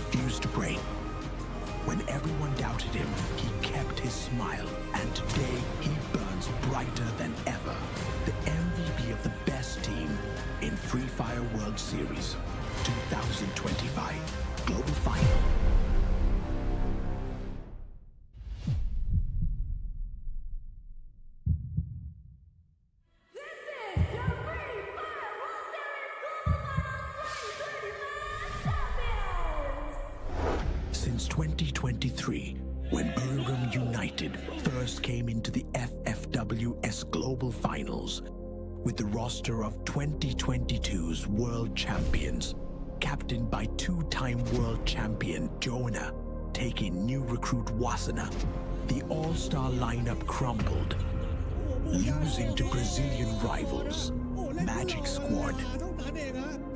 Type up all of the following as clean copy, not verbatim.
refused to break. When everyone doubted him, he kept his smile, and today he burns brighter than ever. The MVP of the best team in Free Fire World Series 2025 Global Final. Since 2023, when Buriram United first came into the FFWS Global Finals with the roster of 2022's world champions, captained by two-time world champion Jonah, taking new recruit Wasana, the all-star lineup crumbled, losing to Brazilian rivals Magic Squad.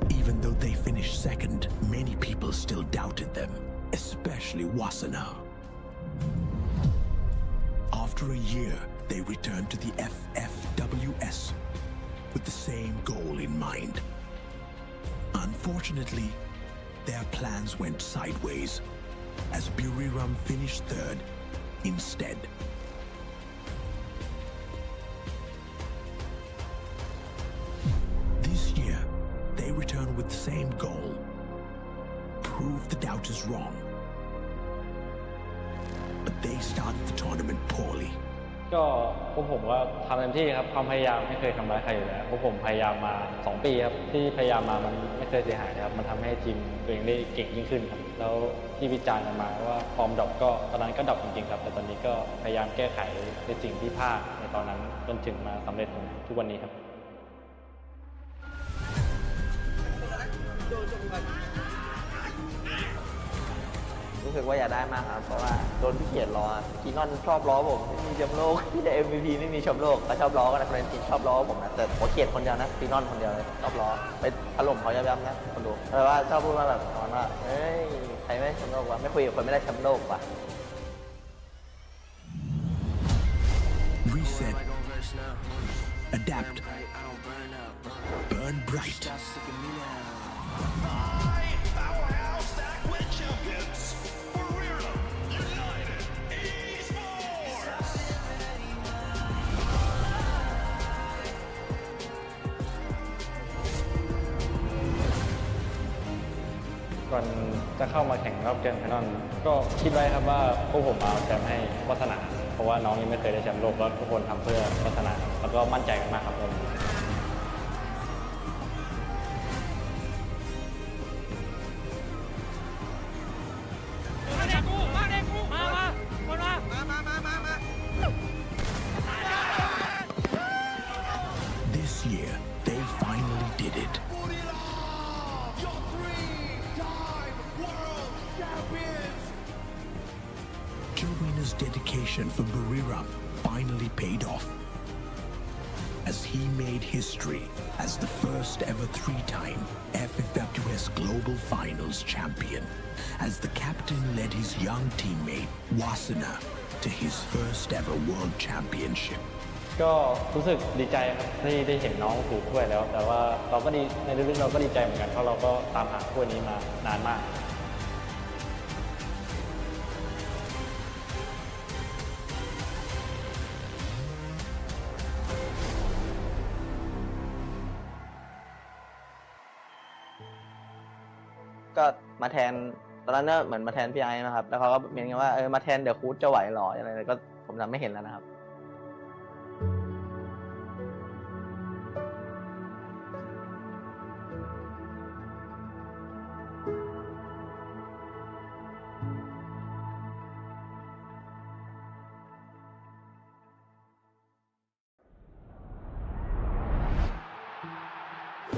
Even though they finished second, many people still doubted them, especially Wasana. After a year, they returned to the FFWS with the same goal in mind. Unfortunately, their plans went sideways as Buriram finished third instead. This year, they returned with the same goal: prove the doubters wrong. But they started the tournament poorly. ก็พวกผมก็ทำเต็มที่ครับความพยายามไม่เคยทำร้ายใครอยู่แล้วพวกผมพยายามมา2 ปีครับที่พยายามมามันไม่เคยเสียหายนะครับมันทำให้ทีมตัวเองได้เก่งยิ่งขึ้นครับแล้วที่วิจารณ์กันมาว่าฟอร์มดรอปก็ตอนนั้นก็ดรอปจริงๆครับแต่ตอนนี้ก็พยายามแก้ไขในสิ่งที่พลาดในตอนนั้นจนถึงมาสำเร็จทุกวันนี้ครับ รู้สึกว่าอยากได้มากครับเพราะว่าโดนพี่เกียรติล้อกีนอนชอบล้อผมไม่มีแชมป์โลกที่ได้ MVP ไม่มีแชมป์โลกเขาชอบล้อกันนะคนทีมชอบล้อผมนะแต่ผมเกียรติคนเดียวนะกีนอนคนเดียวเลยชอบล้อไปถล่มเขาย้ำๆนะคนดูแต่ว่าชอบพูดมาแบบว่าเฮ้ยใครไม่ได้แชมป์โลกวะไม่คุยกับคนไม่ได้แชมป์โลกวะ Reset. Adapt. Burn bright.ก่อนจะเข้ามาแข่งรอบเกมไฟนอลก็คิดไว้ครับว่าพวกผมเอาแชมป์ให้วัฒนาเพราะว่าน้องยังไม่เคยได้แชมป์โลกแล้วทุกคนทำเพื่อวัฒนาแล้วก็มั่นใจกันมากครับผมThis year, they finally did it. Joanna's dedication for Buriram finally paid off as he made history as the first ever 3-time FFWS Global Finals champion, as the captain led his young teammate Wasana to his first ever world championship. ก็รู้สึกดีใจครับที่ได้เห็นน้องถือถ้วยแล้วแต่ว่าเราก็ดีในเรื่องเราก็ดีใจเหมือนกันเพราะเราก็ตามหาถ้วยนี้มานานมากก็มาแทนตอนนั้นเหมือนมาแทนพี่ไอ้นะครับแล้วเขาก็เมนกันว่ามาแทนเดี๋ยวคูดจะไหวหรออะไรก็ผมทำไม่เห็นแล้วนะครับ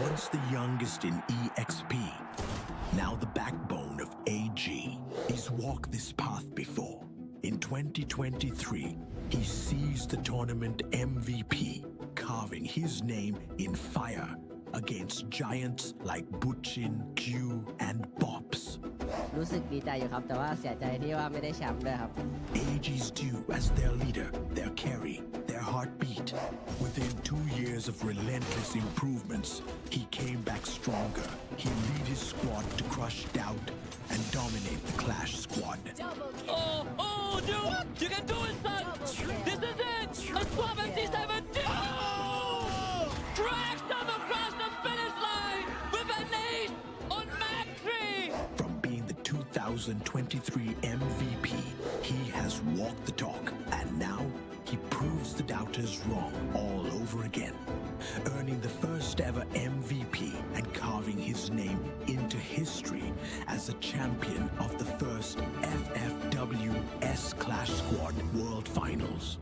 Once the youngest in EXP, now the backbone of AG, he's walked this path before. In 2023, he seized the tournament MVP, carving his name in fire against giants like Buchin, Q, and Bops. รู้สึกดีใจอยู่ครับแต่ว่าเสียใจที่ว่าไม่ได้แชมป์ด้วยครับ AG's due as their leader, their carry, their heartbeat. Within 2 years of relentless improvements, he came back stronger. He led his squad to crush doubt and dominate the Clash squad. Oh, dude! You can do it, son! This is it! A swap MC7! Oh! Drags them across the finish line with an ace on Mag 3! From being the 2023 MVP, he has walked the talk, and now he proves the doubters wrong all over again, earning the first ever MVP and carving his name into history as the champion of the first FFWS Clash Squad World Finals.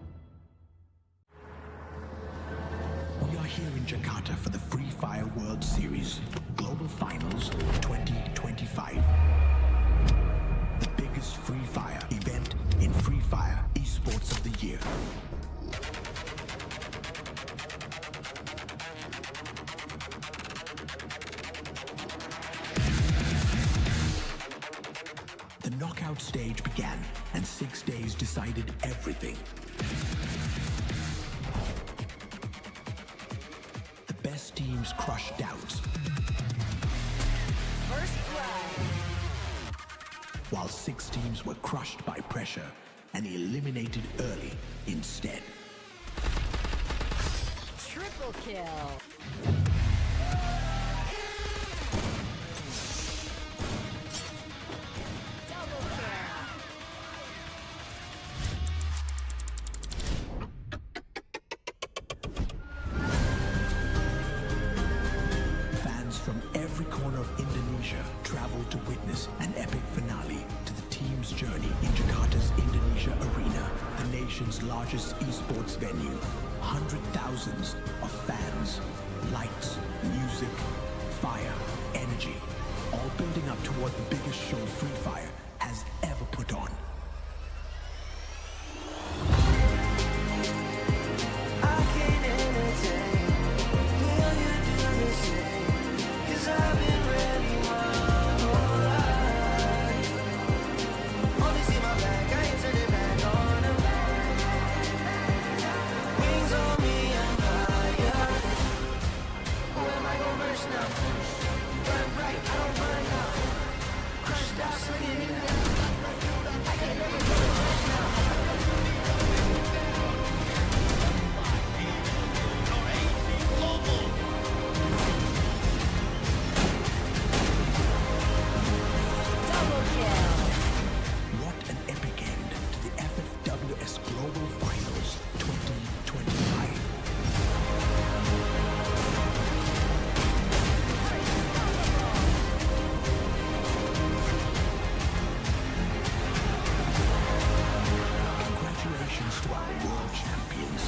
We are here in Jakarta for the Free Fire World Series Global Finals 2025. The biggest Free Fire event in Free Fire Esports of the year. The knockout stage began, and 6 days decided everything. The best teams crushed doubts, First blood. while 6 teams were crushed by pressure and eliminated early instead. Triple kill. Double kill. Fans from every corner of Indonesia traveled to witness an epic finale to the team's journey in Jakarta's Indonesia Arena, the nation's largest esports venue. Thousands of fans, lights, music, fire, energy, all building up toward the biggest show Free Fire has ever put on. Double kill. What an epic end to the FFWS Global Finals 2025. Congratulations to our world champions,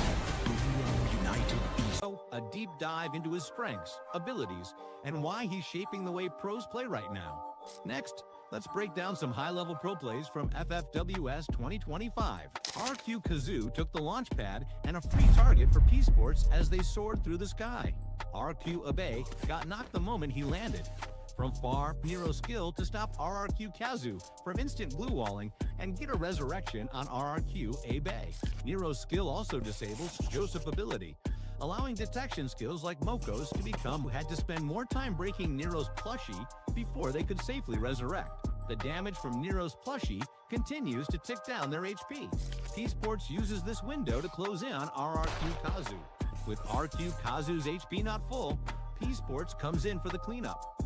Boomerang United East. A deep dive into his strengths, abilities, and why he's shaping the way pros play right now. Next, let's break down some high-level pro plays from FFWS 2025. RQ Kazoo took the launch pad and a free target for Esports as they soared through the sky. RQ Abe got knocked the moment he landed. From far, Nero's skill to stop RRQ Kazu from instant glue walling and get a resurrection on RRQ Abe. Nero's skill also disables Joseph ability, allowing detection skills like Moko's to become who had to spend more time breaking Nero's plushie before they could safely resurrect. The damage from Nero's plushie continues to tick down their HP. Esports uses this window to close in on RRQ Kazu. With RQ Kazu's HP not full, Esports comes in for the cleanup.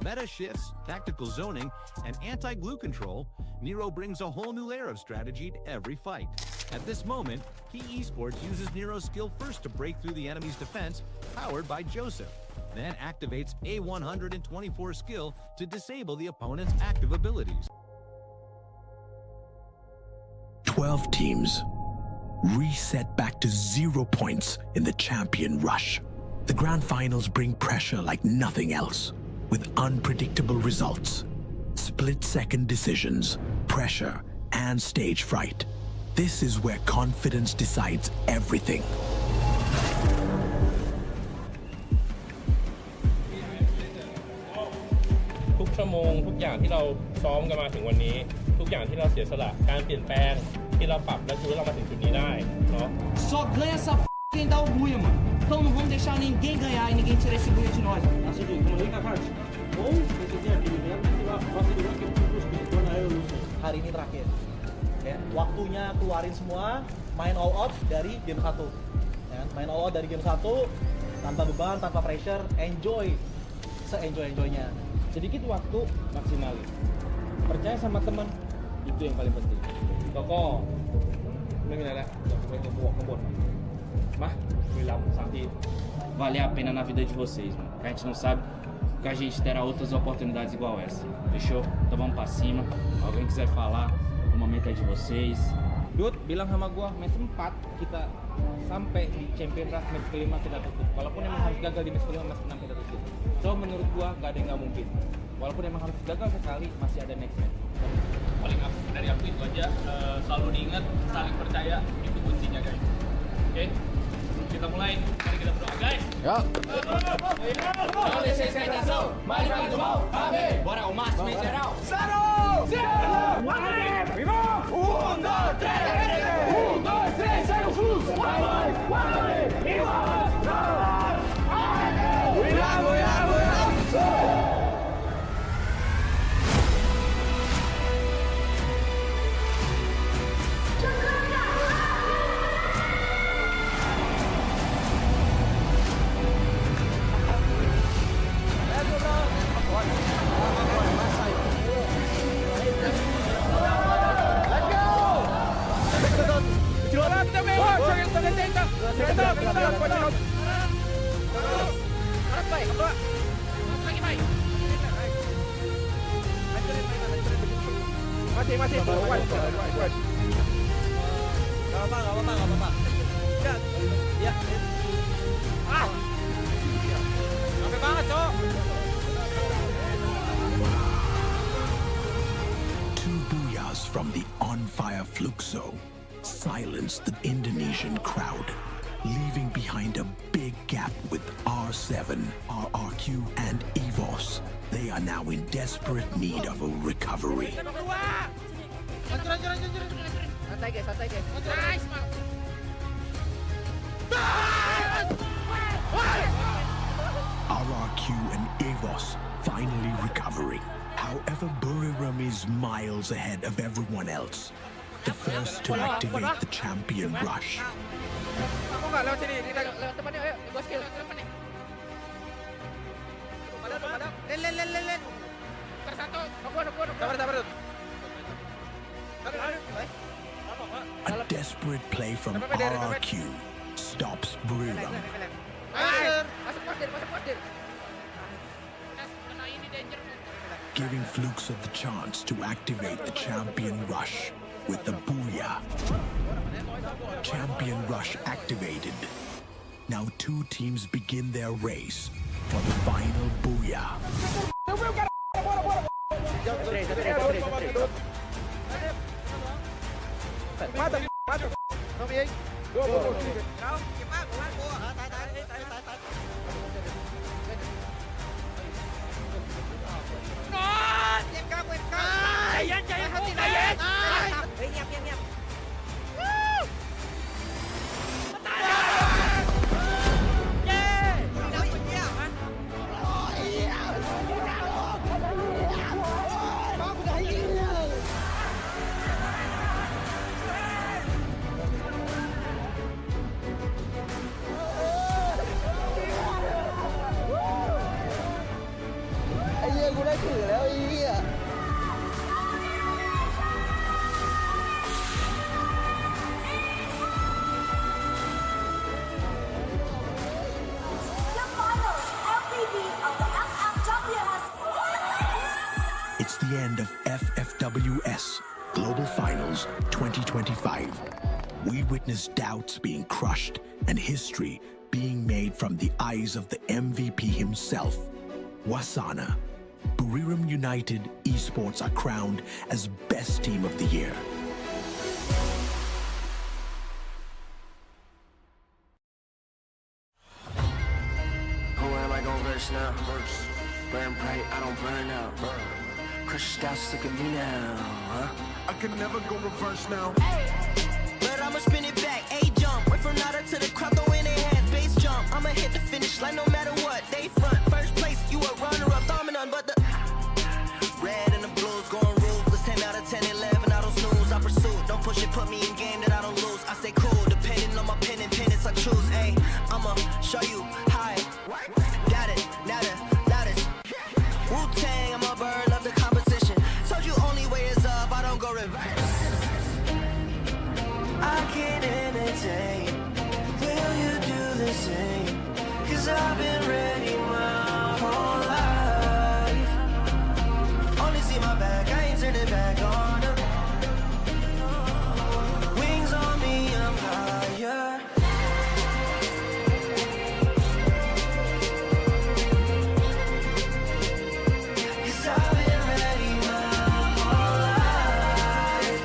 Meta shifts, tactical zoning, and anti-glue control, Nero brings a whole new layer of strategy to every fight. At this moment, Esports uses Nero's skill first to break through the enemy's defense, powered by Joseph, then activates A124 skill to disable the opponent's active abilities. 12 teams reset back to 0 points in the champion rush. The grand finals bring pressure like nothing else, with unpredictable results, split-second decisions, pressure, and stage fright. This is where confidence decides everything. ทุกชั่วโมงทุกอย่างที่เราซ้อมกันมาถึงวันนี้ทุกอย่างที่เราเสียสละการเปลี่ยนแปลงที่เราปรับและชีวิตเรามาถึงจุดนี้ได้เนาะ Só ganha essa quem dá o buia, mano. Então não vamos deixar ninguém ganhar e ninguém tirar esse buia de nós. Assim, como liga, cara. Ou você tem aquele mesmo que vai fazer o que hari ini terakhir. Ya, waktunya keluarin semua, main all out dari game 1. Ya, main all out dari game 1 tanpa beban, tanpa pressure, enjoy se-enjoy-enjoynya. Sedikit waktu, maksimalin. Percaya sama teman, itu yang paling penting. Toko, mengenal ngebor. Mas, vale a pena na vida de vocês, mano. A gente não sabe que a gente terá outras oportunidades igual essa. Fechou? Então vamos pra cima. Alguém quiser falar, o momento é de vocês. Dut, bilang sama gua, match 4 kita sampai di champion draft match kelima kita tutup. Walaupun emang harus gagal di match kelima, match 6 kita tutup. So menurut gua gak ada yang gak mungkin. Walaupun emang harus gagal sekali, masih ada next match. Paling dari aku itu aja, selalu diingat, saling percaya, itu kuncinya guys. Oke? Kita mulai, mari kita berdoa guys. Bora, o máximo em geral. Two booyahs from the on-fire Fluxo silenced the Indonesian crowd, leaving behind a big gap with R7, RRQ, and EVOS. They are now in desperate need of a recovery. RRQ and EVOS finally recovering. However, Buriram is miles ahead of everyone else. The first to activate the champion rush. A desperate play from RRQ stops Buriram. Giving Fluxo the chance to activate the champion rush with the booyah. Champion rush activated. Now two teams begin their race for the final booyah. It's the end of FFWS Global Finals 2025. We witnessed doubts being crushed and history being made from the eyes of the MVP himself, Wasana. Buriram United Esports are crowned as Best Team of the Year. Who am I gonna verse now? Burn bright, I don't burn out. Crush scouts, look at me now, huh? I can never go reverse now. But I'ma spin it back, A-jump. Went from nada to the crowd, throwing their hands, base jump. I'ma hit the finish line no matter what. They front, first place, you a runner-up, dominant, but the red and the blues going ruthless, 10 out of 10, 11. 'Cause I've been ready my whole life. Only see my back, I ain't turning back on her. Wings on me, I'm higher. 'Cause I've been ready my whole life.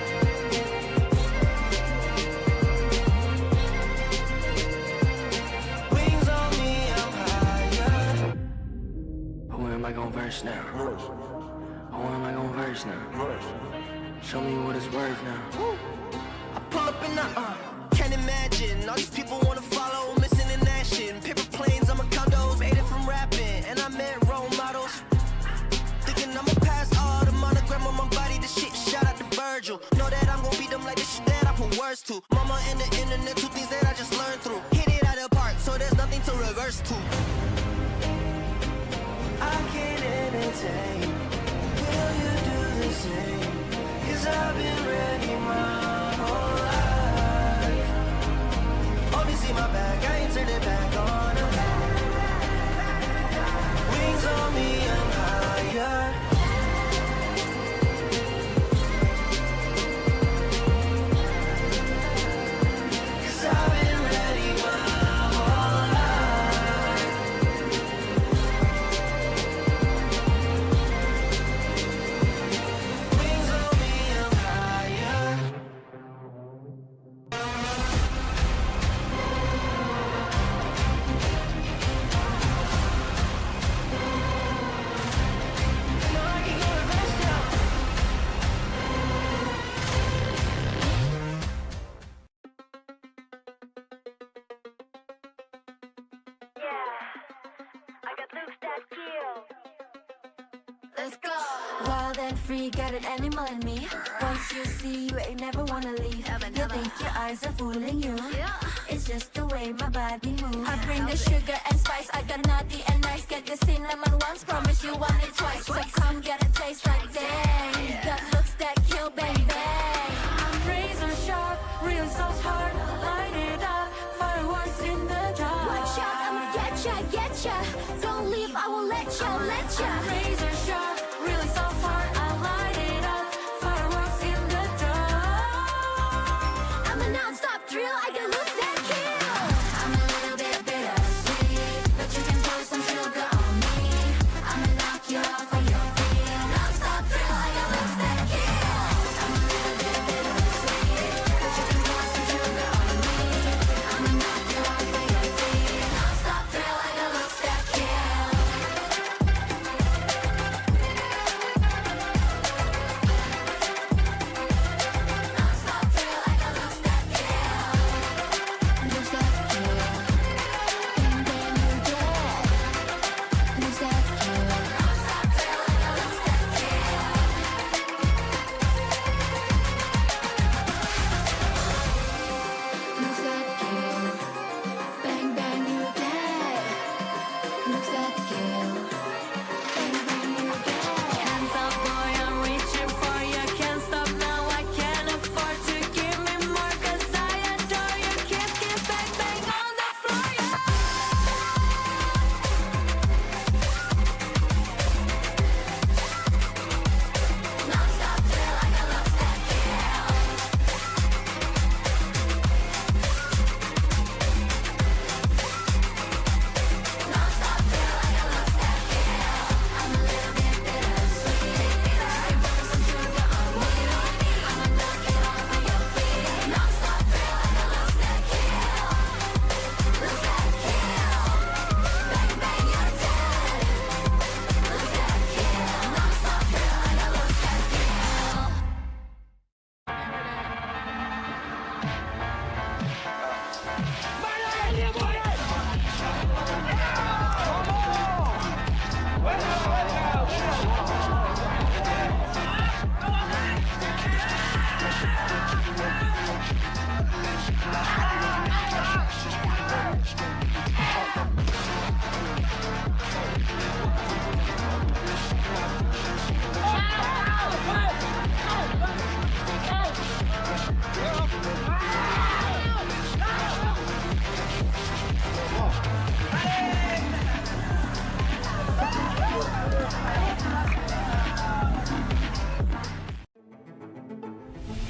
Wings on me, I'm higher. Who am I gon' verse now? Who am I gon' verse now? Show me what it's worth now. I pull up in the can't imagine all these people wanna follow, missing in action. Paper planes, I'm a condos, made it from rapping, and I met role models. Thinking I'ma pass all the monogram on my body, the shit shout out to Virgil. Know that I'm gon' beat them like the shit that I put words to. Mama and the internet, two things that I just learned through. Hit it out of the park, so there's nothing to reverse to. I can't entertain. Will you do the same? 'Cause I've been ready my whole life. Only see my back, I ain't turning back on her. Wings on me, I'm higher. 'Cause I've been ready my whole life. Wings on me, I'm higher. No, I can go reverse now. I got looks that kill. Let's go. Wild and free, got an animal in me. Once you see, you ain't never wanna leave. You think your eyes are fooling you. It's just the way my body moves. I bring the sugar and spice. I got naughty and nice. Get the cinnamon once, promise you want it twice. So come get a taste like dang. Got looks that kill, bang bang. I'm razor sharp, real sauce hard. Light it up, fireworks in the dark. Watch out, I'ma get ya. Don't leave, I will let ya. I'm razor sharp, really soft heart. I light it up, fireworks in the dark. I'm a non-stop thrill, I can lose that kill. I'm a little bit bittersweet, but you can pour some sugar on me. I'ma knock you off of your feet. Non-stop thrill, I can lose that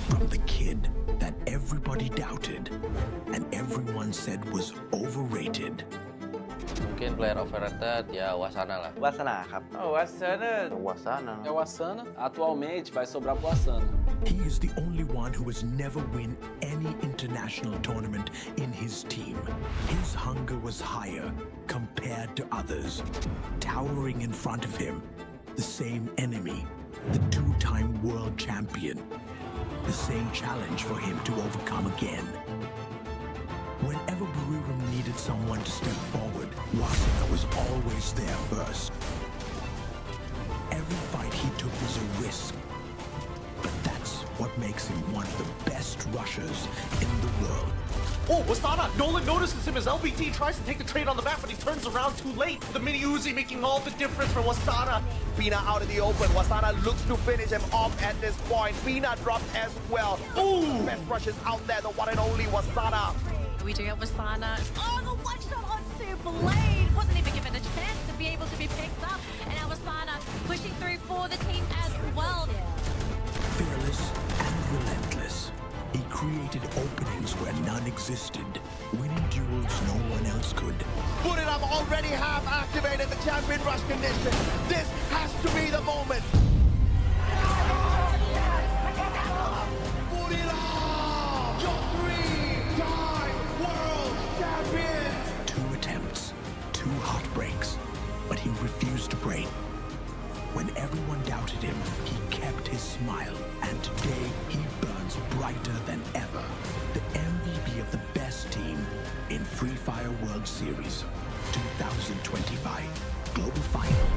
From the kid that everybody doubted and everyone said was overrated. Mungkin player overrated ya Wasana lah. Wasanaครับ Wasana. Atualmente vai sobrar pro Wasana. He is the only one who has never won any international tournament in his team. His hunger was higher compared to others. Towering in front of him, the same enemy, the two-time world champion. The same challenge for him to overcome again. Whenever Buriram needed someone to step forward, Wasana was always there first. Every fight he took was a risk. But that's what makes him one of the best rushers in the world. Oh, Wasana! Nolan notices him as LBT tries to take the trade on the map, but he turns around too late. The mini Uzi making all the difference for Wasana. Bina out in the open. Wasana looks to finish him off at this point. Bina drops as well. Ooh! Best rushes out there, the one and only Wasana. We do have Wasana. Oh, the one shot onto Blade. Wasn't even given a chance to be able to be picked up. And now Wasana pushing through for the team as well. Fearless and relentless, he created openings where none existed, winning duels no one else could. Buriram already have activated the champion rush condition. This has to be the moment. Buriram, your three-time world champion. 2 attempts, 2 heartbreaks, but he refused to break. When everyone doubted him, he kept his smile, and today he burns brighter than ever. The MVP of the best team in Free Fire World Series 2025 Global Final.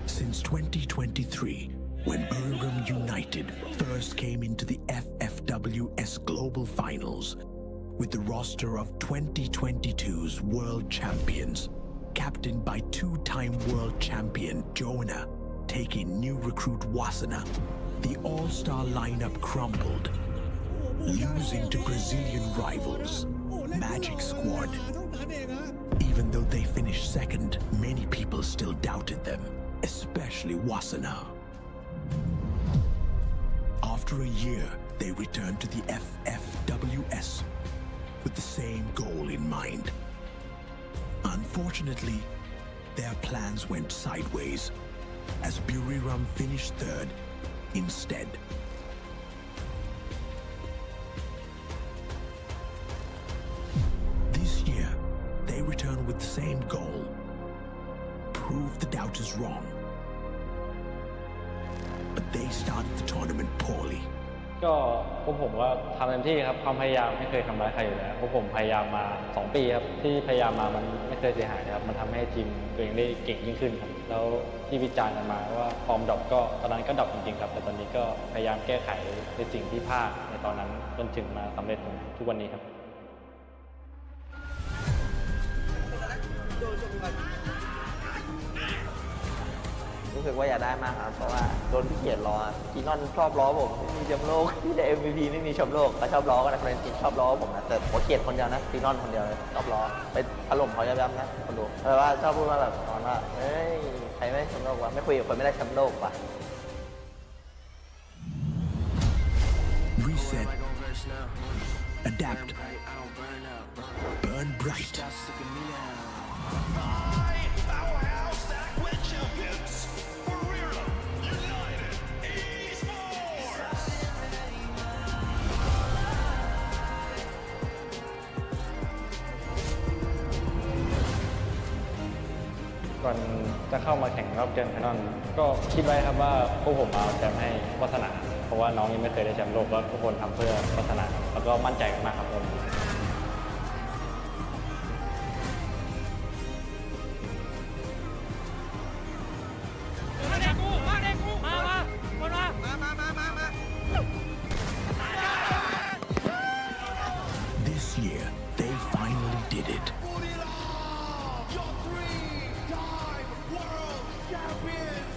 Since 2023, when Buriram United first came into the FFWS Global Finals with the roster of 2022's world champions, captained by 2-time world champion Jonah, taking new recruit Wasana, the all-star lineup crumbled, losing to Brazilian rivals, Magic Squad. Even though they finished second, many people still doubted them, especially Wasana. After a year, they returned to the FFWS with the same goal in mind. Unfortunately, their plans went sideways as Buriram finished third instead. This year, they return with the same goal: prove the doubters wrong. But they started the tournament poorly. ก็พวกผมก็ทำเต็มที่ครับความพยายามไม่เคยทำร้ายใครอยู่แล้วพวกผมพยายามมา2 ปีครับที่พยายามมามันไม่เคยเสียหายนะครับมันทำให้ทีมตัวเองได้เก่งยิ่งขึ้นครับแล้วที่วิจารณ์กันมาว่าฟอร์มดรอปก็ตอนนั้นก็ดรอปจริงๆครับแต่ตอนนี้ก็พยายามแก้ไขในสิ่งที่พลาดในตอนนั้นจนถึงมาสำเร็จทุกวันนี้ครับ รู้สึกว่าอยากได้มากครับเพราะว่าโดนพี่เกียรติล้อกีนอนชอบล้อผมไม่มีแชมป์โลกพี่แต่ MVP ไม่มีแชมป์โลกก็ชอบล้อกันนะคนจริงชอบล้อผมนะแต่ผมเกลียดคนเดียวนะกีนอนคนเดียวเลยชอบล้อไปถล่มเขาย้ำๆนะคนดูเพราะว่าชอบพูดว่าแบบตอนว่าเฮ้ยใครไม่ได้แชมป์โลกวะไม่คุยกับคนไม่ได้แชมป์โลกวะ Reset. Adapt. Burn bright. Powerhouse Aqua champions. Buriram United Esports. ก่อนจะเข้ามาแข่งรอบเดือนไฟนอลก็คิดไว้ครับว่าพวกผมมาเอาแชมป์ให้วัฒนาเพราะว่าน้องยังไม่เคยได้แชมป์โลกแล้วทุกคนทำเพื่อวัฒนาแล้วก็มั่นใจกันมากครับผม This year, they finally did it. Your three-time world champions.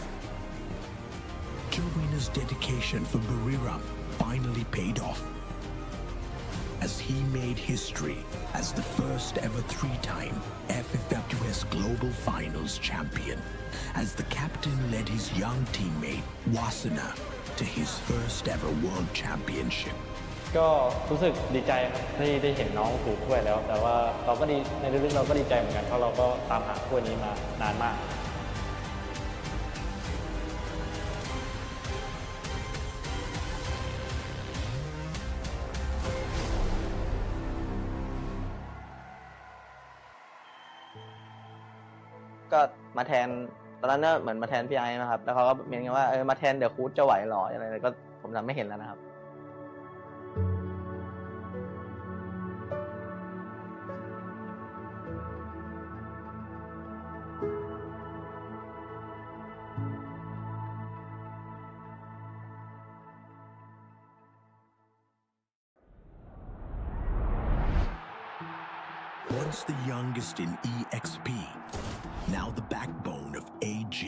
Joanna's dedication for Buriram finally paid off, as he made history as the first ever three-time FFWS Global Finals champion, as the captain led his young teammate Wasana to his first ever world championship. ก็รู้สึกดีใจครับที่ได้เห็นน้องถูกถ้วยแล้ว แต่ว่าเราก็ดีในลึกๆเราก็ดีใจเหมือนกันเพราะเราก็ตามหาถ้วยนี้มานานมาก ก็มาแทนตอนนั้นเนี่ยเหมือนมาแทนพี่ไอ้นะครับแล้วเขาก็เมนกันว่ามาแทนเดี๋ยวคูดจะไหวหรออะไรก็ผมจำไม่เห็นแล้วนะครับ Once the youngest in EXP, now the backbone of AG,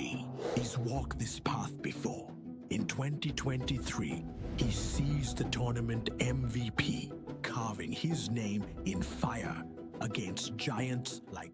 he's walked this path before. In 2023, he seized the tournament MVP, carving his name in fire against giants like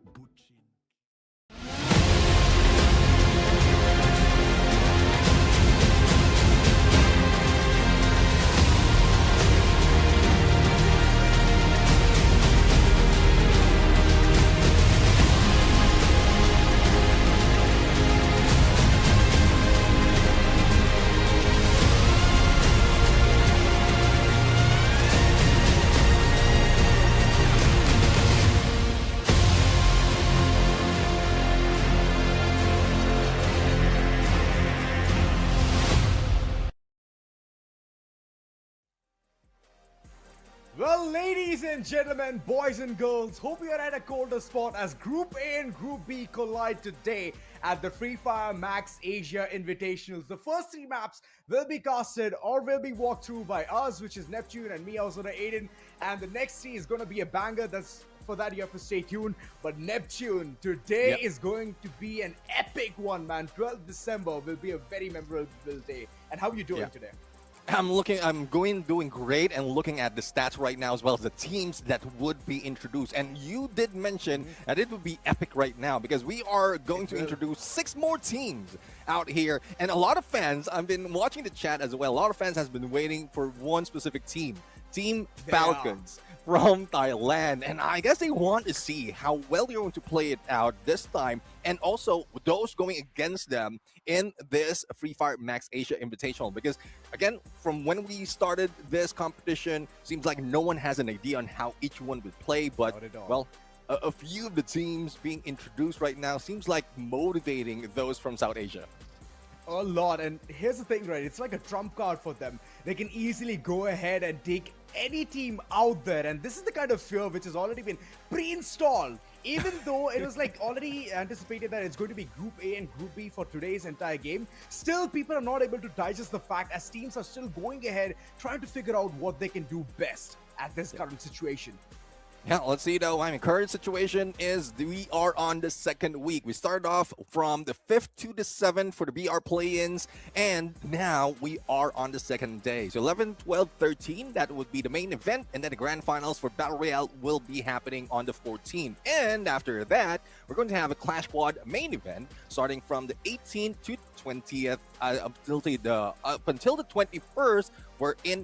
Well, ladies and gentlemen, boys and girls, hope you are at a colder spot as Group A and Group B collide today at the Free Fire Max Asia Invitationals. The first three maps will be casted or will be walked through by us, which is Neptune and me, also Aiden. And the next three is going to be a banger. For that, you have to stay tuned. But Neptune, today is going to be an epic one, man. 12th December will be a very memorable day. And how are you doing today? I'm doing great, and looking at the stats right now as well as the teams that would be introduced. And you did mention that it would be epic right now because we are going to introduce 6 more teams out here. And a lot of fans, I've been watching the chat as well, a lot of fans has been waiting for one specific team, Team Falcons from Thailand. And I guess they want to see how well they're going to play it out this time, and also those going against them in this Free Fire Max Asia Invitational. Because again, from when we started this competition, seems like no one has an idea on how each one would play, but well, a few of the teams being introduced right now seems like motivating those from South Asia. A lot. And here's the thing, right? It's like a trump card for them. They can easily go ahead and take any team out there, and this is the kind of fear which has already been pre-installed. Even though it was like already anticipated that it's going to be Group A and Group B for today's entire game, still people are not able to digest the fact as teams are still going ahead trying to figure out what they can do best at this current situation. Yeah, let's see though. I mean, current situation is we are on the second week. We started off from the 5th to the 7th for the BR play-ins, and now we are on the second day. So 11, 12, 13, that would be the main event, and then the grand finals for Battle Royale will be happening on the 14th. And after that, we're going to have a Clash Squad main event starting from the 18th to 20th up until the 21st.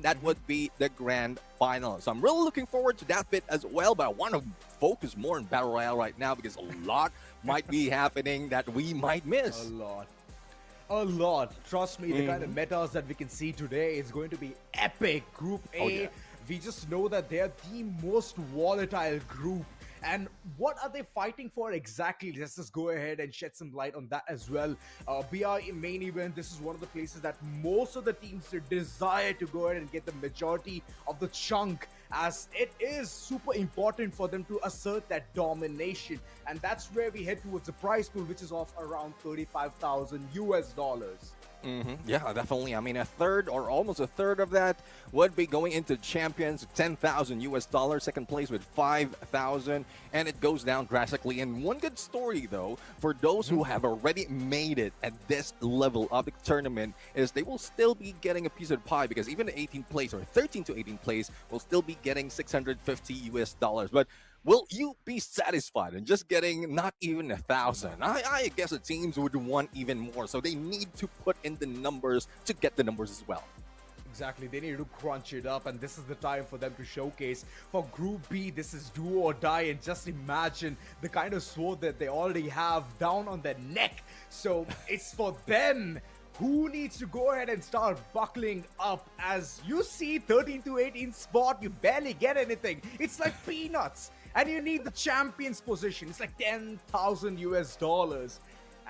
That would be the grand final. So I'm really looking forward to that bit as well, but I want to focus more on Battle Royale right now because a lot might be happening that we might miss. A lot. Trust me, the kind of metas that we can see today is going to be epic. Group A, we just know that they're the most volatile group. And what are they fighting for exactly? Let's just go ahead and shed some light on that as well. BR main event, this is one of the places that most of the teams desire to go ahead and get the majority of the chunk, as it is super important for them to assert that domination. And that's where we head towards the prize pool, which is of around $35,000 US. Yeah, definitely. I mean, a third or almost a third of that would be going into champions, 10,000 US dollars, second place with 5,000, and it goes down drastically. And one good story, though, for those who have already made it at this level of the tournament is they will still be getting a piece of the pie, because even the 18th place or 13 to 18th place will still be getting 650 US dollars. But will you be satisfied in just getting not even 1,000? I guess the teams would want even more, so they need to put in the numbers to get the numbers as well. Exactly, they need to crunch it up, and this is the time for them to showcase. For Group B, this is do or die, and just imagine the kind of sword that they already have down on their neck. So it's for them. Who needs to go ahead and start buckling up? As you see, 13 to 18 spot, you barely get anything. It's like peanuts. And you need the champion's position. It's like 10,000 US dollars.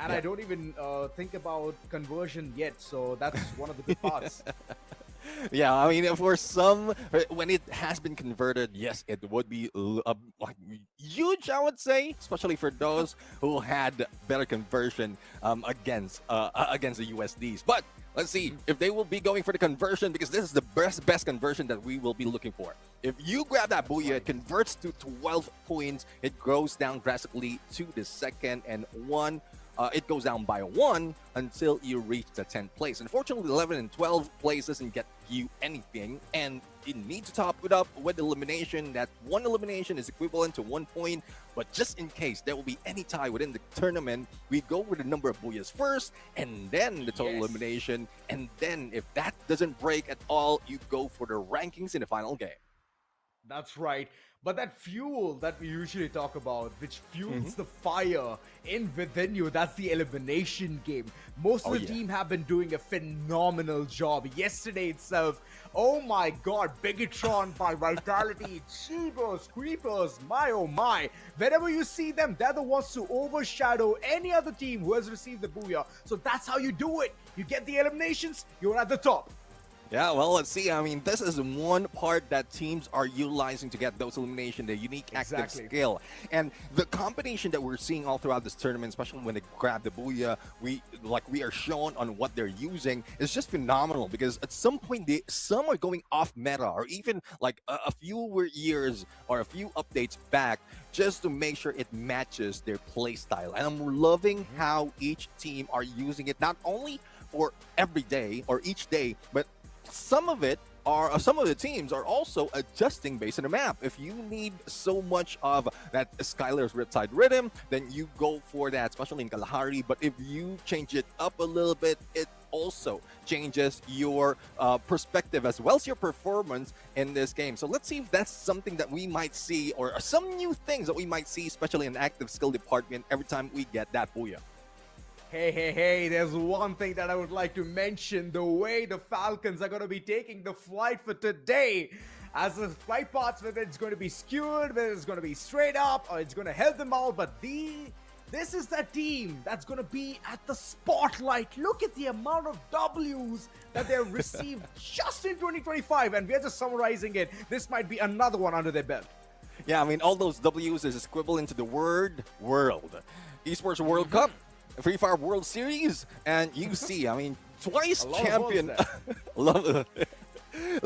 And I don't even think about conversion yet. So that's one of the good parts. Yeah, I mean, for some, when it has been converted, yes, it would be like huge, I would say, especially for those who had better conversion against the USDs. But let's see if they will be going for the conversion, because this is the best conversion that we will be looking for. If you grab that Booyah, it converts to 12 points. It goes down drastically to the second and one. It goes down by 1 until you reach the 10th place. Unfortunately, 11 and 12 place doesn't get you anything, and you need to top it up with elimination. That one elimination is equivalent to 1 point, but just in case there will be any tie within the tournament, we go with the number of Booyahs first, and then the total elimination, and then if that doesn't break at all, you go for the rankings in the final game. That's right. But that fuel that we usually talk about, which fuels the fire within you, that's the elimination game. Most of the team have been doing a phenomenal job. Yesterday itself, oh my god, Bigatron by Vitality, Cheebos, Creepers, my oh my. Whenever you see them, they're the ones to overshadow any other team who has received the Booyah. So that's how you do it. You get the eliminations, you're at the top. Yeah, well, let's see. I mean, this is one part that teams are utilizing to get those elimination, the unique active skill. And the combination that we're seeing all throughout this tournament, especially when they grab the Booyah, we are shown on what they're using, is just phenomenal, because at some point, some are going off meta, or even like a few years or a few updates back, just to make sure it matches their play style. And I'm loving how each team are using it, not only for every day or each day, but some of the teams are also adjusting based on the map. If you need so much of that Skylar's Riptide rhythm, then you go for that, especially in Kalahari. But if you change it up a little bit, it also changes your perspective as well as your performance in this game. So let's see if that's something that we might see, or some new things that we might see, especially in active skill department, every time we get that Booyah. Hey, there's one thing that I would like to mention. The way the Falcons are going to be taking the flight for today. As the flight paths, whether it's going to be skewed, whether it's going to be straight up, or it's going to help them out. But this is that team that's going to be at the spotlight. Look at the amount of W's that they've received just in 2025. And we're just summarizing it. This might be another one under their belt. Yeah, I mean, all those W's is equivalent to the word world. Esports World Cup, Free Fire World Series, and you see, I mean, twice champion.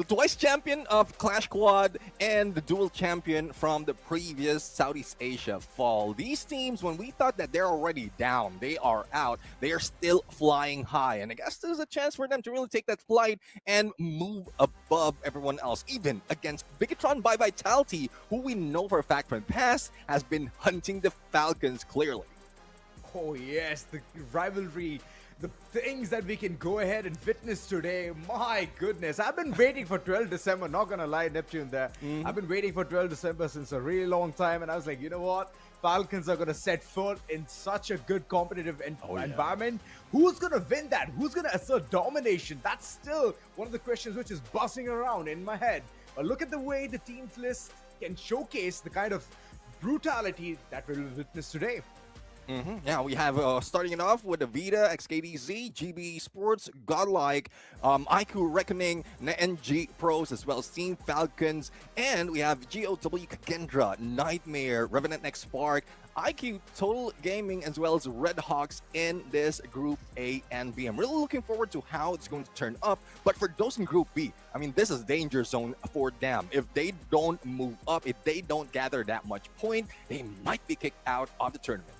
Twice champion of Clash Squad and the dual champion from the previous Southeast Asia fall. These teams, when we thought that they're already down, they are out, they are still flying high. And I guess there's a chance for them to really take that flight and move above everyone else, even against Bigatron by Vitality, who we know for a fact from the past has been hunting the Falcons clearly. Oh yes, the rivalry, the things that we can go ahead and witness today. My goodness, I've been waiting for 12 December, not gonna lie, Neptune there. I've been waiting for 12 December since a really long time, and I was like, you know what? Falcons are gonna set foot in such a good competitive environment. Who's gonna win that? Who's gonna assert domination? That's still one of the questions which is buzzing around in my head. But look at the way the team's list can showcase the kind of brutality that we'll witness today. Yeah, we have starting it off with AVIDA, XKDZ, GB Esports, Godlike, IQOO Reckoning, NG Pros, as well as Team Falcons, and we have GODLIKE, KAGENDRA, Nightmare, REVENANT, XSPARK, IQOO Total Gaming, as well as Red Hawks in this Group A and B. I'm really looking forward to how it's going to turn up. But for those in Group B, I mean, this is danger zone for them. If they don't move up, if they don't gather that much point, they might be kicked out of the tournament.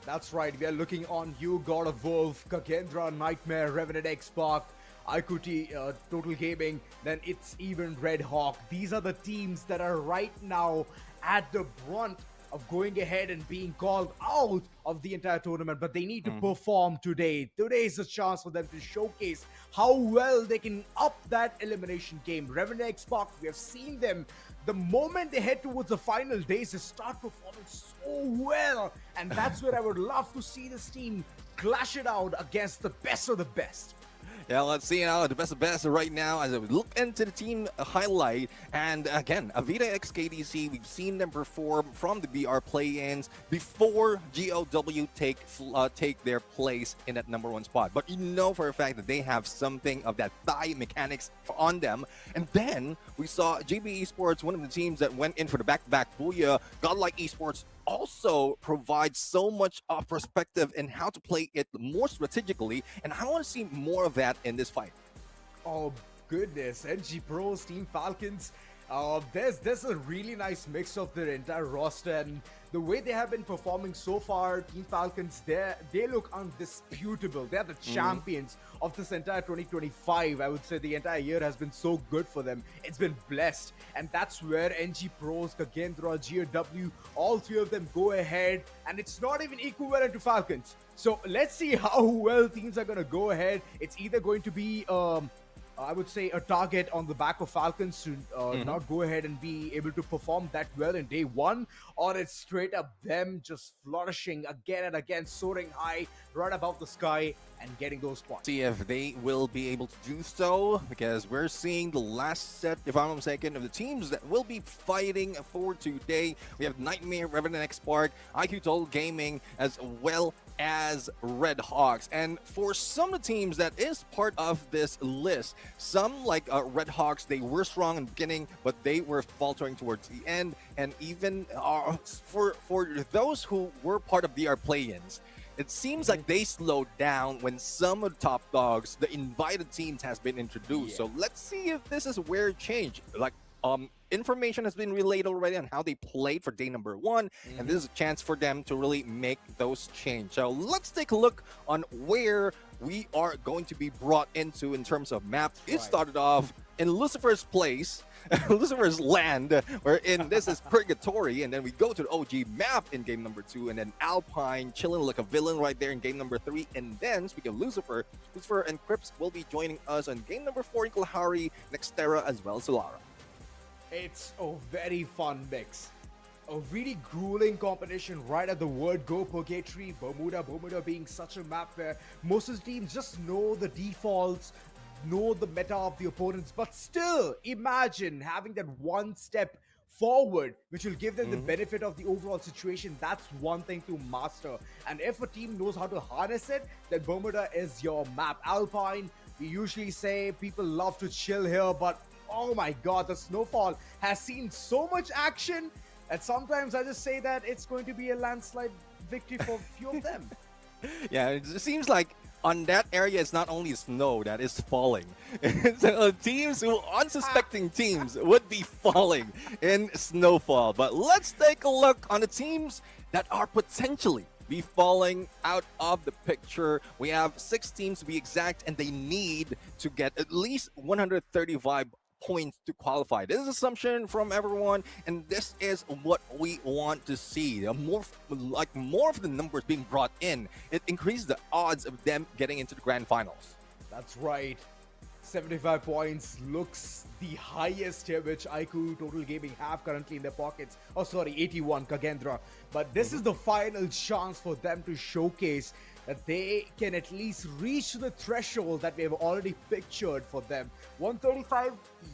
That's right, we are looking on you, God of Wolf, KAGENDRA, Nightmare, REVENANT, XSPARK, IQOO Total Gaming, then it's even Red Hawk. These are the teams that are right now at the brunt of going ahead and being called out of the entire tournament, but they need to perform today. Today is a chance for them to showcase how well they can up that elimination game. REVENANT, XSPARK, we have seen them. The moment they head towards the final days, they start performing so well. And that's where I would love to see this team clash it out against the best of the best. Yeah, let's see now the best of best right now as we look into the team highlight. And again, AVIDA XKDC, we've seen them perform from the BR play-ins before GOW take their place in that #1 spot. But you know for a fact that they have something of that thigh mechanics on them. And then we saw GB Esports, one of the teams that went in for the back-to-back Booyah. Godlike Esports also provides so much perspective in how to play it more strategically, and I want to see more of that in this fight. Oh goodness, NG Pros, Team Falcons, there's a really nice mix of their entire roster, and the way they have been performing so far, Team Falcons, they look undisputable. They're the champions of this entire 2025. I would say the entire year has been so good for them. It's been blessed, and that's where NG Pros, KAGENDRA, GOW, all three of them go ahead, and it's not even equivalent to Falcons. So let's see how well teams are going to go ahead. It's either going to be I would say a target on the back of Falcons to not go ahead and be able to perform that well in day one, or it's straight up them just flourishing again and again, soaring high right above the sky and getting those points. See if they will be able to do so, because we're seeing the last set, if I'm not mistaken, of the teams that will be fighting for today. We have Nightmare, REVENANT, XSPARK, IQOO Total Gaming, as well as Red Hawks. And for some of the teams that is part of this list, some like Red Hawks, they were strong in the beginning, but they were faltering towards the end. And even for those who were part of DR play-ins, it seems like they slowed down when some of the top dogs, the invited teams, has been introduced. So let's see if this is where it changed. Like information has been relayed already on how they played for day #1, and this is a chance for them to really make those change. So let's take a look on where we are going to be brought into in terms of map. It started off in Lucifer's place, Lucifer's land, wherein this is Purgatory, and then we go to the OG map in game #2, and then Alpine chilling like a villain right there in game #3, and then speaking of Lucifer and Crips will be joining us on game #4 in Kalahari, Nextera, as well as Solara. It's a very fun mix. A really grueling competition right at the word go. Purgatory, Bermuda being such a map where most of the teams just know the defaults, know the meta of the opponents, but still imagine having that one step forward which will give them the benefit of the overall situation. That's one thing to master, and if a team knows how to harness it, then Bermuda is your map. Alpine, we usually say people love to chill here, but oh my god, the Snowfall has seen so much action, and sometimes I just say that it's going to be a landslide victory for a few of them. Yeah, it seems like on that area, it's not only snow that is falling. So teams unsuspecting teams would be falling in snowfall. But let's take a look on the teams that are potentially be falling out of the picture. We have 6 teams to be exact, and they need to get at least 135 points to qualify. This is assumption from everyone, and this is what we want to see. More of the numbers being brought in, it increases the odds of them getting into the grand finals. That's right. 75 points looks the highest here which IQOO Total Gaming have currently in their pockets. Oh sorry, 81 KAGENDRA. But this is the final chance for them to showcase that they can at least reach the threshold that we have already pictured for them. 135,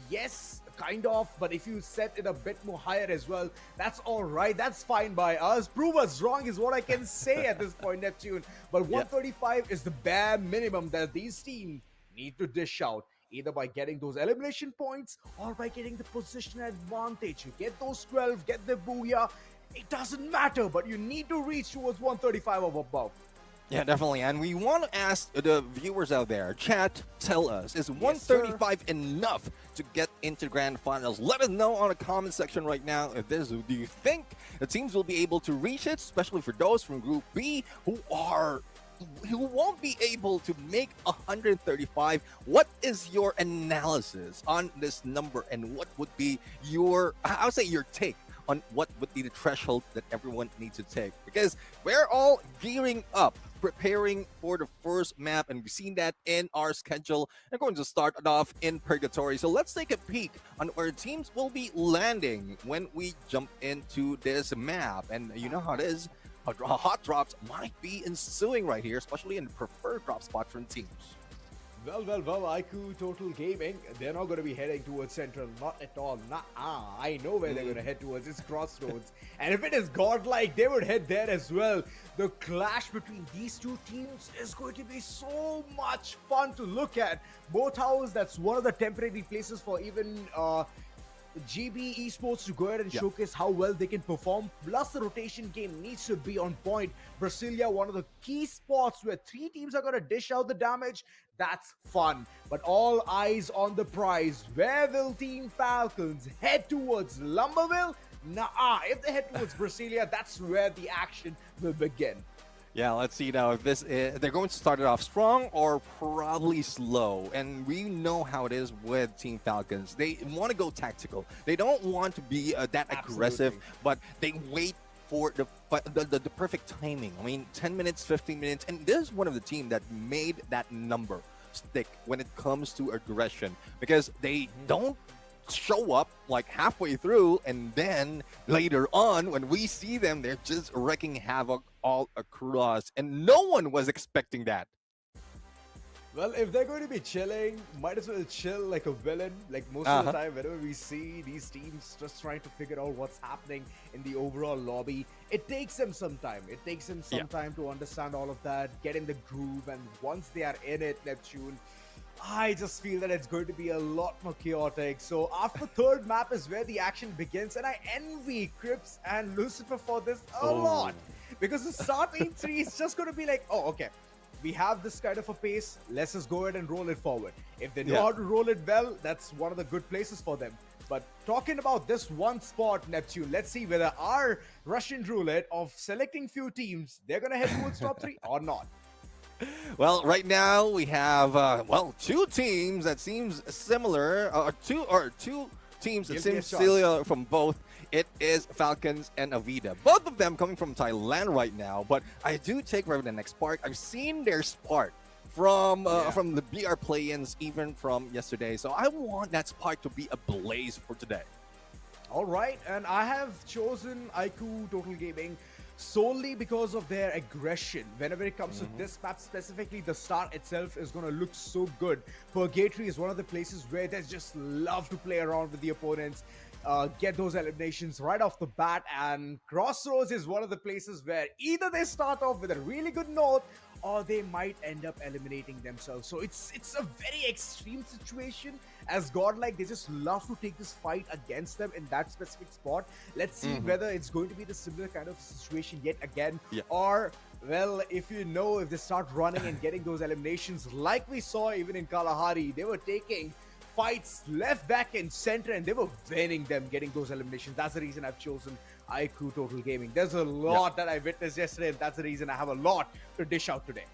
yes, kind of, but if you set it a bit more higher as well, that's all right. That's fine by us. Prove us wrong is what I can say at this point, Neptune. But 135 is the bare minimum that these teams need to dish out, either by getting those elimination points or by getting the position advantage. You get those 12, get the booyah. It doesn't matter, but you need to reach towards 135 or above. Yeah, definitely. And we want to ask the viewers out there, chat, tell us, is 135 enough to get into grand finals? Let us know on the comment section right now. If this, do you think the teams will be able to reach it, especially for those from Group B who won't be able to make 135? What is your analysis on this number, and what would be your, I'll say, your take on what would be the threshold that everyone needs to take? Because we're all gearing up, preparing for the first map, and we've seen that in our schedule. We're going to start it off in Purgatory. So let's take a peek on where teams will be landing when we jump into this map. And you know how it is, hot drops might be ensuing right here, especially in the preferred drop spot from teams. Well, IQOO Total Gaming, they're not going to be heading towards Central, not at all. I know where they're going to head towards. It's Crossroads. And if it is godlike, they would head there as well. The clash between these two teams is going to be so much fun to look at. Both houses, that's one of the temporary places for even GB Esports to go ahead and showcase how well they can perform. Plus, the rotation game needs to be on point. Brasilia, one of the key spots where three teams are going to dish out the damage. That's fun. But all eyes on the prize. Where will Team Falcons head towards? Lumberville? If they head towards Brasilia, that's where the action will begin. Yeah, let's see now if this is, they're going to start it off strong or probably slow. And we know how it is with Team Falcons. They want to go tactical. They don't want to be that aggressive, but they wait for the perfect timing. I mean, 10 minutes, 15 minutes, and this is one of the team that made that number stick when it comes to aggression, because they don't show up like halfway through, and then later on when we see them, they're just wreaking havoc all across, and no one was expecting that. Well, if they're going to be chilling, might as well chill like a villain. Like most of the time, whenever we see these teams just trying to figure out what's happening in the overall lobby, it takes them some time. It takes them some time to understand all of that, get in the groove, and once they are in it, Neptune, I just feel that it's going to be a lot more chaotic. So after third map is where the action begins, and I envy Crips and Lucifer for this a lot. Because the starting 3 is just going to be like, oh, okay, we have this kind of a pace, let's just go ahead and roll it forward. If they know how to roll it well, that's one of the good places for them. But talking about this one spot, Neptune, let's see whether our Russian roulette of selecting few teams, they're going to head towards top 3 or not. Well, right now we have two teams that seems similar, two teams that seem similar from both. It is Falcons and AVIDA. Both of them coming from Thailand right now, but I do take REVENANT and XSPARK. I've seen their spark from the BR play-ins, even from yesterday. So I want that spark to be a blaze for today. All right, and I have chosen IQOO Total Gaming solely because of their aggression. Whenever it comes to this map specifically, the start itself is going to look so good. Purgatory is one of the places where they just love to play around with the opponents, get those eliminations right off the bat, and Crossroads is one of the places where either they start off with a really good note or they might end up eliminating themselves. So it's a very extreme situation. As godlike, they just love to take this fight against them in that specific spot. Let's see whether it's going to be the similar kind of situation yet again, or, well, if they start running and getting those eliminations like we saw even in Kalahari, they were taking fights left, back, and center, and they were winning them, getting those eliminations. That's the reason I've chosen IQOO Total Gaming. There's a lot that I witnessed yesterday, and that's the reason I have a lot to dish out today.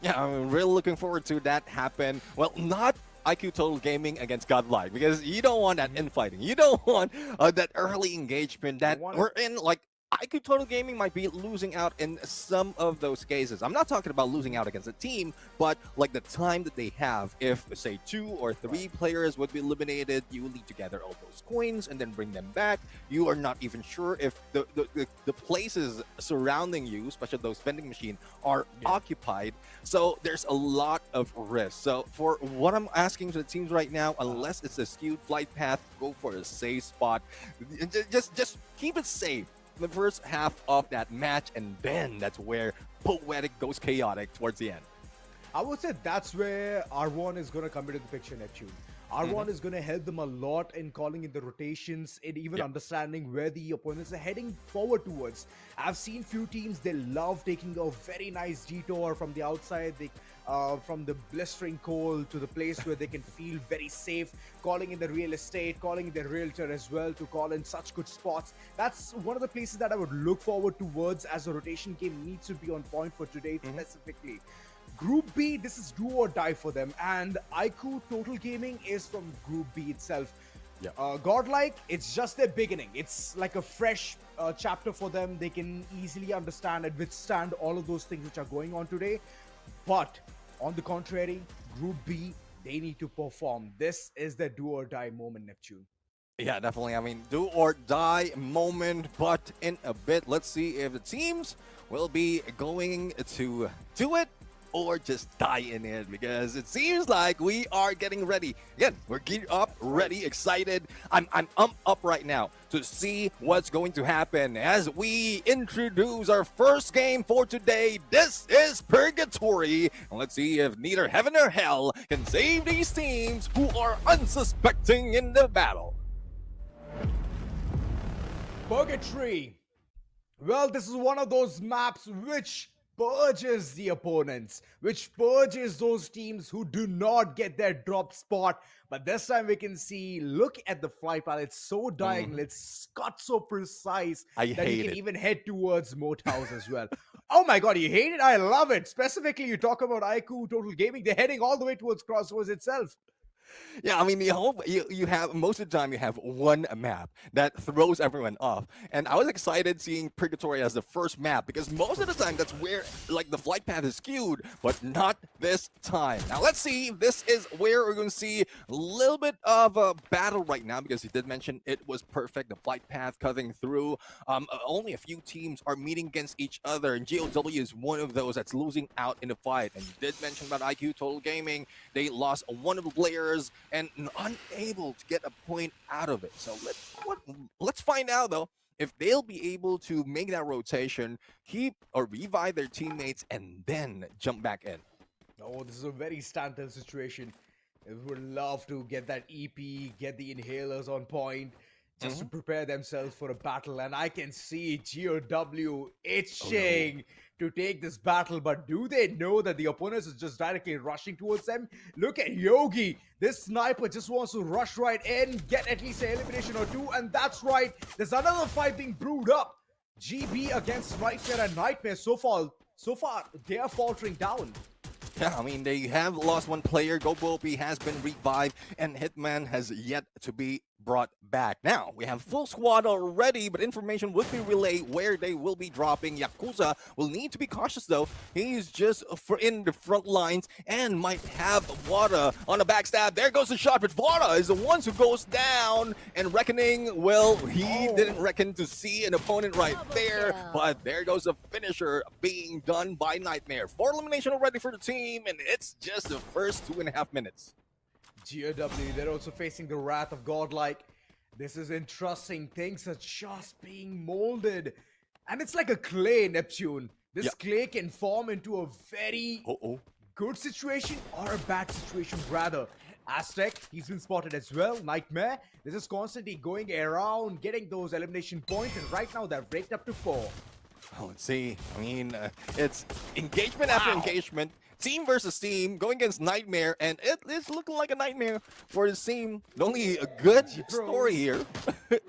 Yeah, I'm really looking forward to that happen. Well, not IQOO Total Gaming against Godlike, because you don't want that infighting. You don't want that early engagement that we're in like IQOO Total Gaming might be losing out in some of those cases. I'm not talking about losing out against a team, but like the time that they have. If, say, 2 or 3 players would be eliminated, you will need to gather all those coins and then bring them back. You are not even sure if the places surrounding you, especially those vending machines, are occupied. So there's a lot of risk. So for what I'm asking to the teams right now, unless it's a skewed flight path, go for a safe spot. Just keep it safe the first half of that match, and then that's where Poetic goes chaotic towards the end. I would say that's where R1 is going to come into the picture, Neptune. R1 is going to help them a lot in calling in the rotations, in even understanding where the opponents are heading forward towards. I've seen few teams, they love taking a very nice detour from the outside, from the blistering cold to the place where they can feel very safe, calling in the real estate, calling in the realtor as well to call in such good spots. That's one of the places that I would look forward towards, as a rotation game needs to be on point for today specifically. Group B, this is do or die for them, and IQOO Total Gaming is from Group B itself. Godlike, it's just their beginning. It's like a fresh chapter for them. They can easily understand and withstand all of those things which are going on today. But on the contrary, Group B, they need to perform. This is the do or die moment, Neptune. Yeah, definitely. I mean, do or die moment, but in a bit, let's see if the teams will be going to do it or just die in it, because it seems like we are getting ready. Again, we're geared up, ready, excited. I'm up right now to see what's going to happen as we introduce our first game for today. This is Purgatory, and let's see if neither heaven or hell can save these teams who are unsuspecting in the battle. Purgatory. Well, this is one of those maps which purges the opponents, which purges those teams who do not get their drop spot. But this time we can see, look at the flight path, it's so diagonal, it's cut so precise that you can even head towards Moat House as well. Oh my god, you hate it? I love it. Specifically, you talk about IQOO Total Gaming, they're heading all the way towards Crossroads itself. Yeah, I mean, you have, most of the time you have one map that throws everyone off. And I was excited seeing Purgatory as the first map, because most of the time that's where like the flight path is skewed, but not this time. Now let's see, this is where we're going to see a little bit of a battle right now, because he did mention it was perfect, the flight path cutting through. Only a few teams are meeting against each other, and GOW is one of those that's losing out in the fight. And you did mention about IQOO Total Gaming, they lost one of the players and unable to get a point out of it. So let's find out though if they'll be able to make that rotation, keep or revive their teammates, and then jump back in. Oh, this is a very standstill situation. I would love to get that EP, get the inhalers on point, just to prepare themselves for a battle. And I can see GOW itching to take this battle, but do they know that the opponents is just directly rushing towards them? Look at Yogi. This sniper just wants to rush right in, get at least an elimination or two, and that's right. There's another fight being brewed up. GB against Nightmare, and Nightmare so far they are faltering down. Yeah, I mean, they have lost one player. GoBopi has been revived, and Hitman has yet to be brought back. Now, we have full squad already, but information will be relayed where they will be dropping. Yakuza will need to be cautious, though. He's just in the front lines and might have Wada on a backstab. There goes the shot, but Wada is the one who goes down. And Reckoning, well, he didn't reckon to see an opponent right there, but there goes the finisher being done by Nightmare. 4 elimination already for the team, and it's just the first 2.5 minutes. GOW, they're also facing the wrath of Godlike. This is interesting. Things are just being molded. And it's like a clay, Neptune. This clay can form into a very good situation or a bad situation, rather. Aztec, he's been spotted as well. Nightmare, this is constantly going around, getting those elimination points. And right now, they're raked up to 4. Oh, let's see. I mean, it's engagement after engagement. Team versus team, going against Nightmare, and it's looking like a nightmare for the team. The only a good story here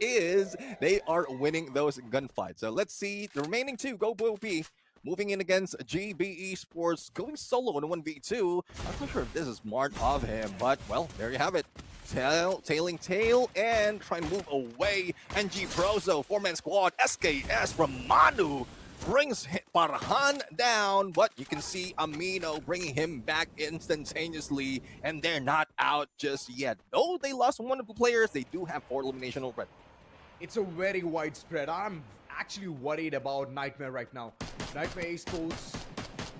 is they are winning those gunfights. So let's see the remaining 2. GoBopi moving in against GB Esports, going solo in a 1v2. I'm not sure if this is smart of him, but well, there you have it. tailing tail and try and move away. NG Prozo, 4-man squad, SKS from Manu brings Farhan down, but you can see Amino bringing him back instantaneously, and they're not out just yet. Though they lost one of the players, they do have 4 elimination already. It's a very widespread. I'm actually worried about Nightmare right now. Nightmare Esports,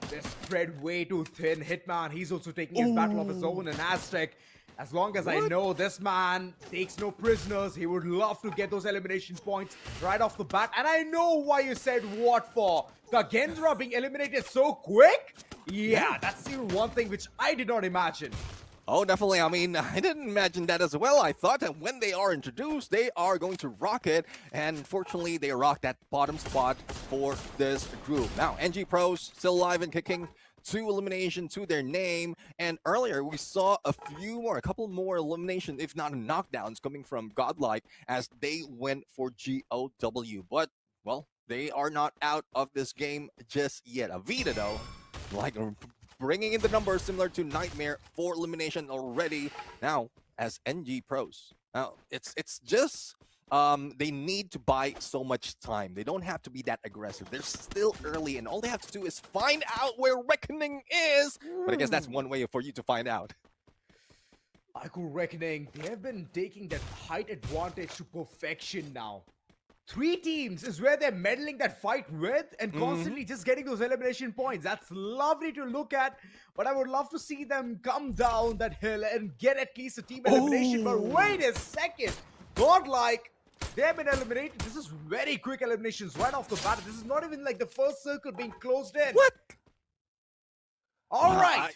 they're spread way too thin. Hitman, he's also taking his battle of his own, and Aztec. As long as I know this man takes no prisoners, he would love to get those elimination points right off the bat. And I know why you said what for. KAGENDRA being eliminated so quick? Yeah, that's the one thing which I did not imagine. Oh, definitely. I mean, I didn't imagine that as well. I thought that when they are introduced, they are going to rock it. And unfortunately, they rocked that bottom spot for this group. Now, NG Pros still alive and kicking. 2 elimination to their name, and earlier we saw a couple more elimination, if not knockdowns, coming from GODLIKE as they went for GOW. But well, they are not out of this game just yet. AVIDA though, like bringing in the numbers similar to Nightmare, 4 elimination already now as NG Pros. Now it's just they need to buy so much time. They don't have to be that aggressive. They're still early, and all they have to do is find out where Reckoning is. But I guess that's one way for you to find out. IQOO Reckoning, they have been taking that height advantage to perfection now. 3 teams is where they're meddling that fight with and constantly just getting those elimination points. That's lovely to look at, but I would love to see them come down that hill and get at least a team elimination. But wait a second. GODLIKE, they have been eliminated. This is very quick eliminations right off the bat. This is not even like the first circle being closed in. What? All right.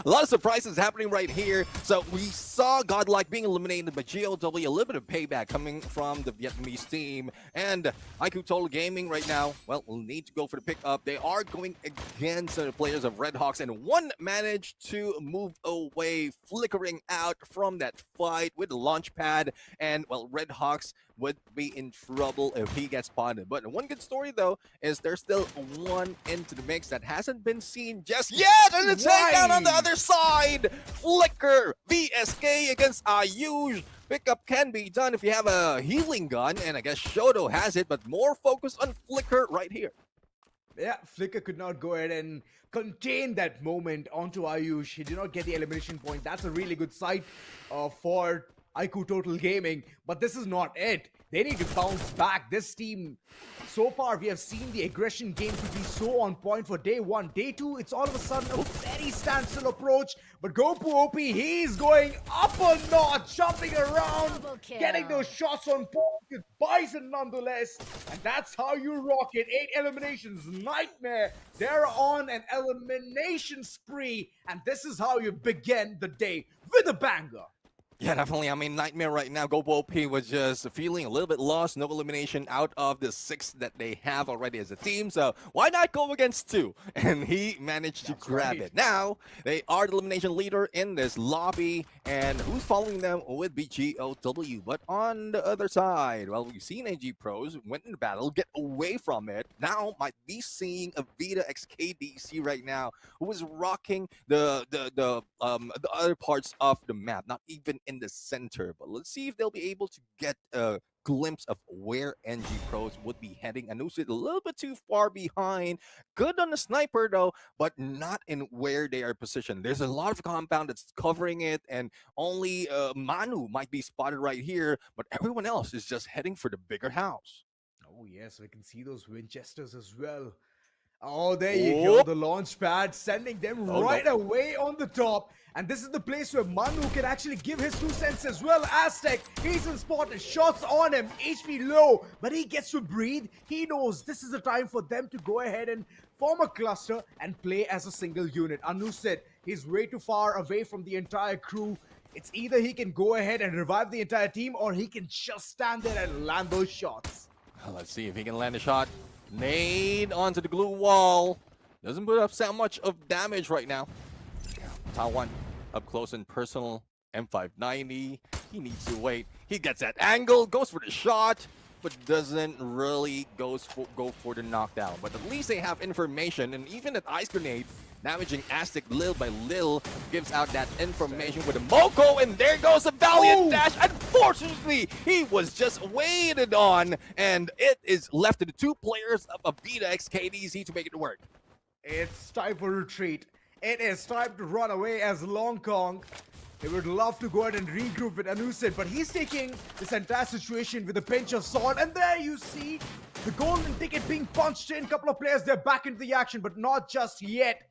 A lot of surprises happening right here. So we saw GODLIKE being eliminated by GOW, a little bit of payback coming from the Vietnamese team. And IQOO Total Gaming right now, well, will need to go for the pickup. They are going against the players of Red Hawks, and one managed to move away, flickering out from that fight with the launch pad. And, well, Red Hawks would be in trouble if he gets spotted. But one good story, though, is there's still one into the mix that hasn't been seen just yet. And it's down on the other side. Flicker VSK against IQOO. Pickup can be done if you have a healing gun, and I guess Shoto has it, but more focus on Flicker right here. Yeah, Flicker could not go ahead and contain that moment onto IQOO. He did not get the elimination point. That's a really good sight for IQOO Total Gaming, but this is not it. They need to bounce back. This team, so far we have seen the aggression game to be so on point for day 1. Day 2, it's all of a sudden a very standstill approach, but GoPoo OP, he's going up a notch, jumping around, getting those shots on point with Bison nonetheless, and that's how you rock it. 8 eliminations, Nightmare, they're on an elimination spree, and this is how you begin the day with a banger. Yeah, definitely. I mean, Nightmare right now, GoPoo was just feeling a little bit lost. No elimination out of the 6 that they have already as a team. So why not go against 2? And he managed to grab it. Now, they are the elimination leader in this lobby. And who's following them would be GOW. But on the other side, well, we've seen AG Pros went in the battle, get away from it. Now might be seeing AVIDA x KDC right now, who is rocking the other parts of the map. Not even in the center, but let's see if they'll be able to get a glimpse of where NG Pros would be heading. Anusit a little bit too far behind. Good on the sniper though, but not in where they are positioned. There's a lot of compound that's covering it, and only Manu might be spotted right here, but everyone else is just heading for the bigger house. Oh yes, we can see those Winchesters as well. Oh, there you go, the launch pad sending them right away on the top. And this is the place where Manu can actually give his 2 cents as well. Aztec, he's in spot, shots on him, HP low, but he gets to breathe. He knows this is the time for them to go ahead and form a cluster and play as a single unit. Anu said he's way too far away from the entire crew. It's either he can go ahead and revive the entire team, or he can just stand there and land those shots. Let's see if he can land a shot. Nade onto the glue wall. Doesn't put up so much of damage right now. Taiwan up close and personal. M590. He needs to wait. He gets that angle, goes for the shot, but doesn't really go for the knockdown. But at least they have information, and even that ice grenade damaging Aztec little by little. Gives out that information with a Moko, and there goes a Valiant dash. Unfortunately, he was just waited on, and it is left to the two players of AVIDA x KDC to make it work. It's time for retreat. It is time to run away as Long Kong. They would love to go ahead and regroup with Anusit, but he's taking this entire situation with a pinch of salt. And there you see the golden ticket being punched in. Couple of players, they're back into the action, but not just yet.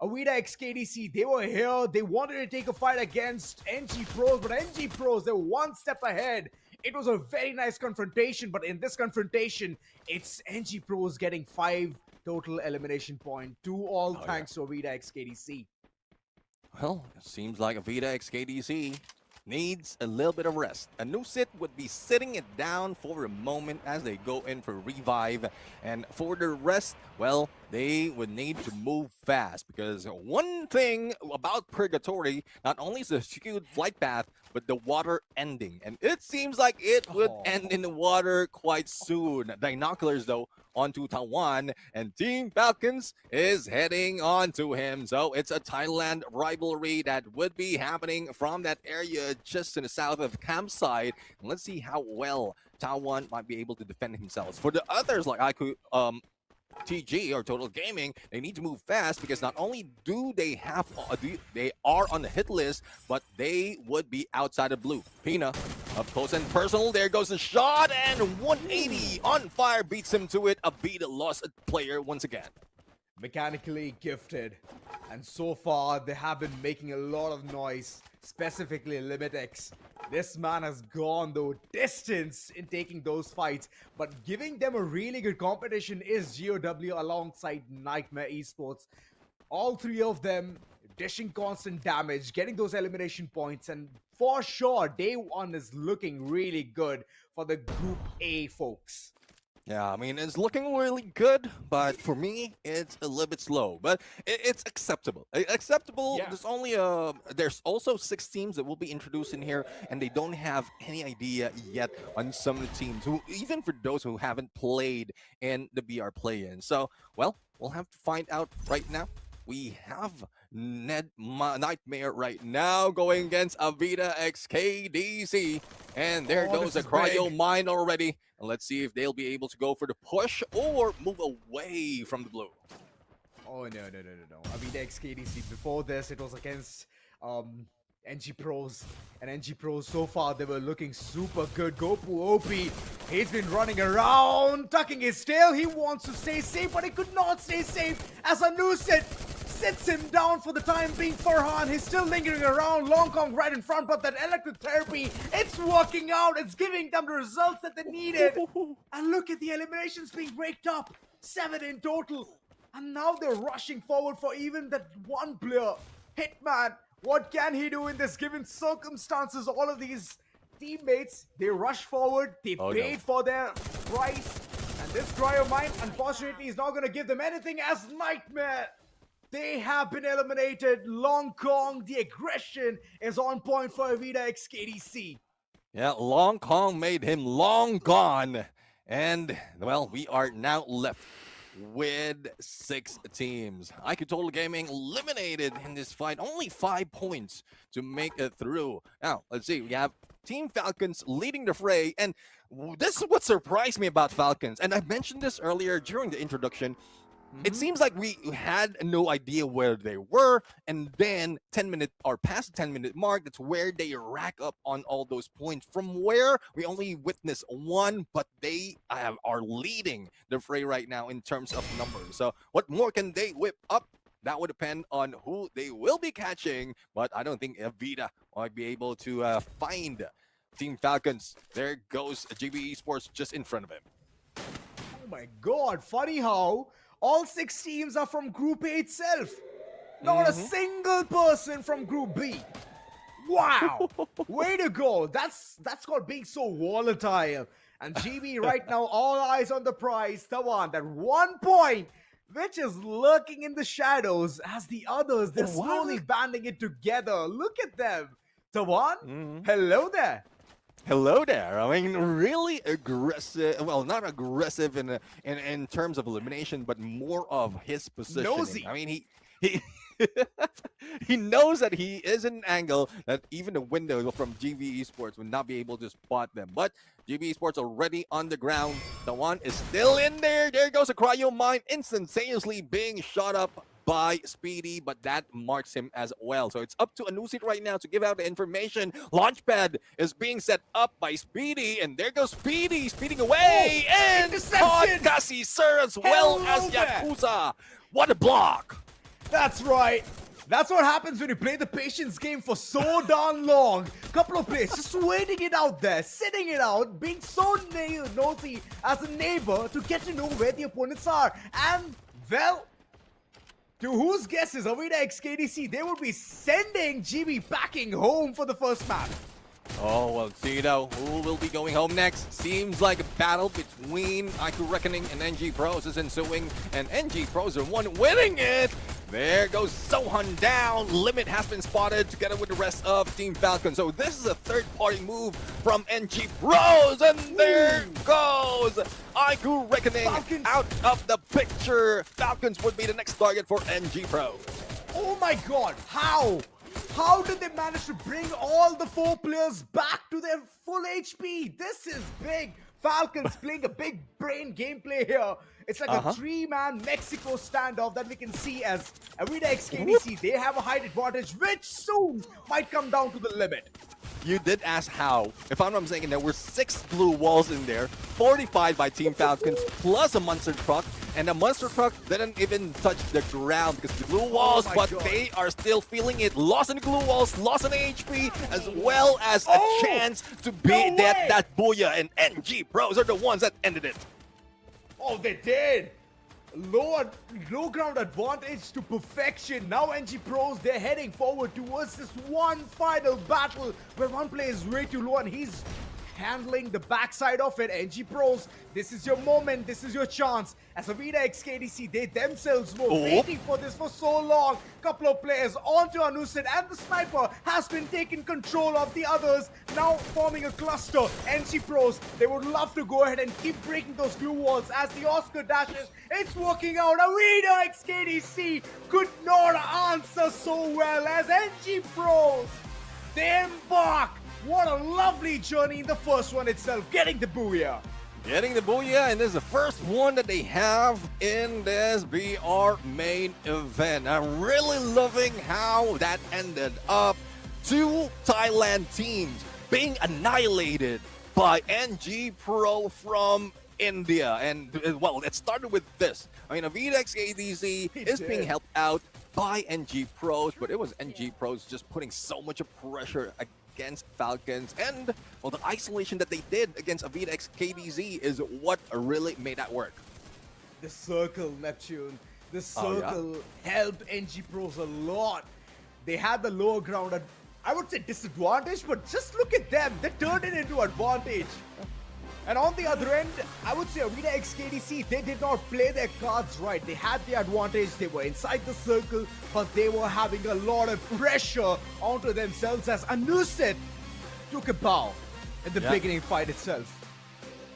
AVIDA x KDC, they were here. They wanted to take a fight against NG Pros, but NG Pros, they were one step ahead. It was a very nice confrontation, but in this confrontation, it's NG Pros getting 5 total elimination point. 2 all thanks to AVIDA x KDC. Well, it seems like AVIDA x KDC needs a little bit of rest. Anusit would be sitting it down for a moment as they go in for revive. And for the rest, well, they would need to move fast, because one thing about Purgatory, not only is the skewed flight path, but the water ending. And it seems like it would end in the water quite soon. Binoculars, though, onto Taiwan, and Team Falcons is heading on to him. So it's a Thailand rivalry that would be happening from that area just to the south of campsite. And let's see how well Taiwan might be able to defend themselves. For the others like IQOO, TG or Total Gaming, they need to move fast, because not only do they have they are on the hit list, but they would be outside of blue. Pina up close and personal, there goes the shot, and 180 on fire beats him to it. AVIDA lost a player once again. Mechanically gifted, and so far they have been making a lot of noise, specifically Limitex. This man has gone the distance in taking those fights, but giving them a really good competition is GOW alongside Nightmare Esports. All 3 of them dishing constant damage, getting those elimination points, and for sure day 1 is looking really good for the Group A folks. Yeah, I mean, it's looking really good, but for me, it's a little bit slow. But it's acceptable. Acceptable. Yeah. There's also 6 teams that will be introduced in here, and they don't have any idea yet on some of the teams, who, even for those who haven't played in the BR play-in. So, well, we'll have to find out right now. We have Nightmare right now going against AVIDA x KDC. And there goes the Cryo Mine already. And let's see if they'll be able to go for the push or move away from the blue. Oh, no. AVIDA x KDC, before this, it was against NG Pros. And NG Pros, so far, they were looking super good. Gopu OP, he's been running around, tucking his tail. He wants to stay safe, but he could not stay safe as Anusit sits him down for the time being. Farhan, he's still lingering around. Long Kong right in front, but that electrotherapy, it's working out. It's giving them the results that they needed. And look at the eliminations being raked up. 7 in total. And now they're rushing forward for even that one player. Hitman, what can he do in this given circumstances? All of these teammates, they rush forward. They paid for their price. And this Cryo Mine, unfortunately, is not going to give them anything as Nightmare. They have been eliminated. Long Kong, the aggression is on point for AVIDA x KDC. Yeah, Long Kong made him long gone. And, well, we are now left with 6 teams. IQOO Total Gaming eliminated in this fight. Only 5 points to make it through. Now, let's see. We have Team Falcons leading the fray. And this is what surprised me about Falcons. And I mentioned this earlier during the introduction. It seems like we had no idea where they were, and then 10-minute or past the 10-minute mark, that's where they rack up on all those points. From where we only witnessed 1, but they are leading the fray right now in terms of numbers. So what more can they whip up? That would depend on who they will be catching, but I don't think AVIDA might be able to find Team Falcons. There goes GB Esports just in front of him. Oh my god, funny how all 6 teams are from Group A itself. Not a single person from Group B. Wow. Way to go. That's called being so volatile. And GB right now, all eyes on the prize. Tawan, that 1 point, which is lurking in the shadows as the others, they're slowly banding it together. Look at them. Tawan, hello there. Hello there. I mean, really aggressive. Well, not aggressive in terms of elimination, but more of his positioning. Nosy. I mean, he he knows that he is in an angle that even the window from GB Esports would not be able to spot them. But GB Esports already on the ground. The one is still in there. There goes a cryo mine, instantaneously being shot up by Speedy, but that marks him as well. So it's up to Anusit right now to give out the information. Launchpad is being set up by Speedy, and there goes Speedy, speeding away, and caught Cassie Sir as well as Yakuza. What a block! That's right. That's what happens when you play the patience game for so darn long. Couple of plays, just waiting it out there, sitting it out, being so nosy as a neighbor to get to know where the opponents are. And, well, to whose guesses, AVIDA x KDC, they will be sending GB packing home for the first map. Oh, well, Tito, who will be going home next? Seems like a battle between IQOO Reckoning and NG Pros is ensuing, and NG Pros are one winning it. There goes Sohan down. Limit has been spotted together with the rest of Team Falcon. So this is a third-party move from NG Pros, and there goes IQOO Reckoning Falcons out of the picture. Falcons would be the next target for NG Pros. Oh my god, how? How did they manage to bring all the 4 players back to their full HP? This is big. Falcons playing a big brain gameplay here. It's like a 3-man Mexico standoff that we can see as AVIDA x KDC. They have a height advantage, which soon might come down to the limit. You did ask how. If I'm not mistaken, there were 6 blue walls in there, 45 by Team Falcons, plus a monster truck, and the monster truck didn't even touch the ground because the glue walls, but they are still feeling it. Lost in the glue walls, lost in HP, as well as a chance to beat that booyah, and NG Pros are the ones that ended it. Oh, they did. Low ground advantage to perfection. Now NG Pros, they're heading forward towards this one final battle where one player is way too low and he's handling the backside of it. NG Pros, this is your moment, this is your chance. As AVIDA x KDC, they themselves were waiting for this for so long. Couple of players onto Anusit, and the sniper has been taking control of the others, now forming a cluster. NG Pros, they would love to go ahead and keep breaking those glue walls as the Oscar dashes. It's working out. AVIDA x KDC could not answer so well as NG Pros, they embark. What a lovely journey in the first one itself, getting the booyah. Getting the booyah, and this is the first one that they have in this BR main event. I'm really loving how that ended up. 2 Thailand teams being annihilated by NG Pro from India. And, well, it started with this. I mean, AVIDA x KDC is being helped out by NG Pros, but it was NG Pros just putting so much pressure against Falcons, and well, the isolation that they did against AVIDA x KDZ is what really made that work. The circle, Neptune. The circle helped NG Pros a lot. They had the lower ground at, I would say, disadvantage, but just look at them. They turned it into advantage. And on the other end, I would say AVIDA x KDC, they did not play their cards right. They had the advantage, they were inside the circle, but they were having a lot of pressure onto themselves as Anusit took a bow in the beginning fight itself.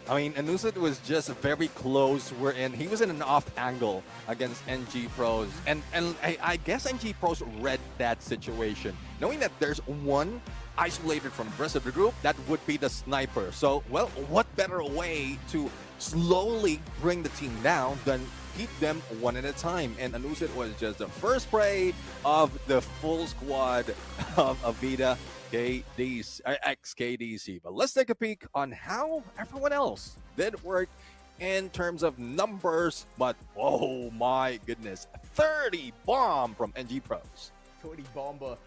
I mean, Anusit was just very close. He was in an off angle against NG Pros, and I guess NG Pros read that situation, knowing that there's one isolated from the rest of the group, that would be the sniper. So, well, what better way to slowly bring the team down than keep them one at a time? And Anusit was just the first prey of the full squad of AVIDA x KDC. But let's take a peek on how everyone else did work in terms of numbers. But, oh my goodness, 30 bomb from NG Pros. 30 bomber.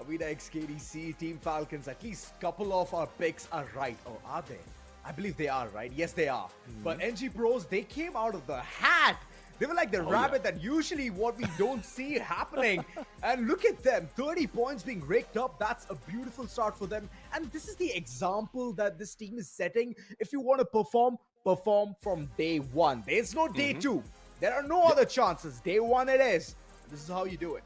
AVIDA x KDC, Team Falcons, at least a couple of our picks are right. Or are they? I believe they are, right? Yes, they are. But NG Pros, they came out of the hat. They were like the rabbit that usually what we don't see happening. And look at them, 30 points being raked up. That's a beautiful start for them. And this is the example that this team is setting. If you want to perform from day one. There's no day 2. There are no other chances. Day 1 it is. This is how you do it.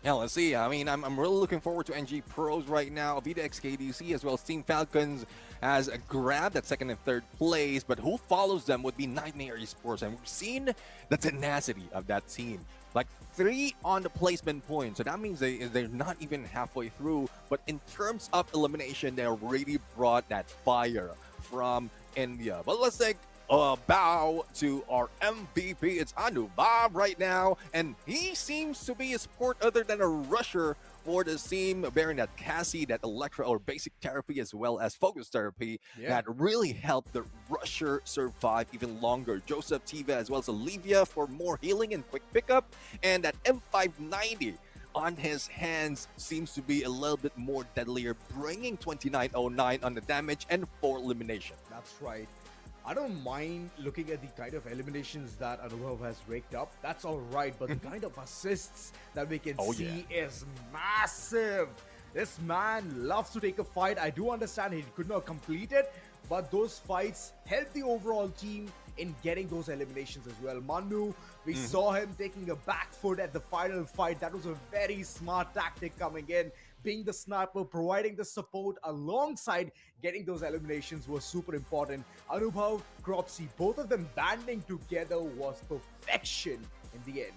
Yeah, let's see. I mean, I'm really looking forward to NG Pros right now. AVIDA XKDC as well as Team Falcons has grabbed that second and third place, but who follows them would be Nightmare Esports, and we've seen the tenacity of that team. Like 3 on the placement point, so that means they're not even halfway through. But in terms of elimination, they already brought that fire from India. But let's take a bow to our MVP. It's Anubhav right now, and he seems to be a support other than a rusher for the team, bearing that Cassie, that Electra or basic therapy as well as focus therapy that really helped the rusher survive even longer. Joseph Tiva as well as Olivia for more healing and quick pickup, and that M590 on his hands seems to be a little bit more deadlier, bringing 2909 on the damage and 4 elimination. That's right. I don't mind looking at the kind of eliminations that Anubhav has raked up. That's all right, but the kind of assists that we can see is massive. This man loves to take a fight. I do understand he could not complete it, but those fights help the overall team in getting those eliminations as well. Manu, we saw him taking a back foot at the final fight. That was a very smart tactic coming in. Being the sniper, providing the support alongside getting those eliminations was super important. Anubhav, Cropsy, both of them banding together was perfection in the end.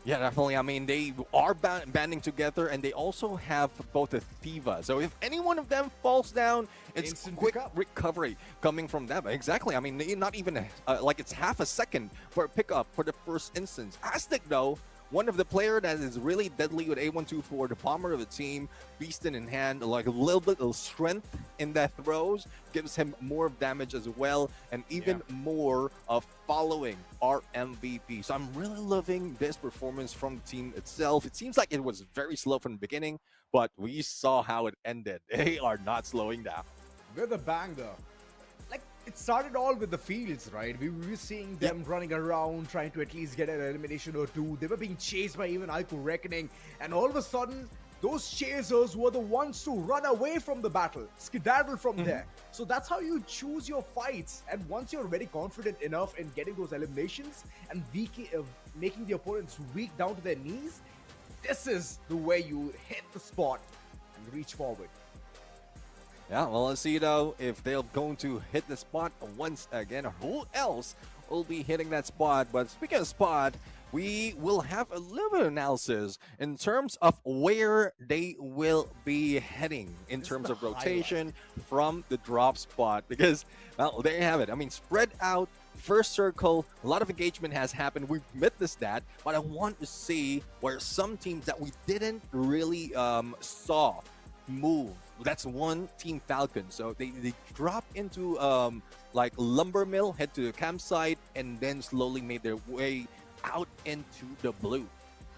Yeah, definitely. I mean, they are banding together, and they also have both a Thiva. So if any one of them falls down, it's instant quick pickup. recovery coming from them. Exactly. I mean, not even like it's half a second for a pickup for the first instance. Aztec, though, one of the player that is really deadly with A124, the bomber of the team, beastin in hand, like a little bit of strength in that throws, gives him more damage as well, and even more of following our MVP. So I'm really loving this performance from the team itself. It seems like it was very slow from the beginning, but we saw how it ended. They are not slowing down. With a bang, though. It started all with the fields, right? We were seeing them running around, trying to at least get an elimination or two. They were being chased by even IQOO Reckoning. And all of a sudden, those chasers were the ones to run away from the battle, skedaddle from there. So that's how you choose your fights. And once you're very confident enough in getting those eliminations and making the opponents weak down to their knees, this is the way you hit the spot and reach forward. Yeah, well, let's see, though, if they're going to hit the spot once again, or who else will be hitting that spot. But speaking of spot, we will have a little bit of analysis in terms of where they will be heading in terms of rotation from the drop spot. Because, well, there you have it. I mean, spread out, first circle, a lot of engagement has happened. We've witnessed that, but I want to see where some teams that we didn't really saw move. That's one Team Falcon. So they drop into like lumber mill, head to the campsite, and then slowly made their way out into the blue.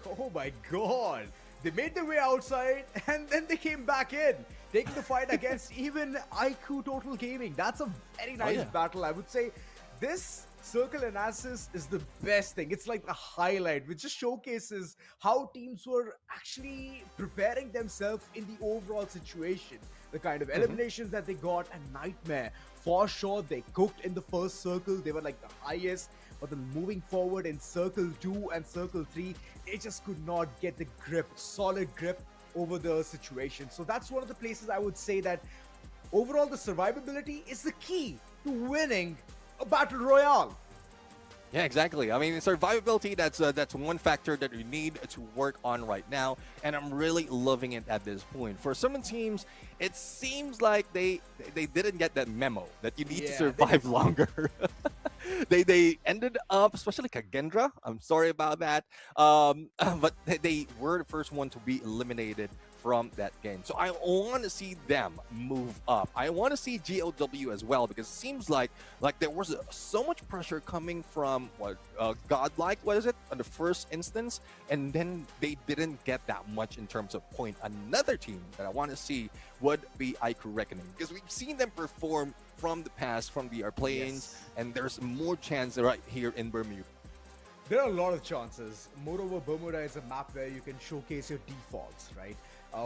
Oh my god! They made their way outside and then they came back in, taking the fight against even IQOO Total Gaming. That's a very nice battle, I would say. This circle analysis is the best thing. It's like a highlight, which just showcases how teams were actually preparing themselves in the overall situation. The kind of eliminations that they got, and Nightmare, for sure, they cooked in the first circle. They were like the highest, but then moving forward in circle 2 and circle 3, they just could not get the grip, solid grip over the situation. So that's one of the places I would say that overall the survivability is the key to winning a battle royale. Yeah, exactly. I mean, survivability, that's one factor that we need to work on right now, and I'm really loving it at this point. For some teams, it seems like they didn't get that memo that you need to survive longer. They ended up, especially KAGENDRA, I'm sorry about that, but they were the first one to be eliminated from that game. So I want to see them move up. I want to see GOW as well, because it seems like there was so much pressure coming from GODLIKE, what is it, on the first instance, and then they didn't get that much in terms of point. Another team that I want to see would be IQOO Reckoning, because we've seen them perform from the past, from the play-ins, and there's more chance right here in Bermuda. There are a lot of chances. Moreover, Bermuda is a map where you can showcase your defaults, right?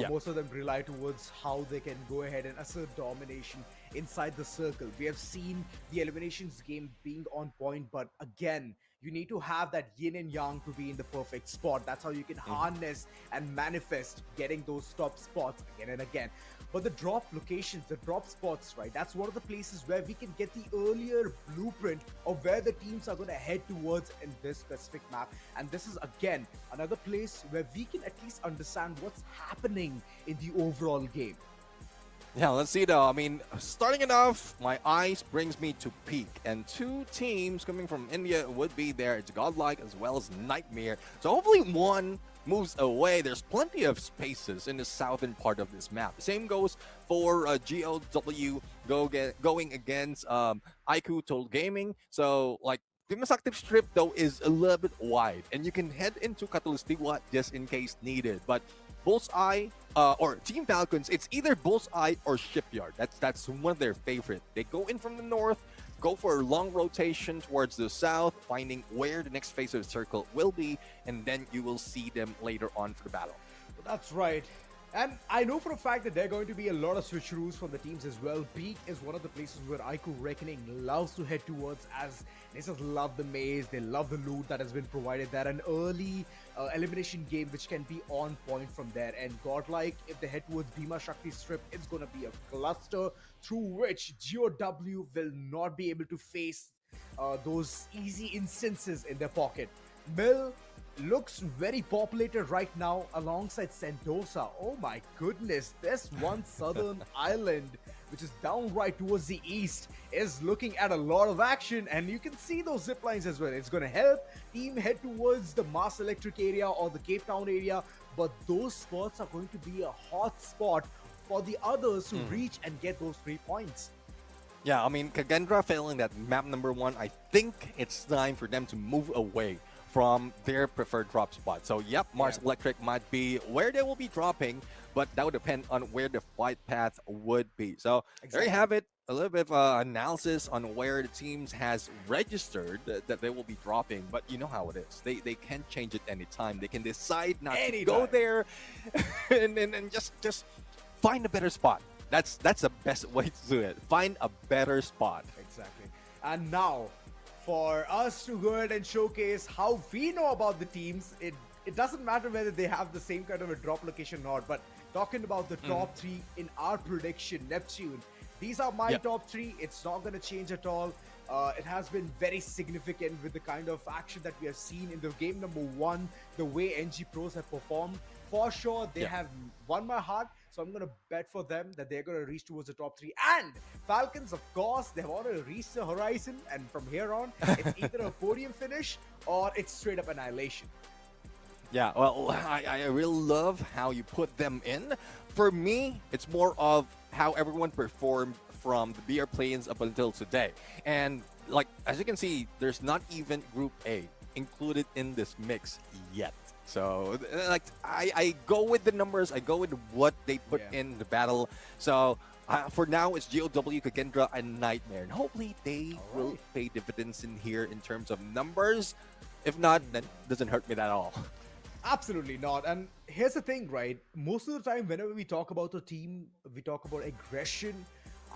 Most of them rely towards how they can go ahead and assert domination inside the circle. We have seen the eliminations game being on point, but again, You need to have that yin and yang to be in the perfect spot. That's how you can harness and manifest getting those top spots again and again. But the drop locations, the drop spots, right? That's one of the places where we can get the earlier blueprint of where the teams are going to head towards in this specific map. And this is, again, another place where we can at least understand what's happening in the overall game. Yeah, let's see though. I mean, starting it off, my eyes brings me to Peak, and two teams coming from India would be there. It's Godlike as well as Nightmare. So hopefully one moves away. There's plenty of spaces in the southern part of this map. Same goes for GOW going against IQOO Total Gaming. So like the most active strip though is a little bit wide, and you can head into Katulistiwa just in case needed. But Bullseye or Team Falcons, it's either Bullseye or Shipyard. That's one of their favorite. They go in from the north, go for a long rotation towards the south, finding where the next phase of the circle will be, and then you will see them later on for the battle. That's right. And I know for a fact that there are going to be a lot of switcheroos from the teams as well. Peak is one of the places where IQOO Reckoning loves to head towards, as they just love the maze, they love the loot that has been provided there. An early elimination game which can be on point from there. And Godlike, if they head towards Bhima Shakti Strip, it's going to be a cluster through which GOW will not be able to face those easy instances in their pocket. Mill looks very populated right now alongside Sentosa. Oh my goodness, this one southern island, which is down right towards the east, is looking at a lot of action, and you can see those zip lines as well. It's going to help team head towards the Mars Electric area or the Cape Town area, but those spots are going to be a hot spot for the others to reach and get those 3 points. Yeah, I mean, Kagendra failing that map number 1, I think it's time for them to move away from their preferred drop spot. So yep, Mars Electric might be where they will be dropping, but that would depend on where the flight path would be. So there you have it, a little bit of analysis on where the teams has registered that they will be dropping, but you know how it is. They can change it anytime. They can decide not to go there and just find a better spot. That's the best way to do it. Find a better spot. Exactly. And now, for us to go ahead and showcase how we know about the teams, it doesn't matter whether they have the same kind of a drop location or not, but talking about the top 3 in our prediction, Neptune, these are my top 3. It's not going to change at all. It has been very significant with the kind of action that we have seen in the game number 1, the way NG Pros have performed. For sure, they have won my heart. So I'm going to bet for them that they're going to reach towards the top 3. And Falcons, of course, they've already reached the horizon. And from here on, it's either a podium finish or it's straight up annihilation. Yeah, well, I really love how you put them in. For me, it's more of how everyone performed from the BR play-ins up until today. And like, as you can see, there's not even Group A included in this mix yet. So, like, I go with the numbers. I go with what they put in the battle. So, for now, it's GOW, Kagendra, and Nightmare. And hopefully, they will pay dividends in here in terms of numbers. If not, then it doesn't hurt me at all. Absolutely not. And here's the thing, right? Most of the time, whenever we talk about a team, we talk about aggression.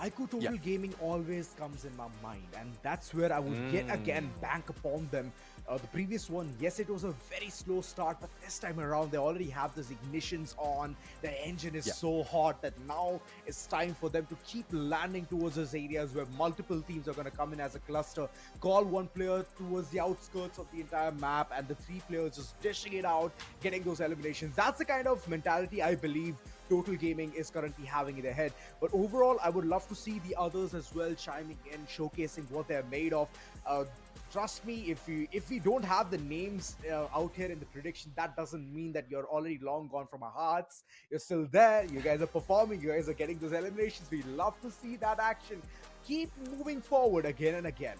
IQOO Total Gaming always comes in my mind, and that's where I would yet again bank upon them. The previous one, yes, it was a very slow start, but this time around they already have those ignitions on. The engine is so hot that now it's time for them to keep landing towards those areas where multiple teams are going to come in as a cluster, call one player towards the outskirts of the entire map, and the 3 players just dishing it out, getting those eliminations. That's the kind of mentality I believe Total Gaming is currently having in their head. But overall, I would love to see the others as well chiming in, showcasing what they're made of. Trust me, if we don't have the names out here in the prediction, that doesn't mean that you're already long gone from our hearts. You're still there. You guys are performing. You guys are getting those eliminations. We love to see that action. Keep moving forward again and again.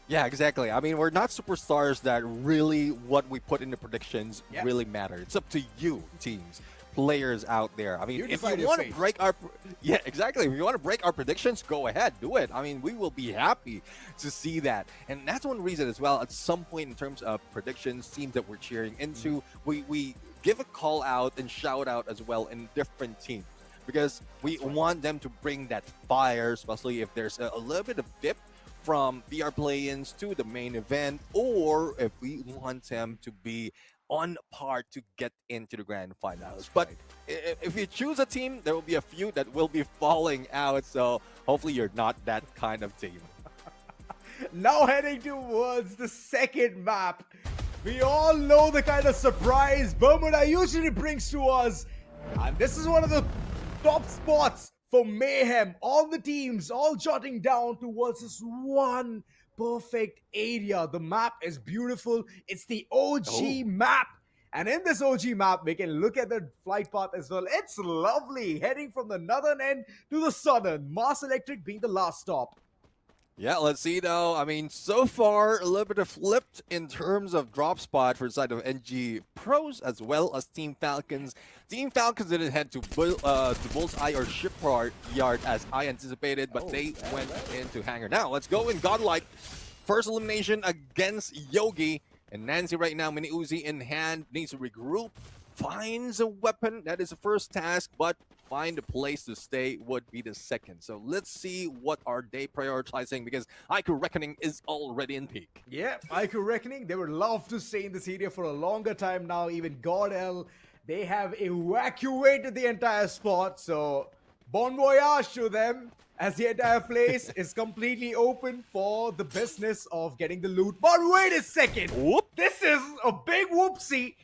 Yeah, exactly. I mean, we're not superstars that really what we put in the predictions really matter. It's up to you, teams, players out there. I mean, if you want to break our exactly. If you want to break our predictions, go ahead, do it. I mean, we will be happy to see that. And that's one reason as well, at some point in terms of predictions, teams that we're cheering into, we give a call out and shout out as well in different teams, because we want them to bring that fire, especially if there's a little bit of dip from VR play-ins to the main event, or if we want them to be on par to get into the grand finals. But if you choose a team, there will be a few that will be falling out. So hopefully you're not that kind of team. Now heading towards the second map. We all know the kind of surprise Bermuda usually brings to us. And this is one of the top spots for mayhem. All the teams all jotting down towards this one perfect area. The map is beautiful. It's the OG map. And in this OG map, we can look at the flight path as well. It's lovely. Heading from the northern end to the southern. Mars Electric being the last stop. Yeah, let's see though. I mean, so far, a little bit of flipped in terms of drop spot for the side of NG Pros as well as Team Falcons. Team Falcons didn't head to Bullseye or Shipyard as I anticipated, but they went into Hangar. Now, let's go in GODLIKE. First elimination against Yogi. And Nancy right now, Mini Uzi in hand, needs to regroup. Finds a weapon. That is the first task, but find a place to stay would be the second. So let's see what are they prioritizing, because IQOO Reckoning is already in peak. Yeah, IQOO Reckoning, they would love to stay in this area for a longer time now. Even GODL, they have evacuated the entire spot. So bon voyage to them, as the entire place is completely open for the business of getting the loot. But wait a second. Whoop. This is a big whoopsie.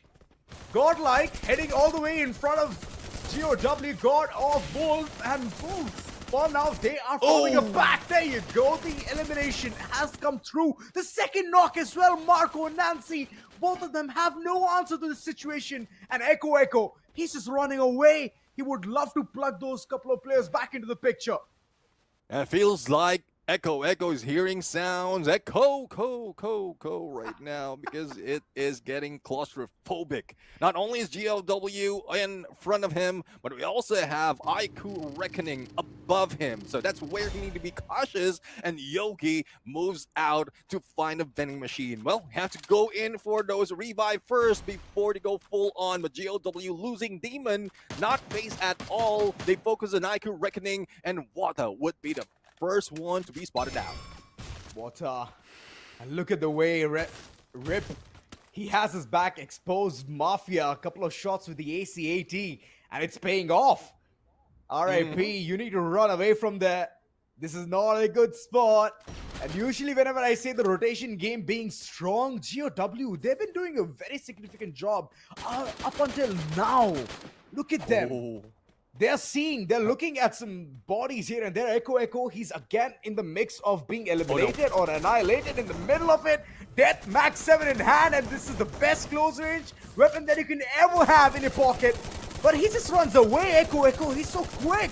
GODLIKE heading all the way in front of GOW, God of Wolves and Bulls. For now, they are falling back. There you go. The elimination has come through. The second knock as well. Marco and Nancy, both of them have no answer to the situation. And Echo, he's just running away. He would love to plug those couple of players back into the picture. And it feels like Echo is hearing sounds. Echo right now, because it is getting claustrophobic. Not only is GLW in front of him, but we also have IQOO Reckoning above him. So that's where he needs to be cautious. And Yogi moves out to find a vending machine. Well, have to go in for those revive first before they go full on. But GLW losing Demon, not phased at all. They focus on IQOO Reckoning, and Wata would be the first one to be spotted out. Wata. And look at the way Rip, he has his back exposed. Mafia, a couple of shots with the ACAT, and it's paying off. RIP, you need to run away from there. This is not a good spot. And usually whenever I say the rotation game being strong, GOW, they've been doing a very significant job up until now. Look at them. They're looking at some bodies here and there. Echo, he's again in the mix of being eliminated or annihilated in the middle of it. Death Max 7 in hand, and this is the best close range weapon that you can ever have in your pocket. But he just runs away, Echo, he's so quick.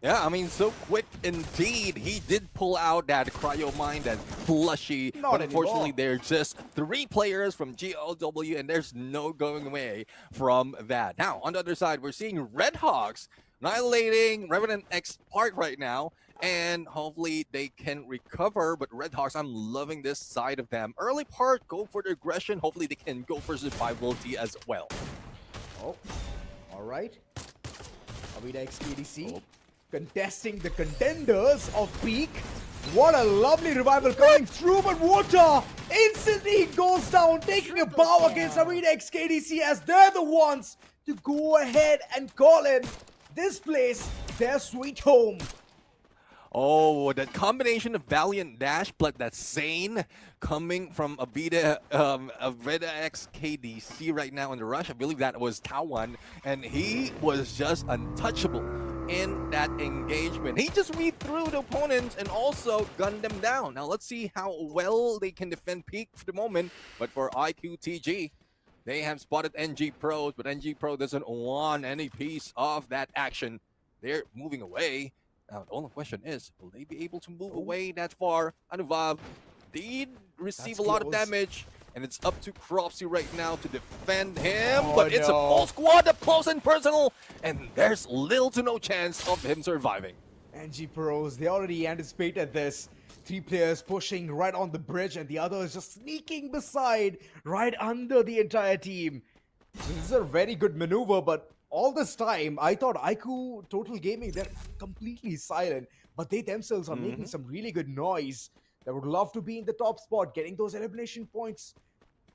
Yeah, I mean, so quick indeed. He did pull out that cryo mine, that plushie. But unfortunately, there's just 3 players from GLW, and there's no going away from that. Now, on the other side, we're seeing Red Hawks annihilating REVENANT XSPARK right now. And hopefully they can recover. But Red Hawks, I'm loving this side of them. Early part, go for the aggression. Hopefully they can go for survivability as well. Oh, all right. AVIDA XKDC. Contesting the contenders of Peak. What a lovely revival coming through, but Water instantly goes down, taking a bow against AVIDA XKDC, as they're the ones to go ahead and call in this place their sweet home. Oh, that combination of Valiant Dash plus that Sane coming from AVIDA XKDC right now in the rush. I believe that was Tawan, and he was just untouchable in that engagement. He just read through the opponents and also gunned them down. Now let's see how well they can defend Peak for the moment. But for IQTG, they have spotted NG Pros, but NG Pro doesn't want any piece of that action. They're moving away. Now the only question is, will they be able to move away that far? Anuvav did receive a lot of damage, and it's up to Cropsy right now to defend him. But it's a full squad up close and personal, and there's little to no chance of him surviving. NG Pros, they already anticipated this. 3 players pushing right on the bridge, and the others just sneaking beside, right under the entire team. So this is a very good maneuver, but all this time, I thought IQOO Total Gaming, they're completely silent, but they themselves are making some really good noise. They would love to be in the top spot, getting those elimination points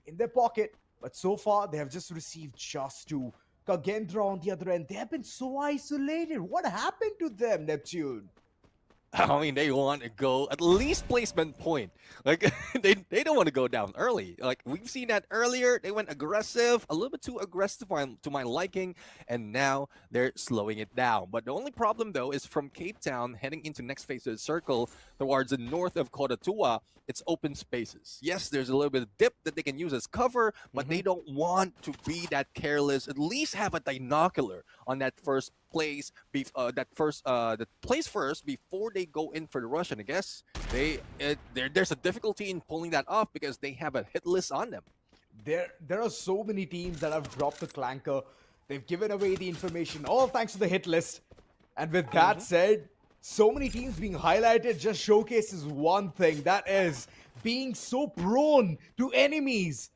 in their pocket. But so far, they have just received just 2. KAGENDRA on the other end, they have been so isolated. What happened to them, Neptune? I mean, they want to go at least placement point. Like, they don't want to go down early. Like, we've seen that earlier. They went aggressive, a little bit too aggressive to my liking, and now they're slowing it down. But the only problem, though, is from Cape Town heading into next phase of the circle towards the north of Kotatua, it's open spaces. Yes, there's a little bit of dip that they can use as cover, but they don't want to be that careless. At least have a binocular on that first place, that place first before they go in for the rush. And I guess there's a difficulty in pulling that off because they have a hit list on them. There are so many teams that have dropped the clanker. They've given away the information, all thanks to the hit list. And with that said, so many teams being highlighted just showcases one thing, that is being so prone to enemies.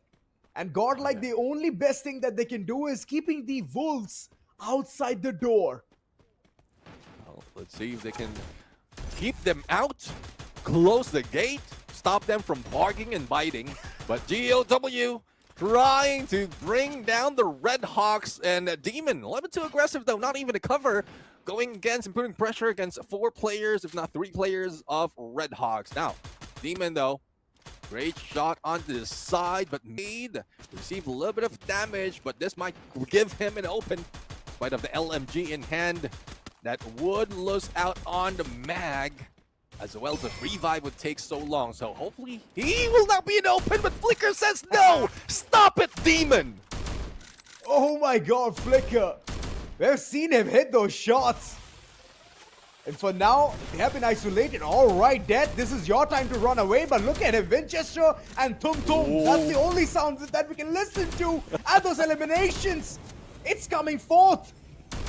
And GODLIKE, the only best thing that they can do is keeping the wolves outside the door. Well, let's see if they can keep them out, close the gate, stop them from barking and biting. But GOW trying to bring down the Red Hawks, and Demon, a little bit too aggressive though, not even a cover, going against and putting pressure against 4 players, if not 3 players of Red Hawks. Now, Demon though, great shot onto the side, but received a little bit of damage, but this might give him an open spite of the LMG in hand. That would lose out on the mag, as well as the revive would take so long. So hopefully he will not be an open, but Flicker says no! Stop it, Demon! Oh my god, Flicker! We've seen him hit those shots. And for now, they have been isolated. Alright, Death, this is your time to run away, but look at him, Winchester and Tum Tum. That's the only sound that we can listen to at those eliminations. It's coming forth.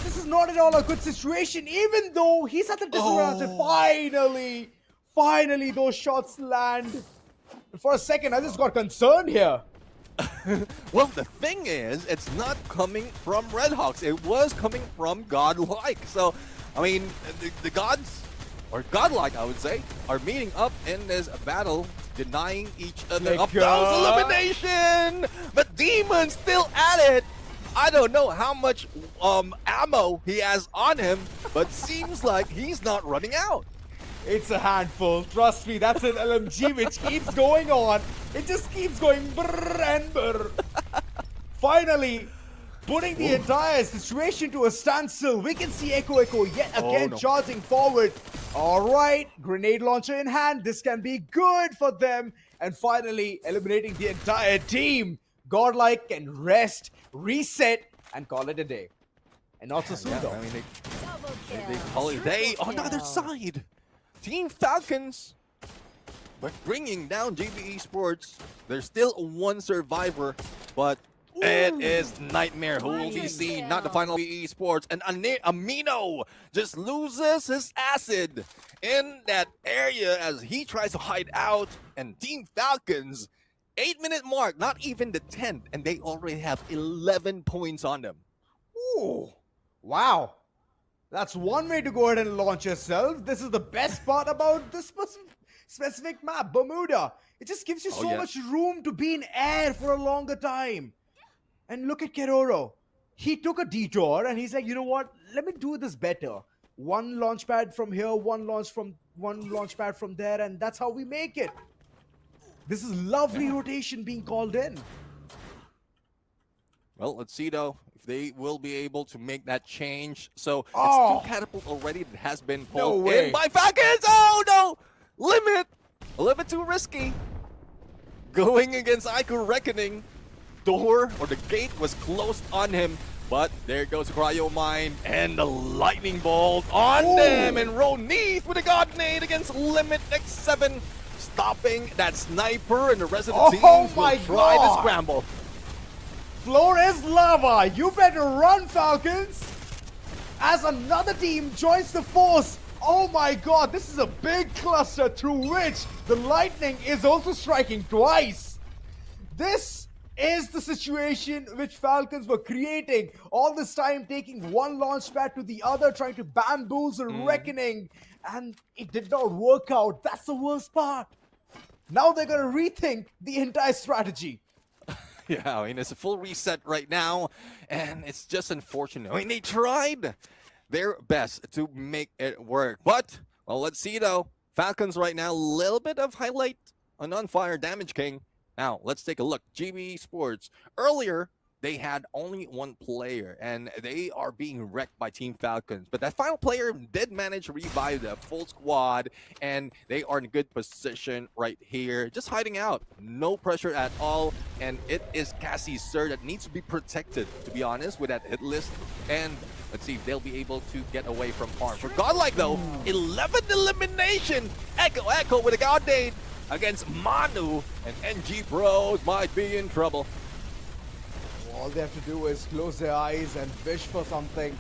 This is not at all a good situation, even though he's at the disadvantage. Finally, those shots land. And for a second, I just got concerned here. Well, the thing is, it's not coming from Red Hawks. It was coming from GODLIKE. So, I mean, the gods, or GODLIKE, I would say, are meeting up in this battle, denying each other up elimination. But Demon's still at it. I don't know how much ammo he has on him, but seems like he's not running out. It's a handful. Trust me, that's an LMG which keeps going on. It just keeps going brrr and brrr. Finally, putting the entire situation to a standstill. We can see XSPARK yet again charging forward. All right, grenade launcher in hand. This can be good for them. And finally, eliminating the entire team. GODLIKE can rest, reset, and call it a day. And not so soon, though. I mean, they call it a day on the other side. Team Falcons, but bringing down JB Esports. There's still 1 survivor, but it is Nightmare who will be seen, not the final Esports. And Amino just loses his acid in that area as he tries to hide out. And Team Falcons, 8-minute mark, not even the 10th, and they already have 11 points on them. Ooh, wow. That's one way to go ahead and launch yourself. This is the best part about this specific map, Bermuda. It just gives you so much room to be in air for a longer time. And look at Keroro. He took a detour and he's like, you know what? Let me do this better. 1 launch pad from here, 1 launch pad from there, and that's how we make it. This is lovely rotation being called in. Well, let's see though if they will be able to make that change. So it's 2 catapult already that has been pulled in by Falcons. Oh no! Limit! A little bit too risky. Going against IQOO Reckoning. Door or the gate was closed on him. But there goes the Cryo Mine and the Lightning Bolt on them. And Roneath with a God Nade against Limit X7. Stopping that sniper, and the rest of the teams will try to scramble. Floor is lava. You better run, Falcons. As another team joins the force. Oh my god, this is a big cluster through which the lightning is also striking twice. This is the situation which Falcons were creating all this time, taking one launch pad to the other, trying to bamboozle Reckoning, and it did not work out. That's the worst part. Now they're going to rethink the entire strategy. Yeah, I mean, it's a full reset right now, and it's just unfortunate. I mean, they tried their best to make it work, but, well, let's see, though. Falcons right now, a little bit of highlight on fire, Damage King. Now, let's take a look. GB Esports. Earlier, they had only one player, and they are being wrecked by Team Falcons. But that final player did manage to revive the full squad, and they are in good position right here. Just hiding out. No pressure at all, and it is Cassie Sir that needs to be protected, to be honest, with that hit list. And let's see if they'll be able to get away from harm. For Godlike, though, 11 elimination. Echo with a God Dade against Manu, and NG Bros might be in trouble. All they have to do is close their eyes and wish for something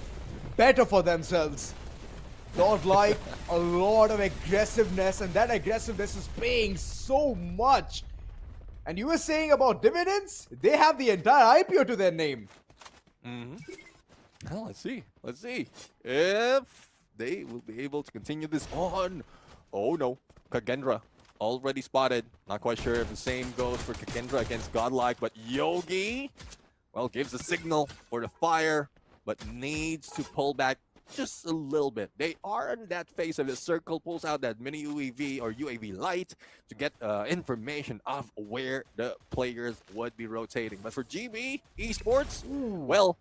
better for themselves. Godlike, a lot of aggressiveness, and that aggressiveness is paying so much. And you were saying about dividends? They have the entire IPO to their name. Well, let's see. Let's see if they will be able to continue this on. Oh no, KAGENDRA already spotted. Not quite sure if the same goes for KAGENDRA against Godlike, but Yogi, well, gives a signal for the fire, but needs to pull back just a little bit. They are in that phase of the circle, pulls out that mini UAV or UAV light to get information of where the players would be rotating. But for GB Esports, well,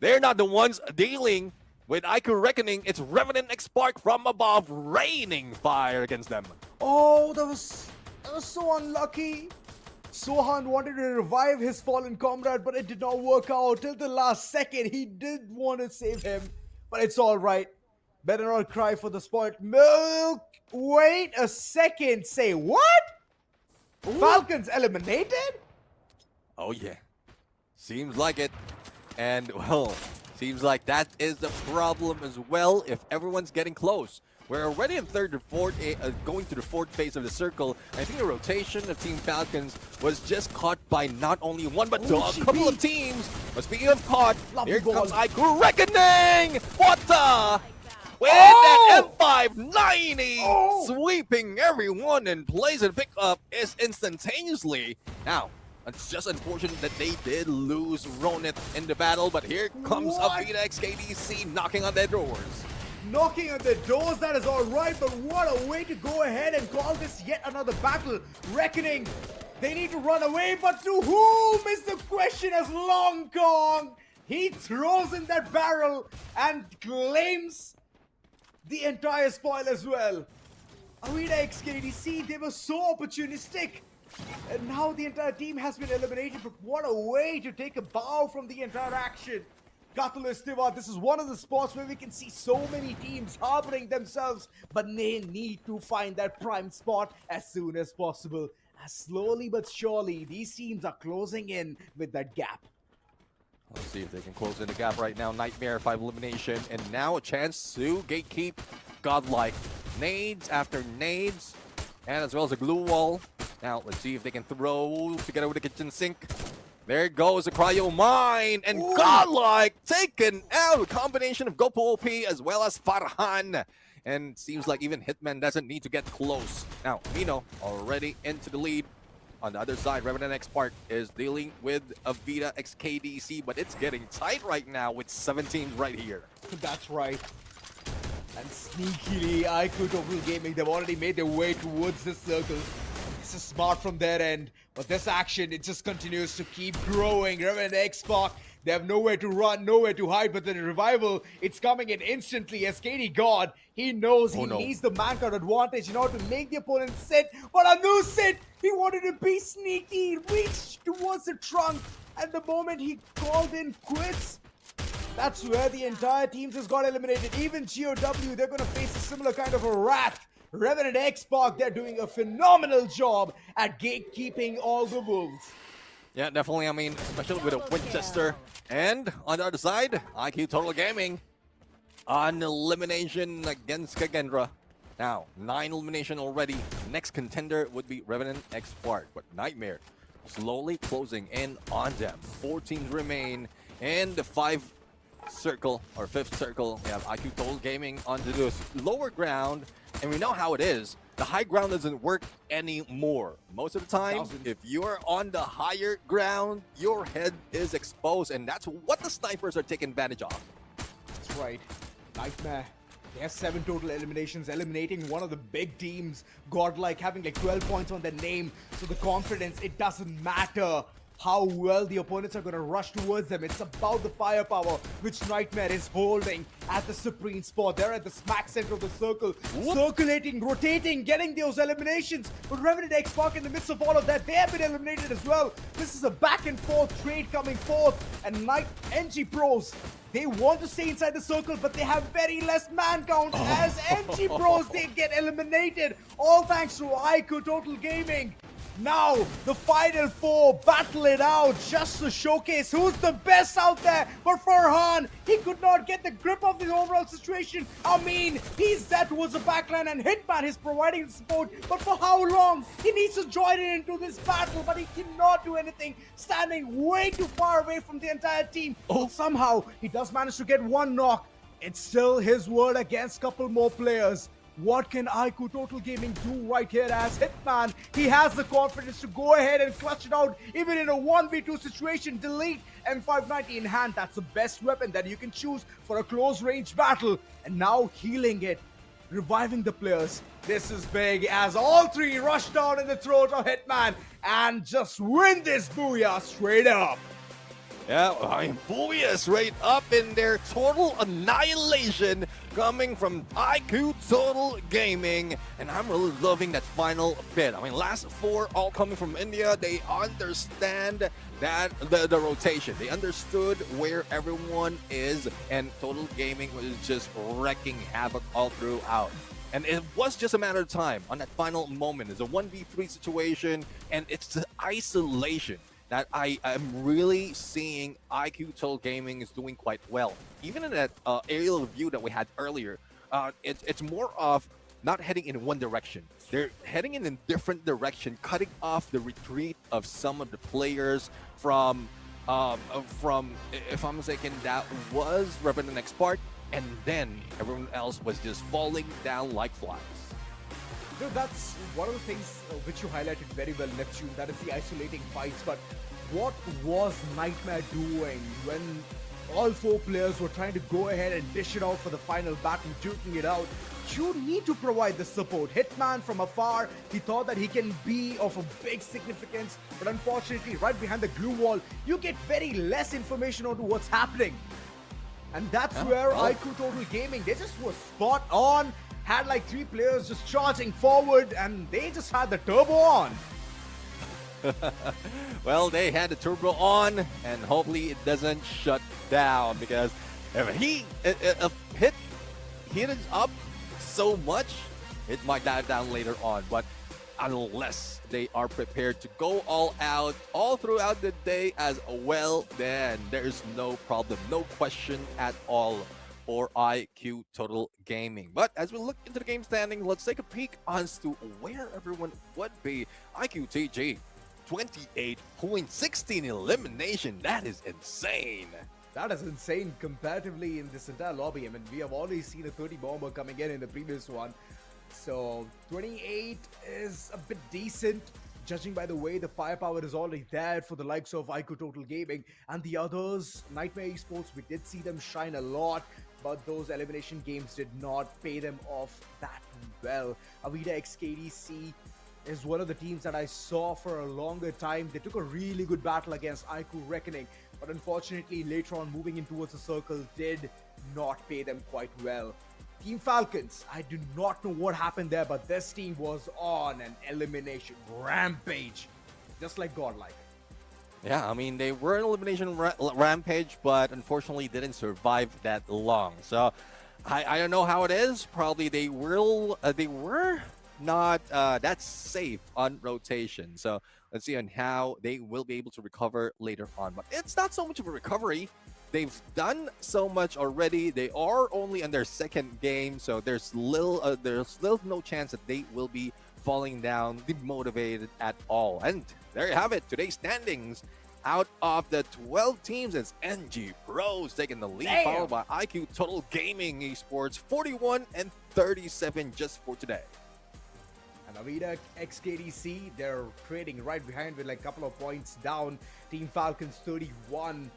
they're not the ones dealing with IQOO Reckoning. It's Revenant XSPARK from above, raining fire against them. Oh, that was so unlucky. Sohan wanted to revive his fallen comrade, but it did not work out till the last second. He did want to save him, but it's all right. Better not cry for the sport. Milk, wait a second. Say what? Falcons eliminated? Oh yeah, seems like it. And well, seems like that is the problem as well. If everyone's getting close, we're already in third or fourth, going to the fourth phase of the circle. I think the rotation of Team Falcons was just caught by not only one, but a couple of teams. But speaking of caught, here comes IQOO Reckoning! What the? With that M590 sweeping everyone in place, and pick up is instantaneously. Now, it's just unfortunate that they did lose Ronit in the battle, but here comes AVIDA XKDC knocking on their doors. Knocking on their doors, that is all right, but what a way to go ahead and call this yet another battle. Reckoning, they need to run away, but to whom is the question as Long Kong? He throws in that barrel and claims the entire spoil as well. AVIDA XKDC, they were so opportunistic. And now the entire team has been eliminated, but what a way to take a bow from the entire action. Katula, this is one of the spots where we can see so many teams harboring themselves, but they need to find that prime spot as soon as possible. As slowly but surely, these teams are closing in with that gap. Let's see if they can close in the gap right now. Nightmare 5 elimination, and now a chance to gatekeep Godlike. Nades after nades, and as well as a glue wall. Now, let's see if they can throw together with the kitchen sink. There goes the cryo mine, and Godlike taken out. A combination of Gopo OP as well as Farhan. And seems like even Hitman doesn't need to get close. Now, Mino already into the lead. On the other side, Revenant XSPARK is dealing with AVIDA XKDC, but it's getting tight right now with 7 teams right here. That's right. And sneakily, IQOO Total Gaming, they've already made their way towards this circle. This is smart from their end, but this action, it just continues to keep growing. Revenant XSPARK, they have nowhere to run, nowhere to hide, but the revival, it's coming in instantly. As KD God, he knows he needs the man-count advantage in order to make the opponent sit, but Anu sit! He wanted to be sneaky, reached towards the trunk, and the moment he called in quits, that's where the entire team just got eliminated. Even GOW, they're going to face a similar kind of a wrath. Revenant XSPARK, they're doing a phenomenal job at gatekeeping all the wolves. Yeah, definitely. I mean, especially with a Winchester. And on the other side, IQOO Total Gaming on elimination against KAGENDRA. Now, 9 elimination already. Next contender would be Revenant XSPARK. But Nightmare slowly closing in on them. 4 teams remain in the 5th circle or 5th circle. We have IQOO Total Gaming onto the lower ground, and we know how it is. The high ground doesn't work anymore. Most of the time, if you're on the higher ground, your head is exposed, and that's what the snipers are taking advantage of. That's right. Nightmare. They have 7 total eliminations, eliminating one of the big teams. Godlike having like 12 points on their name. So the confidence, it doesn't matter how well the opponents are going to rush towards them. It's about the firepower which Nightmare is holding at the supreme spot. They're at the smack center of the circle, circulating, rotating, getting those eliminations. But Revenant XSPARK in the midst of all of that, they have been eliminated as well. This is a back and forth trade coming forth, and NG Pros, they want to stay inside the circle, but they have very less man count as NG Pros, they get eliminated. All thanks to IQOO Total Gaming. Now, the final 4 battle it out just to showcase who's the best out there. But Farhan, he could not get the grip of the overall situation. I mean, he's set towards the backline and Hitman is providing the support. But for how long? He needs to join in into this battle, but he cannot do anything, standing way too far away from the entire team. But somehow, he does manage to get 1 knock. It's still his word against a couple more players. What can IQOO Total Gaming do right here as Hitman? He has the confidence to go ahead and clutch it out even in a 1v2 situation. Delete M590 in hand. That's the best weapon that you can choose for a close range battle. And now healing it, reviving the players. This is big as all 3 rush down in the throat of Hitman and just win this booyah straight up. Yeah, I mean, booyah straight up in there. Total annihilation coming from IQOO Total Gaming. And I'm really loving that final bit. I mean, last 4 all coming from India. They understand that the rotation. They understood where everyone is. And Total Gaming was just wrecking havoc all throughout. And it was just a matter of time on that final moment. It's a 1v3 situation. And it's the isolation that I am really seeing IQOO Total Gaming is doing quite well. Even in that aerial view that we had earlier, it's more of not heading in one direction. They're heading in a different direction, cutting off the retreat of some of the players from if I'm mistaken, that was Revenant XSPARK, and then everyone else was just falling down like flies. No, that's one of the things which you highlighted very well, Neptune. That is the isolating fights. But what was Nightmare doing when all 4 players were trying to go ahead and dish it out for the final battle, duking it out? You need to provide the support. Hitman from afar, he thought that he can be of a big significance, but unfortunately, right behind the glue wall, you get very less information on what's happening. And that's where IQOO Total Gaming, they just were spot on. Had like 3 players just charging forward and they just had the turbo on. Well, they had the turbo on and hopefully it doesn't shut down, because if he hit it up so much, it might die down later on. But unless they are prepared to go all out all throughout the day as well, then there's no problem, no question at all for IQOO Total Gaming. But as we look into the game standing, let's take a peek as to where everyone would be. IQOO TG, 28.16 elimination. That is insane. That is insane comparatively in this entire lobby. I mean, we have already seen a 30 bomber coming in the previous one. So 28 is a bit decent, judging by the way the firepower is already there for the likes of IQOO Total Gaming. And the others, Nightmare Esports, we did see them shine a lot, but those elimination games did not pay them off that well. AVIDA XKDC is one of the teams that I saw for a longer time. They took a really good battle against IQOO Reckoning, but unfortunately later on moving in towards the circle did not pay them quite well. Team Falcons, I do not know what happened there, but this team was on an elimination rampage, just like Godlike. Yeah, I mean, they were an elimination rampage, but unfortunately didn't survive that long. So I don't know how it is. Probably they were not that safe on rotation. So let's see on how they will be able to recover later on. But it's not so much of a recovery. They've done so much already. They are only on their second game, so there's little no chance that they will be falling down, demotivated at all. And there you have it. Today's standings. Out of the 12 teams, it's NG Pros taking the lead, followed by IQOO Total Gaming Esports, 41 and 37 just for today. And AVIDA XKDC, they're trading right behind with like a couple of points down. Team Falcons 31.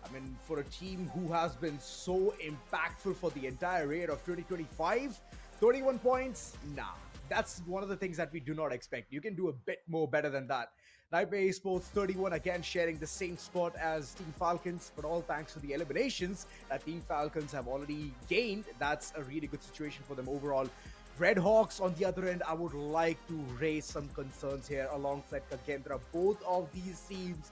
I mean, for a team who has been so impactful for the entire year of 2025, 31 points, nah. That's one of the things that we do not expect. You can do a bit more better than that. Nightmare Esports 31 again sharing the same spot as Team Falcons, but all thanks to the eliminations that Team Falcons have already gained. That's a really good situation for them overall. Red Hawks on the other end, I would like to raise some concerns here alongside KAGENDRA. Both of these teams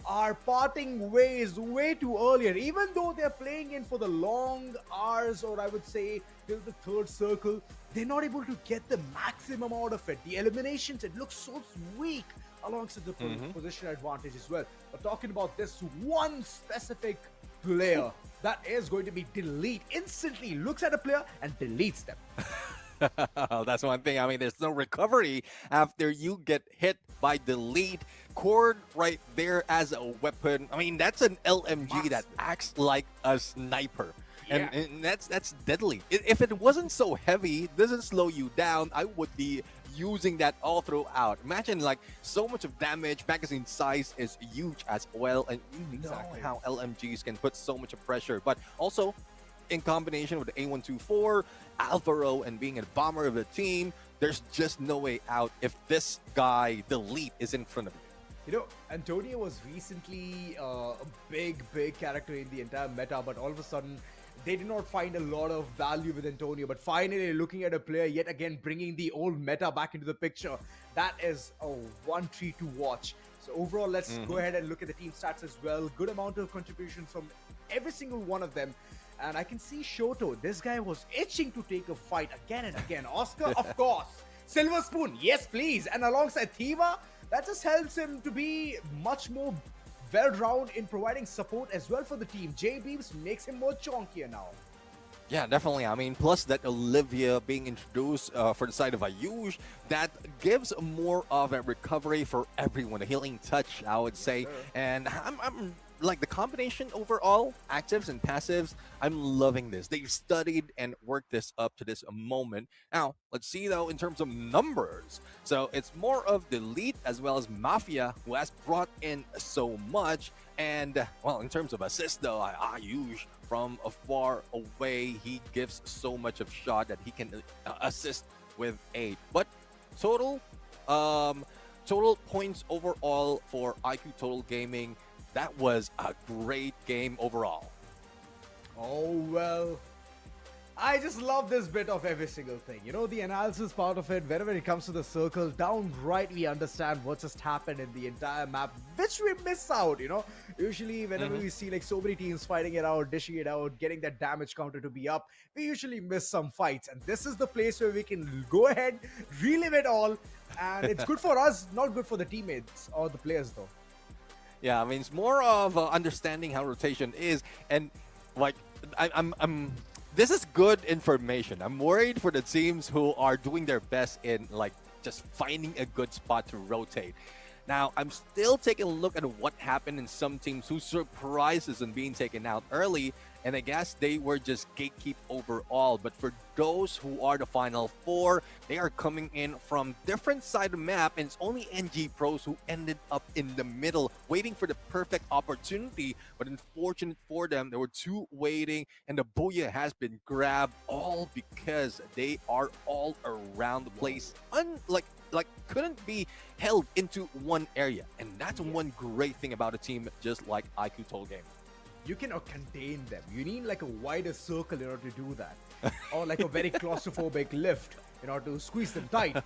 are parting ways way too earlier, even though they're playing in for the long hours, or I would say till the third circle. They're not able to get the maximum out of it. The eliminations, it looks so weak alongside the position advantage as well. But talking about this one specific player that is going to be delete, instantly looks at a player and deletes them. That's one thing. I mean, there's no recovery after you get hit by delete. Cord right there as a weapon. I mean, that's an LMG that acts like a sniper. And that's deadly. If it wasn't so heavy, doesn't slow you down, I would be using that all throughout. Imagine like so much of damage, magazine size is huge as well, and you know how LMGs can put so much of pressure. But also, in combination with the A124, Alvaro, and being a bomber of the team, there's just no way out if this guy, Delete, is in front of you. You know, Antonio was recently a big character in the entire meta, but all of a sudden, they did not find a lot of value with Antonio. But finally, looking at a player yet again bringing the old meta back into the picture, that is a one treat to watch. So overall, let's go ahead and look at the team stats as well. Good amount of contributions from every single one of them. And I can see Shoto. This guy was itching to take a fight again and again. Oscar, of course. Silver Spoon, yes please. And alongside Thiva, that just helps him to be much more well-rounded in providing support as well for the team. J-Beams makes him more chonkier now. Yeah, definitely. I mean, plus that Olivia being introduced for the side of Ayush, that gives more of a recovery for everyone. A healing touch, I would say. And I'm like the combination overall, actives and passives, I'm loving this. They've studied and worked this up to this moment. Now, let's see though in terms of numbers. So it's more of the Elite as well as Mafia who has brought in so much. And well, in terms of assists though, Ayush from afar away, he gives so much of shot that he can assist with 8. But total points overall for IQOO Total Gaming, that was a great game overall. Oh, well, I just love this bit of every single thing. You know, the analysis part of it, whenever it comes to the circle, downright we understand what just happened in the entire map, which we miss out, you know. Usually, whenever we see like so many teams fighting it out, dishing it out, getting that damage counter to be up, we usually miss some fights. And this is the place where we can go ahead, relive it all. And it's good for us, not good for the teammates or the players though. Yeah, I mean, it's more of understanding how rotation is, and like this is good information. I'm worried for the teams who are doing their best in like just finding a good spot to rotate. Now, I'm still taking a look at what happened in some teams who surprises in being taken out early, and I guess they were just gatekeep overall. But for those who are the final 4, they are coming in from different side of the map, and it's only NG Pros who ended up in the middle, waiting for the perfect opportunity. But unfortunate for them, there were 2 waiting, and the Booyah has been grabbed, all because they are all around the place, like couldn't be held into one area. And that's one great thing about a team just like IQOO Total Game. You cannot contain them. You need like a wider circle in order to do that. Or like a very claustrophobic lift in order to squeeze them tight.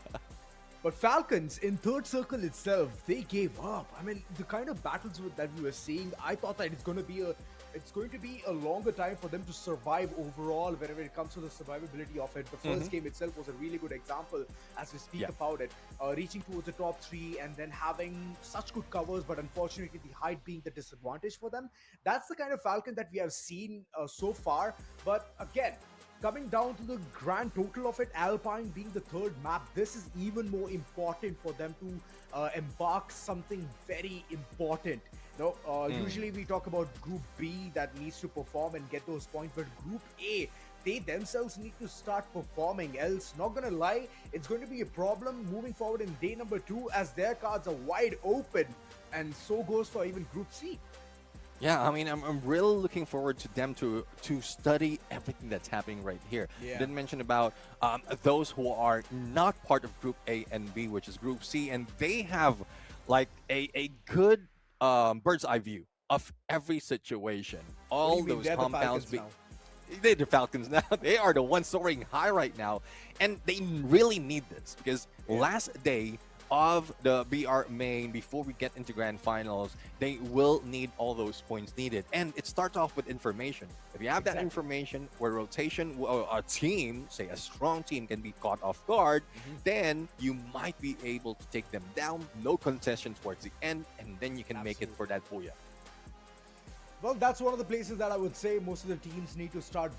But Falcons in third circle itself, they gave up. I mean, the kind of battles that we were seeing, I thought that it's going to be a longer time for them to survive overall whenever it comes to the survivability of it. The first game itself was a really good example as we speak about it. Reaching towards the top 3 and then having such good covers, but unfortunately the height being the disadvantage for them. That's the kind of Falcon that we have seen so far. But again, coming down to the grand total of it, Alpine being the third map, this is even more important for them to embark something very important. Usually we talk about Group B that needs to perform and get those points, but Group A, they themselves need to start performing, else, not gonna lie, it's going to be a problem moving forward in day number 2 as their cards are wide open, and so goes for even Group C. Yeah, I mean, I'm really looking forward to them to study everything that's happening right here. You didn't mention about those who are not part of Group A and B, which is Group C, and they have like a good bird's eye view of every situation. All those compounds. They're the Falcons now. They are the ones soaring high right now, and they really need this because last day of the BR main before we get into grand finals, they will need all those points needed, and it starts off with information. If you have that information where rotation, a team, say a strong team, can be caught off guard, then you might be able to take them down, no concession towards the end, and then you can make it for that booyah. Well, that's one of the places that I would say most of the teams need to start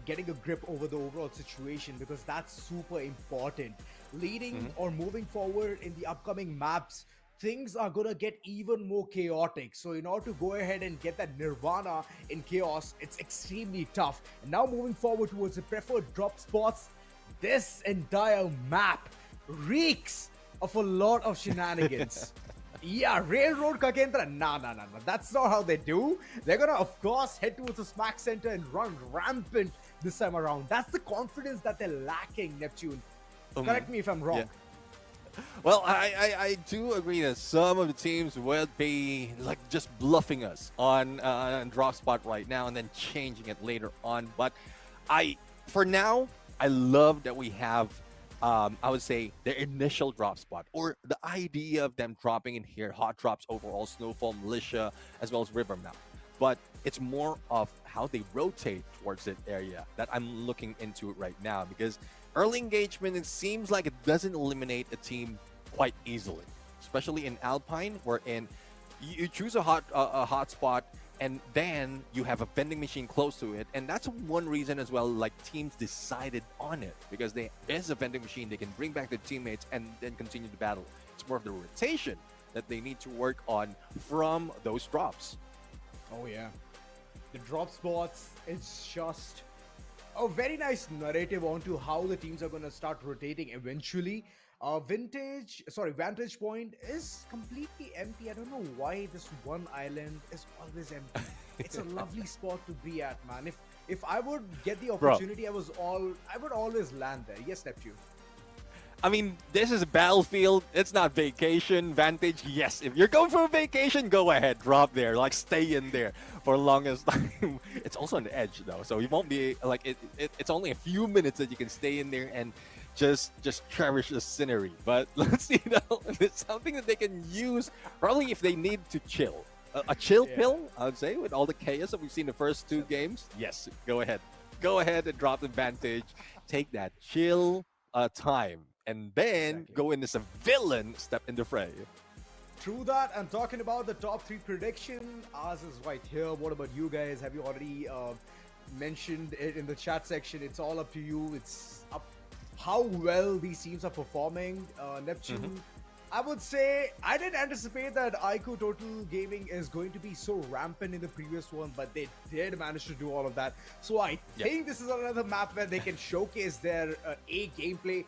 getting a grip over the overall situation, because that's super important. Leading or moving forward in the upcoming maps, things are gonna get even more chaotic. So in order to go ahead and get that nirvana in chaos, it's extremely tough. And now moving forward towards the preferred drop spots, this entire map reeks of a lot of shenanigans. Yeah, Railroad KAGENDRA, nah, that's not how they do. They're gonna, of course, head towards the smack center and run rampant this time around. That's the confidence that they're lacking, Neptune. Correct me if I'm wrong. Well, I do agree that some of the teams will be like just bluffing us on drop spot right now and then changing it later on. But for now, I love that we have I would say their initial drop spot, or the idea of them dropping in here, hot drops overall, Snowfall, Militia, as well as River Mount. But it's more of how they rotate towards that area that I'm looking into right now, because early engagement, it seems like it doesn't eliminate a team quite easily, especially in Alpine, wherein you choose a hot spot, and then you have a vending machine close to it, and that's one reason as well, like, teams decided on it, because there is a vending machine they can bring back their teammates and then continue the battle. It's more of the rotation that they need to work on from those drops. Oh yeah, the drop spots, it's just a very nice narrative onto how the teams are going to start rotating eventually. Vantage Point is completely empty. I don't know why this one island is always empty. It's a lovely spot to be at, man. If I would get the opportunity, I would always land there. Yes, Neptune. I mean, this is a battlefield. It's not vacation. Vantage, yes. If you're going for a vacation, go ahead. Drop there. Like, stay in there for the longest time. It's also on the edge, though. So you won't be, like, it's only a few minutes that you can stay in there and just cherish the scenery. But let's see, though. It's something that they can use probably if they need to chill. A chill pill, I would say, with all the chaos that we've seen the first 2 games. Yes, go ahead. Go ahead and drop the Vantage. Take that chill time. And then go in as a villain, step in the fray. True that. I'm talking about the top 3 prediction. Ours is right here. What about you guys? Have you already mentioned it in the chat section? It's all up to you. It's up how well these teams are performing. Neptune, I would say I didn't anticipate that IQOO Total Gaming is going to be so rampant in the previous one, but they did manage to do all of that. So I think this is another map where they can showcase their A gameplay.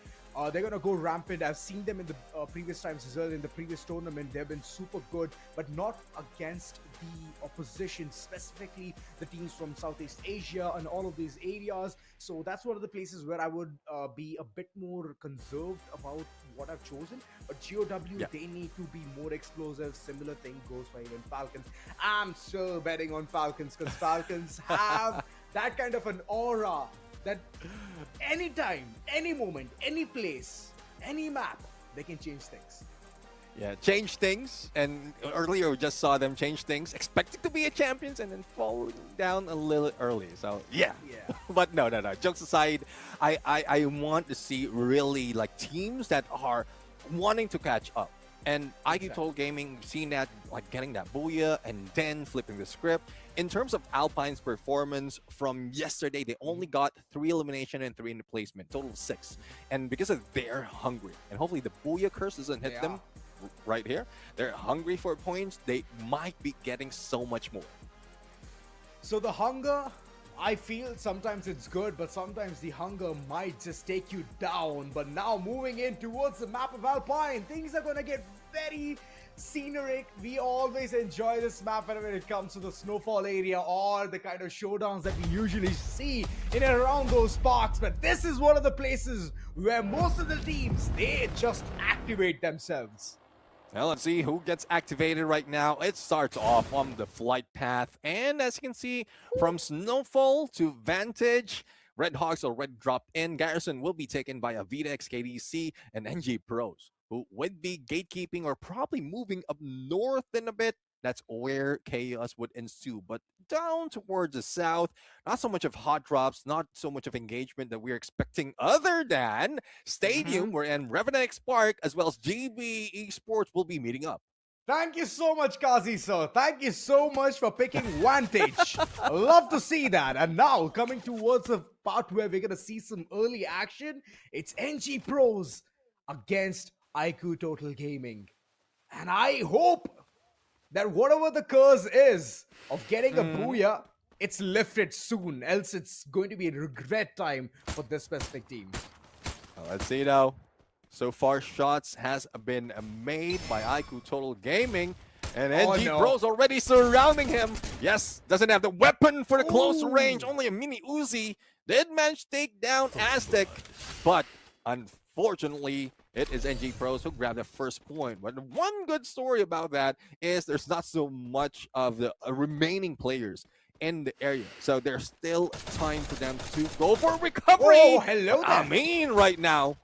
They're going to go rampant. I've seen them in the previous times as well. In the previous tournament, they've been super good, but not against the opposition, specifically the teams from Southeast Asia and all of these areas. So that's one of the places where I would be a bit more conserved about what I've chosen. But GOW, they need to be more explosive. Similar thing goes for even Falcons. I'm still betting on Falcons because Falcons have that kind of an aura that anytime, any moment, any place, any map, they can change things. Yeah, change things. And earlier we just saw them change things, expecting to be a champions and then falling down a little early. So yeah. But no. Jokes aside, I want to see really like teams that are wanting to catch up. And IQOO Total Gaming, seeing that, like getting that booyah and then flipping the script. In terms of Alpine's performance from yesterday, they only got 3 elimination and 3 in the placement, total of 6. And because of they're hungry, and hopefully the booyah curse doesn't hit them right here. They're hungry for points. They might be getting so much more. So the hunger, I feel sometimes it's good, but sometimes the hunger might just take you down. But now moving in towards the map of Alpine, things are going to get very scenic. We always enjoy this map when it comes to the snowfall area or the kind of showdowns that we usually see in and around those parks. But this is one of the places where most of the teams, they just activate themselves. Well, let's see who gets activated right now. It starts off on the flight path. And as you can see, from Snowfall to Vantage, Red Hawks already dropped in. Garrison will be taken by AVIDA, XKDC, and NG Pros, who would be gatekeeping or probably moving up north in a bit. That's where chaos would ensue. But down towards the south, not so much of hot drops, not so much of engagement that we're expecting other than Stadium, where REVENANT XSPARK as well as GB Esports will be meeting up. Thank you so much, Kazi sir. Thank you so much for picking Vantage. Love to see that. And now coming towards the part where we're going to see some early action, it's NG Pros against IQOO Total Gaming. And I hope that whatever the curse is of getting a booyah, it's lifted soon. Else it's going to be a regret time for this specific team. Well, let's see now. So far, shots has been made by IQOO Total Gaming. And NG Pros already surrounding him. Yes, doesn't have the weapon for the close range. Only a mini Uzi. Did manage to take down Aztec. But unfortunately, it is NG Pros who grabbed the first point. But one good story about that is there's not so much of the remaining players in the area. So there's still time for them to go for recovery. Oh, hello there. I mean, right now,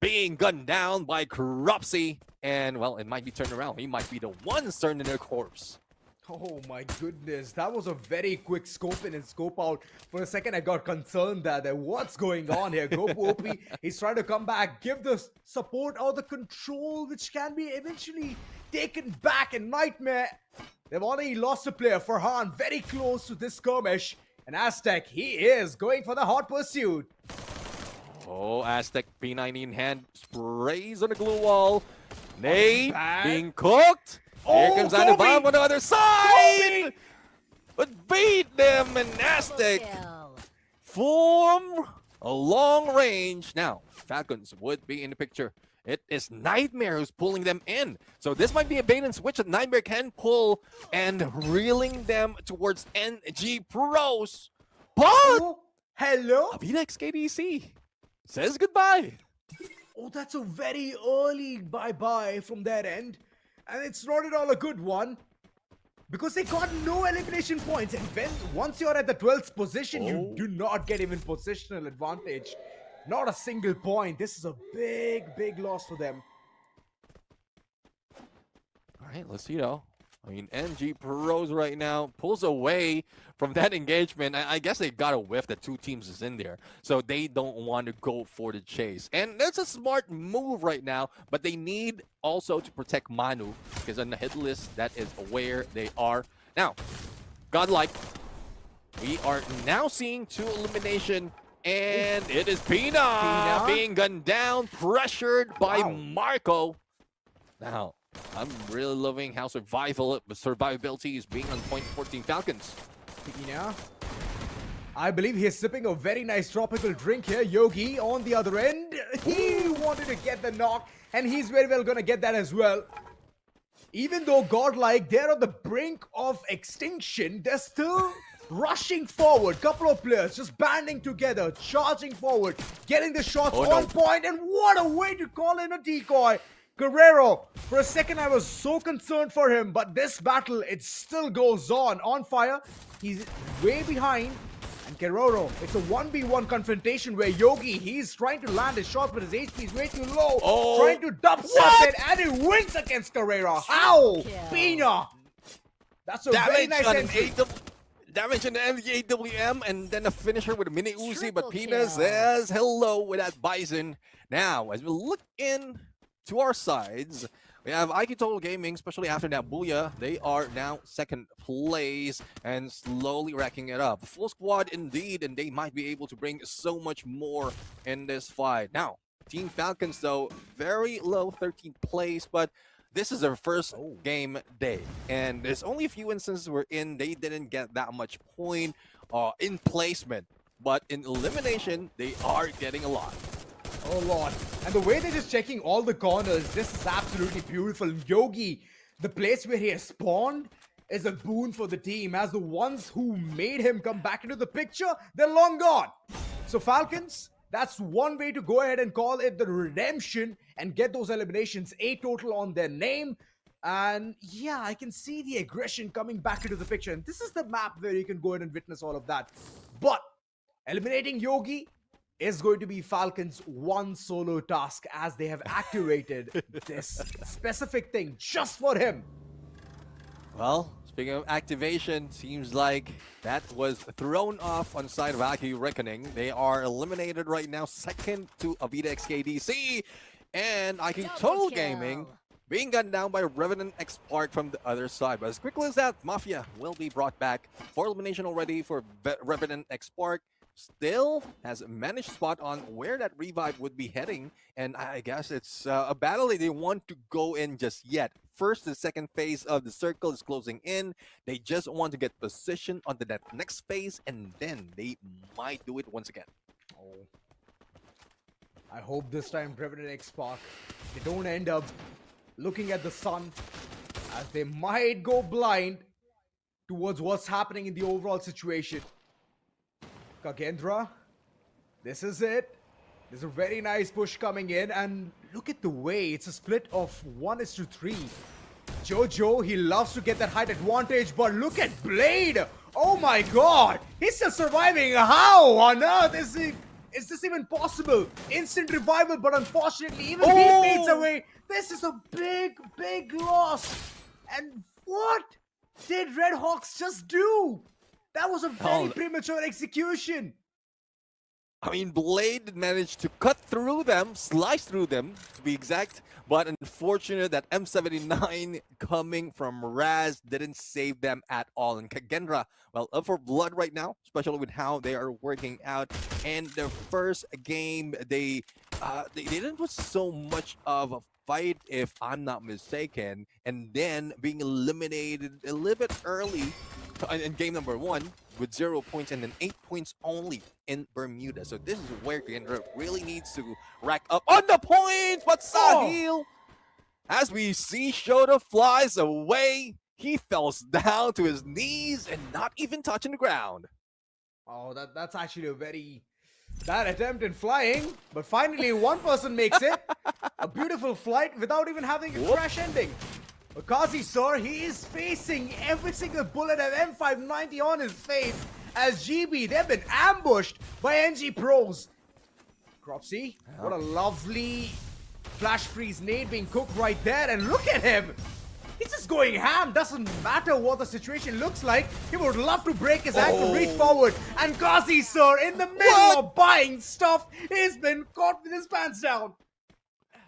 being gunned down by Cropsy. And, well, it might be turned around. He might be the one turning their corpse. Oh my goodness, that was a very quick scope in and scope out. For a second, I got concerned that what's going on here. Goku OP, he's trying to come back, give the support or the control, which can be eventually taken back. And Nightmare, they've already lost a player. Farhan, very close to this skirmish. And Aztec, he is going for the hot pursuit. Oh, Aztec P90 in hand, sprays on the glue wall. Nade being cooked. Here comes Anubab on the other side! But beat them and Aztec form a long range. Now, Falcons would be in the picture. It is Nightmare who's pulling them in. So this might be a bait and switch that Nightmare can pull and reeling them towards NG Pros. But hello? AVIDA XKDC says goodbye. Oh, that's a very early bye-bye from their end. And it's not at all a good one. Because they got no elimination points. And once you're at the 12th position, you do not get even positional advantage. Not a single point. This is a big, big loss for them. All right, let's see though. I mean, NG Pros right now pulls away from that engagement. I guess they got a whiff that 2 teams is in there. So they don't want to go for the chase. And that's a smart move right now. But they need also to protect Manu. Because on the hit list, that is where they are. Now, Godlike, we are now seeing 2 elimination. And it is Pina being gunned down, pressured by Marco. Now, I'm really loving how survivability is being on point 14 Falcons. Pina, I believe he is sipping a very nice tropical drink here. Yogi on the other end. He wanted to get the knock, and he's very well going to get that as well. Even though Godlike, they're on the brink of extinction, they're still rushing forward. Couple of players just banding together, charging forward, getting the shots on point, and what a way to call in a decoy. Guerrero, for a second I was so concerned for him, but this battle, it still goes on fire. He's way behind. And Keroro, it's a 1v1 confrontation where Yogi, he's trying to land his shot, but his HP is way too low. Trying to dubstep it, and he wins against Carrera. How? Pina! That's a very nice entry. Damage on the AWM, and then a finisher with a mini Uzi, but Pina says hello with that Bison. Now, as we look in to our sides, we have IQOO Total Gaming, especially after that Booyah. They are now second place and slowly racking it up. Full squad indeed, and they might be able to bring so much more in this fight. Now, Team Falcons, though, very low, 13th place, but this is their first game day. And there's only a few instances wherein they didn't get that much point in placement. But in elimination, they are getting a lot. Oh lord. And the way they're just checking all the corners, this is absolutely beautiful. Yogi, the place where he has spawned, is a boon for the team, as the ones who made him come back into the picture, they're long gone. So Falcons, that's one way to go ahead and call it the redemption and get those eliminations, 8 total on their name. And yeah, I can see the aggression coming back into the picture. And this is the map where you can go ahead and witness all of that. But eliminating Yogi is going to be Falcons' one solo task, as they have activated this specific thing just for him. Well, speaking of activation, seems like that was thrown off on side of IQOO Reckoning. They are eliminated right now, second to AVIDA XKDC, and IQOO Total Gaming being gunned down by REVENANT XSPARK from the other side. But as quickly as that, Mafia will be brought back for elimination already for REVENANT XSPARK. Still has a managed spot on where that revive would be heading, and I guess it's a battle they want to go in just yet. First, the second phase of the circle is closing in. They just want to get position onto that next phase, and then they might do it once again. Oh, I hope this time REVENANT XSPARK, they don't end up looking at the sun, as they might go blind towards what's happening in the overall situation. KAGENDRA, this is it. There's a very nice push coming in, and look at the way it's a split of 1:3. Jojo, he loves to get that height advantage, but look at Blade. Oh my god, he's still surviving. How on earth is this even possible? Instant revival, but unfortunately even he fades away. This is a big loss. And what did Red Hawks just do? That was a very premature execution. I mean, Blade managed to cut through them, slice through them, to be exact. But unfortunate that M79 coming from Raz didn't save them at all. And KAGENDRA, well, up for blood right now, especially with how they are working out. And their first game, they didn't put so much of a fight, if I'm not mistaken. And then being eliminated a little bit early in game number 1 with 0 points, and then 8 points only in Bermuda. So this is where KAGENDRA really needs to rack up on the points. But Sahil, as we see Shota flies away, he falls down to his knees and not even touching the ground. Oh, that's actually a very bad attempt in flying, but finally one person makes it. A beautiful flight without even having a crash ending. Akazi, sir, he is facing every single bullet of M590 on his face, as GB, they've been ambushed by NG Pros. Cropsy, what a lovely flash freeze nade being cooked right there, and look at him. He's just going ham. Doesn't matter what the situation looks like. He would love to break his ankle, reach forward, and Kazi, sir, in the middle of buying stuff, he's been caught with his pants down.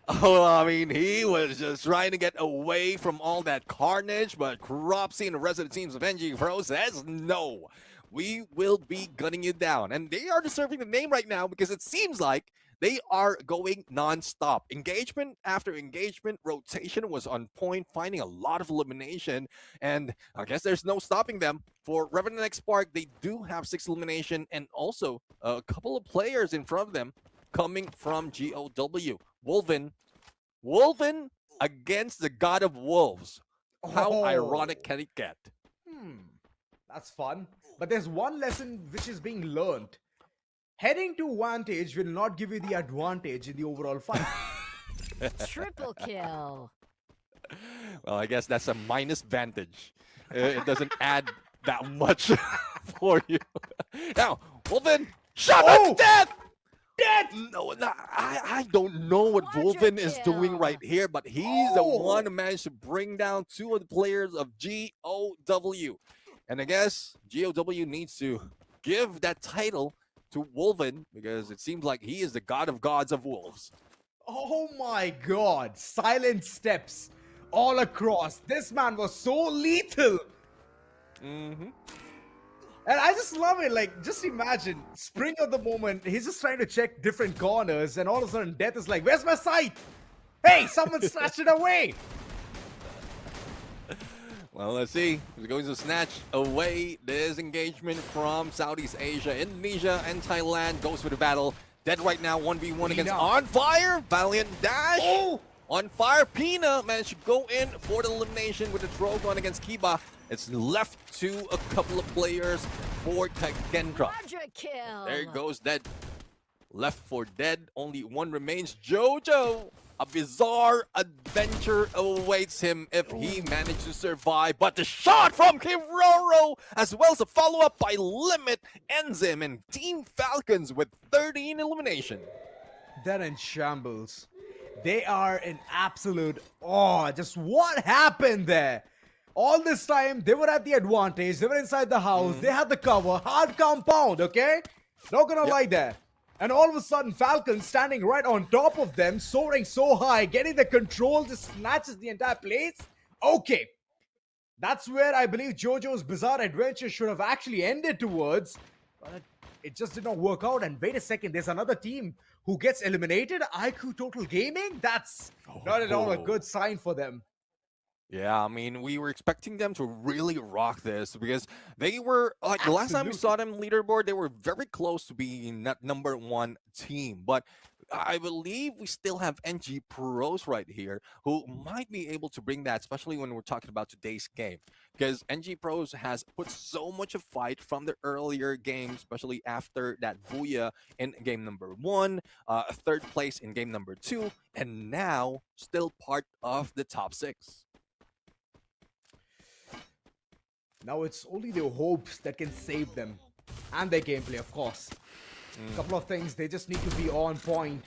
Oh, I mean, he was just trying to get away from all that carnage, but Cropsy and the rest of the teams of NG Pro says no. We will be gunning you down. And they are deserving the name right now because it seems like they are going non-stop. Engagement after engagement, rotation was on point, finding a lot of elimination, and I guess there's no stopping them. For REVENANT XSPARK, they do have 6 elimination and also a couple of players in front of them coming from GOW. Wolven against the God of Wolves. How ironic can it get? That's fun. But there's one lesson which is being learned. Heading to Vantage will not give you the advantage in the overall fight. Triple kill. Well, I guess that's a minus vantage. It doesn't add that much for you. Now, Wolven, shot Oh! that's dead! Dead! No, I don't know what Wolven is doing right here, but he's the one who managed to bring down 2 of the players of GOW. And I guess GOW needs to give that title to Wolven because it seems like he is the god of gods of wolves. Oh my god. Silent steps all across. This man was so lethal. Mm-hmm. And I just love it. Like, just imagine, spring of the moment, he's just trying to check different corners, and all of a sudden, Death is like, where's my sight? Hey, someone snatched it away. Well, let's see. He's going to snatch away this engagement from Southeast Asia. Indonesia and Thailand goes for the battle. Dead right now, 1v1 against On Fire. Valiant dash. Oh! On Fire, Pina managed to go in for the elimination with the throw gun against Kiba. It's left to a couple of players for KAGENDRA. There goes Dead. Left for Dead. Only one remains. Jojo. A bizarre adventure awaits him if he managed to survive. But the shot from Kiroro, as well as a follow-up by Limit, ends him. And Team Falcons with 13 elimination. They're in shambles. They are in absolute awe. Just what happened there? All this time, they were at the advantage. They were inside the house. They had the cover. Hard compound, okay? Not gonna lie there. And all of a sudden, Falcon standing right on top of them, soaring so high, getting the control, just snatches the entire place. Okay. That's where I believe JoJo's bizarre adventure should have actually ended towards. But it just did not work out. And wait a second, there's another team who gets eliminated. IQOO Total Gaming? That's not at all a good sign for them. Yeah, I mean, we were expecting them to really rock this because they were, like, the last time we saw them leaderboard, they were very close to being that #1 team. But I believe we still have NG Pros right here who might be able to bring that, especially when we're talking about today's game. Because NG Pros has put so much of fight from the earlier games, especially after that Booyah in game #1, a 3rd place in game #2, and now still part of the top 6. Now it's only their hopes that can save them. And their gameplay, of course. A couple of things, they just need to be on point.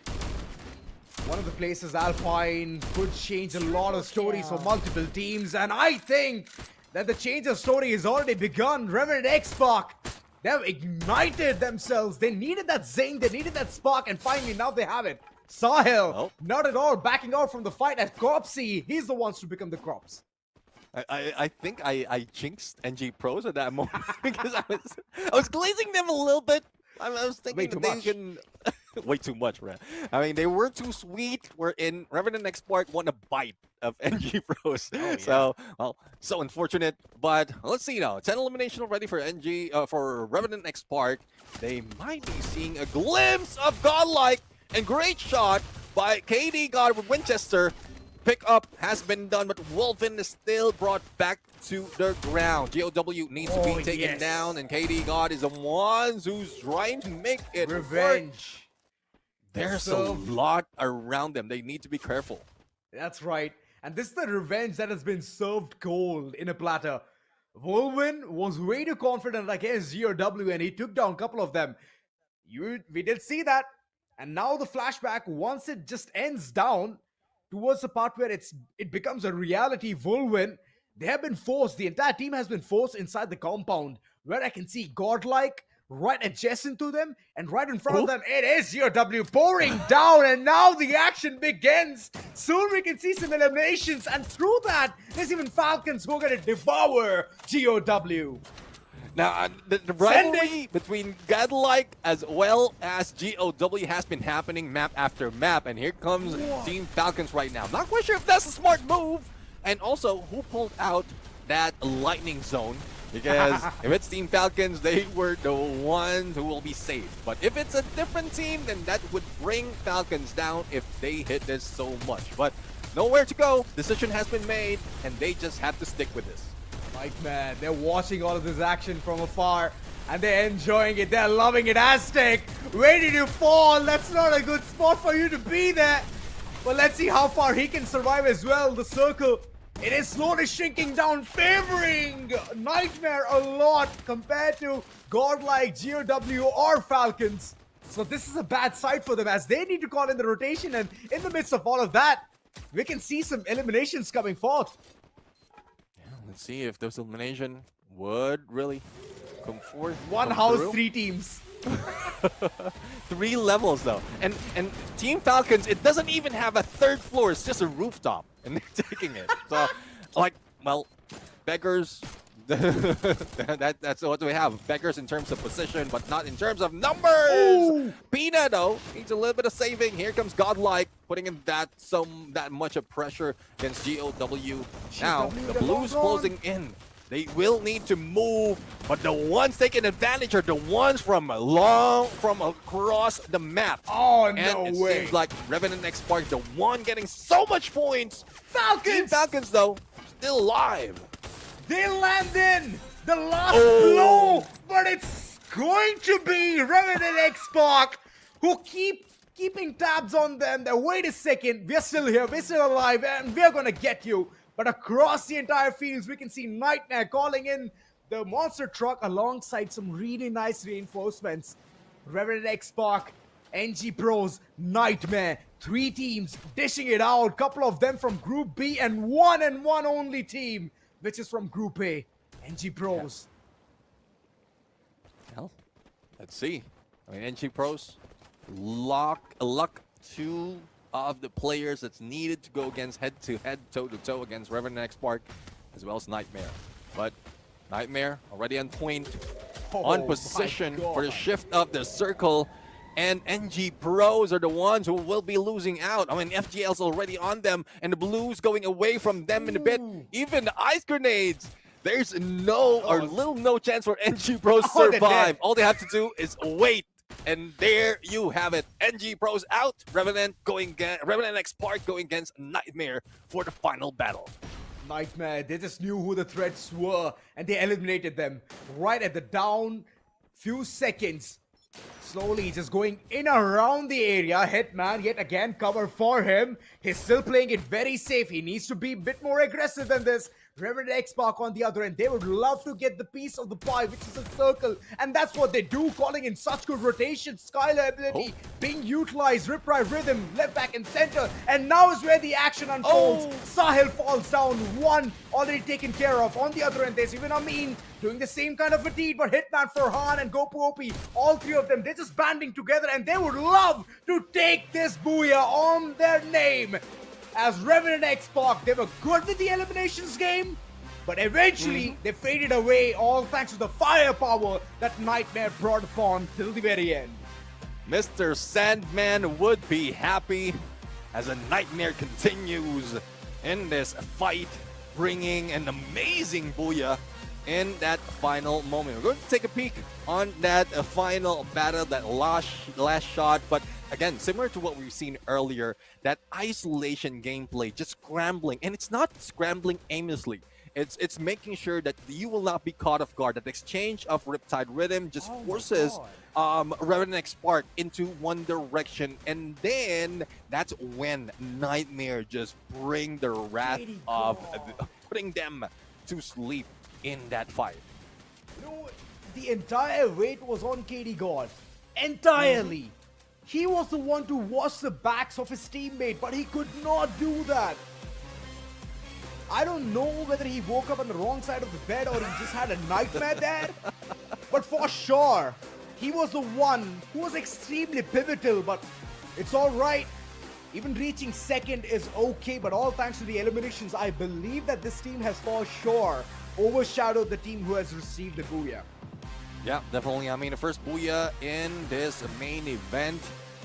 One of the places, Alpine, could change a lot of stories for multiple teams. And I think that the change of story has already begun. Revenant XSPARK, they've ignited themselves. They needed that zing, they needed that spark, and finally now they have it. Sahil, not at all backing out from the fight at Cropsy. He's the ones to become the Crops. I think I jinxed NG Pros at that moment because I was glazing them a little bit. I was thinking that they can way too much, man. I mean, they were too sweet. We're in Revenant XSPARK won a bite of NG Pros. So, well, so unfortunate. But let's see now. 10 elimination already for for Revenant XSPARK. They might be seeing a glimpse of Godlike, and great shot by KD God with Winchester. Pickup has been done, but Wolven is still brought back to the ground. GOW needs to be taken down, and KD God is the one who's trying to make it revenge. There's a lot around them. They need to be careful. That's right. And this is the revenge that has been served cold in a platter. Wolven was way too confident against GOW, and he took down a couple of them. We did see that. And now the flashback, once it just ends down, towards the part where it becomes a reality, Wolven, they have been forced, the entire team has been forced inside the compound, where I can see Godlike right adjacent to them, and right in front of them, it is GOW pouring down, and now the action begins. Soon we can see some eliminations, and through that, there's even Falcons who are going to devour GOW. Now, the rivalry between Godlike as well as GOW has been happening map after map, and here comes Team Falcons right now. Not quite sure if that's a smart move, and also who pulled out that lightning zone, because if it's Team Falcons, they were the ones who will be safe. But if it's a different team, then that would bring Falcons down if they hit this so much. But nowhere to go, decision has been made, and they just have to stick with this. Like, man, they're watching all of this action from afar, and they're enjoying it. They're loving it. Aztec, where did you fall? That's not a good spot for you to be there. But let's see how far he can survive as well. The circle It is slowly shrinking down, favoring Nightmare a lot compared to Godlike, GOW, or Falcons. So this is a bad side for them as they need to call in the rotation, and in the midst of all of that, we can see some eliminations coming forth. Yeah, let's see if those elimination would really come forth. One house, 3 teams. 3 levels though, and Team Falcons, it doesn't even have a 3rd floor. It's just a rooftop, and they're taking it. So, like, well, beggars. That's what we have. Beggars in terms of position, but not in terms of numbers. Ooh. Pina though needs a little bit of saving. Here comes Godlike, putting in that much of pressure against GOW. Now the Blues closing in. They will need to move, but the ones taking advantage are the ones from across the map. Oh, and no it way. seems like REVENANT XSPARK, the one getting so much points. Falcons! Team Falcons, though, still alive. They land in the last blow, but it's going to be REVENANT XSPARK who keeping tabs on them. That wait a second, we're still here, we're still alive, and we're gonna get you. But across the entire fields, we can see Nightmare calling in the monster truck alongside some really nice reinforcements. REVENANT XSPARK, NG Pros, Nightmare, 3 teams dishing it out. Couple of them from Group B and one only team, which is from Group A, NG Pros. Well, let's see. I mean, NG Pros, luck 2 of the players that's needed to go against head-to-head, toe-to-toe against REVENANT XSPARK, as well as Nightmare. But Nightmare already on point, on position for the shift of the circle, and NG Pros are the ones who will be losing out. I mean, FGL's already on them, and the Blues going away from them in a bit. Even the ice grenades, there's no chance for NG Pros to survive. All they have to do is wait. And there you have it. NG Pros out. REVENANT XSPARK going against Nightmare for the final battle. Nightmare, they just knew who the threats were, and they eliminated them right at the down few seconds. Slowly just going in around the area. Hitman yet again cover for him. He's still playing it very safe. He needs to be a bit more aggressive than this. REVENANT XSPARK on the other end, they would love to get the piece of the pie, which is a circle, and that's what they do, calling in such good rotation. Skylar ability being utilized, Rip Ride Rhythm, left, back, and center, and now is where the action unfolds. Sahil falls down, 1 already taken care of. On the other end, there's even Amin doing the same kind of a deed, but Hitman, Farhan, and Gopu OP, all 3 of them, they're just banding together, and they would love to take this booyah on their name. As REVENANT XSPARK, they were good with the eliminations game, but eventually they faded away, all thanks to the firepower that Nightmare brought upon till the very end. Mr. Sandman would be happy as a Nightmare continues in this fight, bringing an amazing booyah in that final moment. We're going to take a peek on that final battle, that last shot, but again, similar to what we've seen earlier, that isolation gameplay, just scrambling, and it's not scrambling aimlessly. It's making sure that you will not be caught off guard. That exchange of Riptide Rhythm just forces REVENANT XSPARK into one direction, and then that's when Nightmare just bring the wrath of putting them to sleep in that fight. You know, the entire weight was on KD God. Entirely. He was the one to wash the backs of his teammate, but he could not do that. I don't know whether he woke up on the wrong side of the bed or he just had a nightmare there. But for sure, he was the one who was extremely pivotal, but it's all right. Even reaching second is okay, but all thanks to the eliminations, I believe that this team has for sure overshadowed the team who has received the booyah. Yeah, definitely. I mean, the first booyah in this main event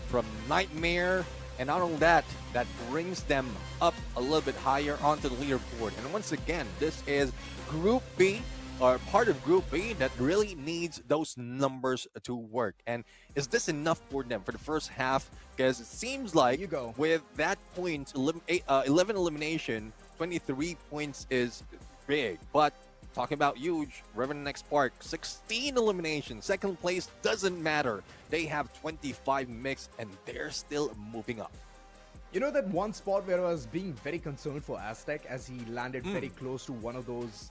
from Nightmare. And not only that, that brings them up a little bit higher onto the leaderboard. And once again, this is Group B, or part of Group B, that really needs those numbers to work. And is this enough for them for the first half? Because it seems like with that point, 11 elimination, 23 points is big. But talking about huge, REVENANT XSPARK, 16 eliminations. Second place doesn't matter. They have 25 mixed, and they're still moving up. You know that one spot where I was being very concerned for Aztec as he landed very close to one of those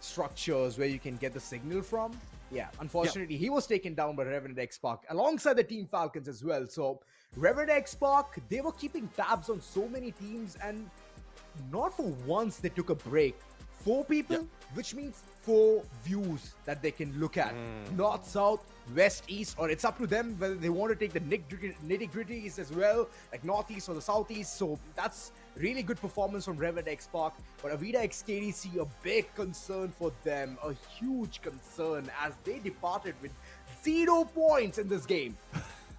structures where you can get the signal from? Yeah, unfortunately, he was taken down by Revenant XSPARK alongside the Team Falcons as well. So, Revenant XSPARK, they were keeping tabs on so many teams, and not for once they took a break. 4 people, which means 4 views that they can look at. North, south, west, east, or it's up to them whether they want to take the nitty-gritties as well, like northeast or the southeast. So that's really good performance from Revenant XSPARK. But AVIDA XKDC, a big concern for them, a huge concern as they departed with 0 points in this game.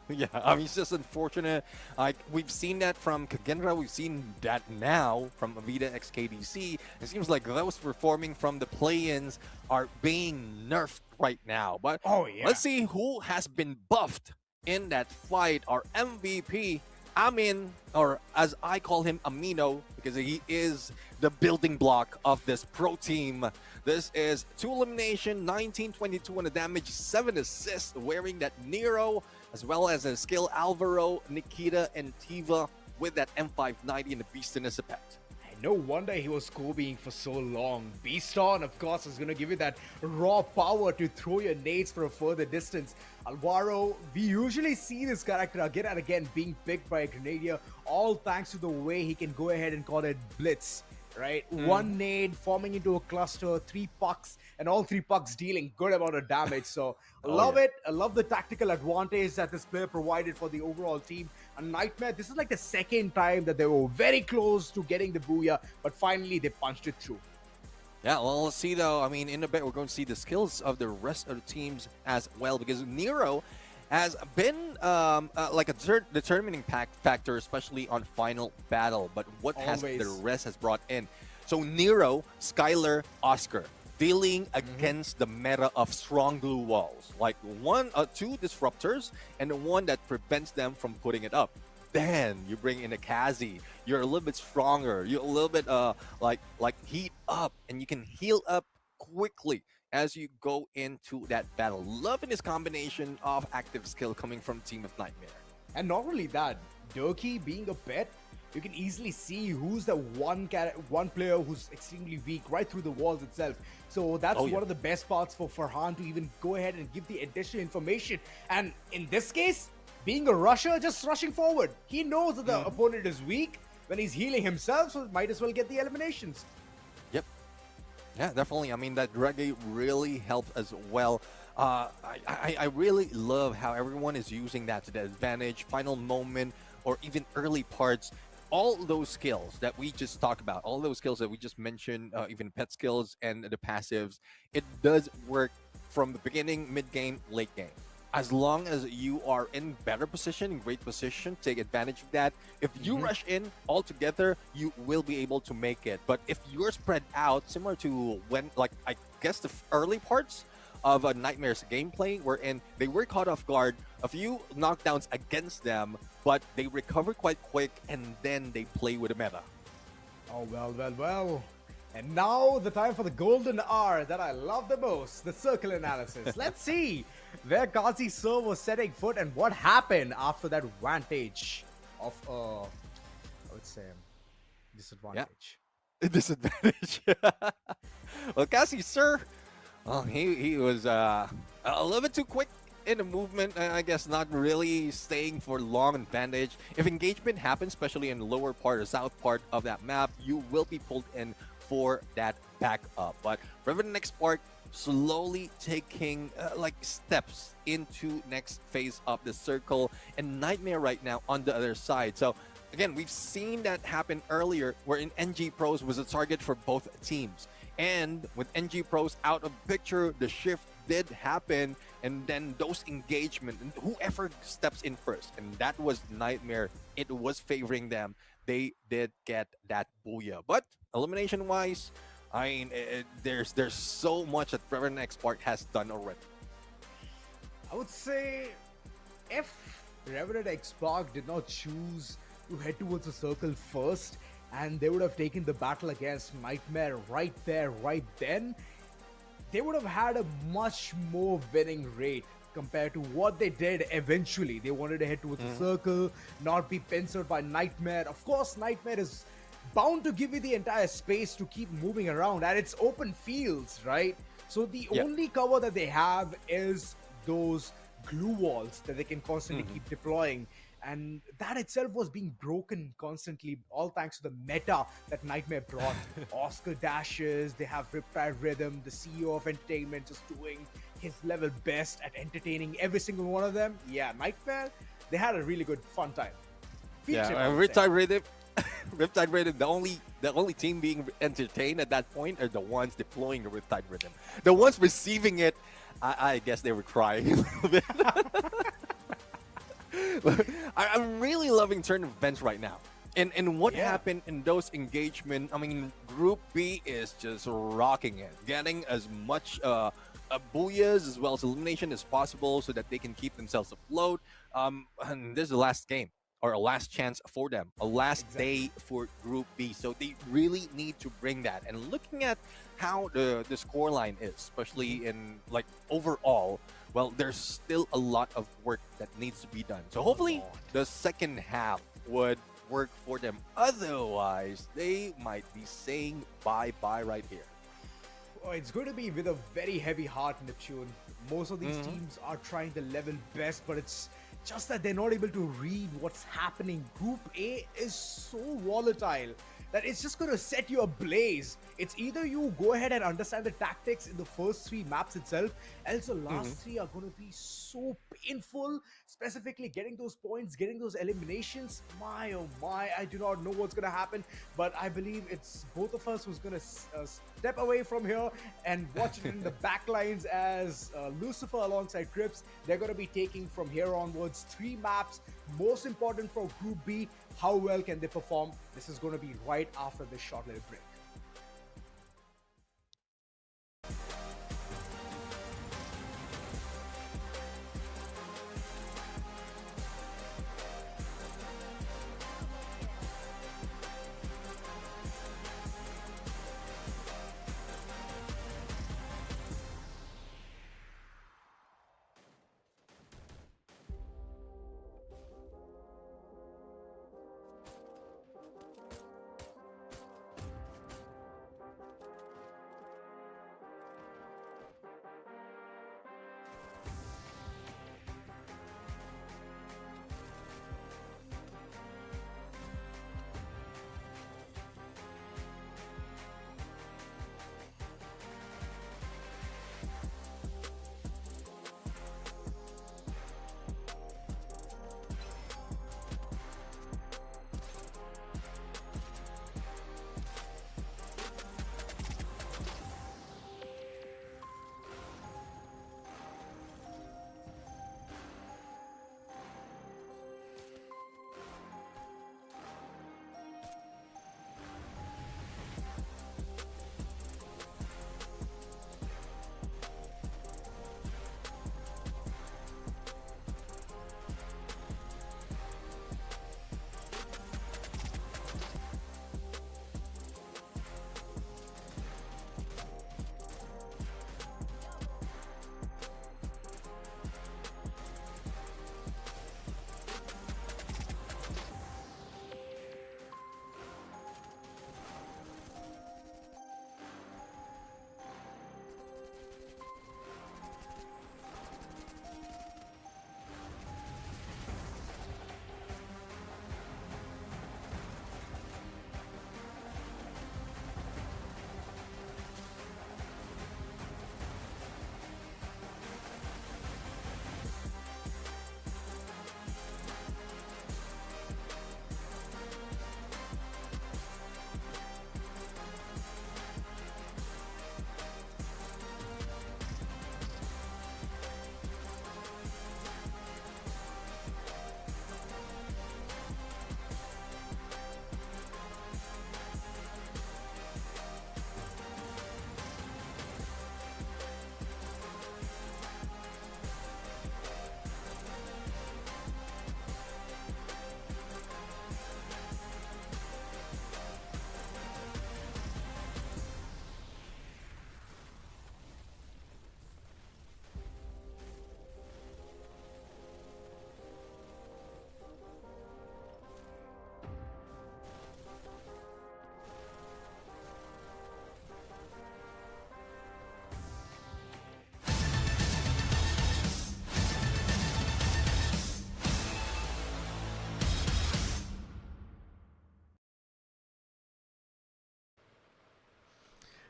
Yeah, I mean, it's just unfortunate. Like, we've seen that from KAGENDRA, we've seen that now from AVIDA XKDC. It seems like those performing from the play-ins are being nerfed right now. But let's see who has been buffed in that fight. Our MVP, Amin, or as I call him, Amino, because he is the building block of this pro team. This is 2 elimination, 19-22 on the damage, 7 assists, wearing that Nero, as well as a skill Alvaro, Nikita, and Tiva with that M590 and the Beastiness effect. No wonder he was scoring for so long. Beaston, of course, is going to give you that raw power to throw your nades for a further distance. Alvaro, we usually see this character again and again being picked by a Grenadier, all thanks to the way he can go ahead and call it Blitz. Right? 1 nade forming into a cluster, 3 pucks, and all 3 pucks dealing good amount of damage. So, I love it. I love the tactical advantage that this player provided for the overall team. A Nightmare, this is like the second time that they were very close to getting the Booyah, but finally they punched it through. Yeah, well, let's see though. I mean, in a bit, we're going to see the skills of the rest of the teams as well, because Nero has been like a determining factor, especially on Final Battle. But what has the rest has brought in? So Nero, Skylar, Oscar, dealing against the meta of strong glue walls, like 2 disruptors and the one that prevents them from putting it up. Then you bring in a Kazi. You're a little bit stronger. You're a little bit like heat up, and you can heal up quickly as you go into that battle. Loving this combination of active skill coming from Team of Nightmare. And not only that, Durkee being a pet, you can easily see who's the one player who's extremely weak right through the walls itself. So that's one of the best parts for Farhan to even go ahead and give the additional information. And in this case, being a rusher, just rushing forward. He knows that the opponent is weak when he's healing himself, so might as well get the eliminations. Yep. Yeah, definitely. I mean, that reggae really helps as well. I really love how everyone is using that to their advantage. Final moment or even early parts. All those skills that we just talked about, all those skills that we just mentioned, even pet skills and the passives, it does work from the beginning, mid-game, late game. As long as you are in better position, in great position, take advantage of that. If you rush in all together, you will be able to make it. But if you're spread out, similar to when, like, I guess the early parts of a Nightmare's gameplay, wherein they were caught off guard, a few knockdowns against them, but they recover quite quick, and then they play with a meta. Oh, well. And now the time for the golden hour that I love the most, the circle analysis. Let's see where Kazi Sir was setting foot and what happened after that vantage of, I would say, disadvantage. Yeah. Disadvantage. Well, Kazi Sir, well, he was a little bit too quick in the movement. I guess not really staying for long advantage. If engagement happens, especially in the lower part or south part of that map, you will be pulled in for that backup. But Revenant XSPARK slowly taking like steps into next phase of the circle, and Nightmare right now on the other side. So again, we've seen that happen earlier wherein NG Pros was a target for both teams. And with NG Pros out of picture, the shift did happen, and then those engagement and whoever steps in first, and that was Nightmare, it was favoring them. They did get that booyah. But elimination wise, I mean, there's so much that Revenant XSPARK has done already. I would say if Revenant XSPARK did not choose to head towards the circle first, and they would have taken the battle against Nightmare right there, right then, they would have had a much more winning rate. compared to what they did eventually. They wanted to head towards the circle, not be pincered by Nightmare. Of course, Nightmare is bound to give you the entire space to keep moving around, and it's open fields, right? So the only cover that they have is those glue walls that they can constantly keep deploying. And that itself was being broken constantly, all thanks to the meta that Nightmare brought. Oscar dashes, they have Riptide Rhythm, the CEO of entertainment just doing his level best at entertaining every single one of them. Yeah, Nightmare, they had a really good fun time. Riptide Rhythm, Riptide Rhythm, the only team being entertained at that point are the ones deploying the Riptide Rhythm. The ones receiving it, I guess they were crying a little bit. I'm really loving turn events right now. And what happened in those engagement, I mean, Group B is just rocking it. Getting as much booyahs as well as elimination as possible so that they can keep themselves afloat. And this is the last game, or a last chance for them. A last day for Group B. So they really need to bring that. And looking at how the scoreline is, especially in, like, overall, well, there's still a lot of work that needs to be done. So hopefully the second half would work for them. Otherwise, they might be saying bye-bye right here. Oh, it's going to be with a very heavy heart, Neptune. Most of these teams are trying the level best, but it's just that they're not able to read what's happening. Group A is so volatile that it's just going to set you ablaze. It's either you go ahead and understand the tactics in the first 3 maps itself, else the last 3 are going to be so painful, specifically getting those points, getting those eliminations. My oh my, I do not know what's going to happen, but I believe it's both of us who's going to step away from here and watch it in the back lines as Lucifer alongside Crips. They're going to be taking from here onwards 3 maps. Most important for Group B, how well can they perform? This is going to be right after this short little break.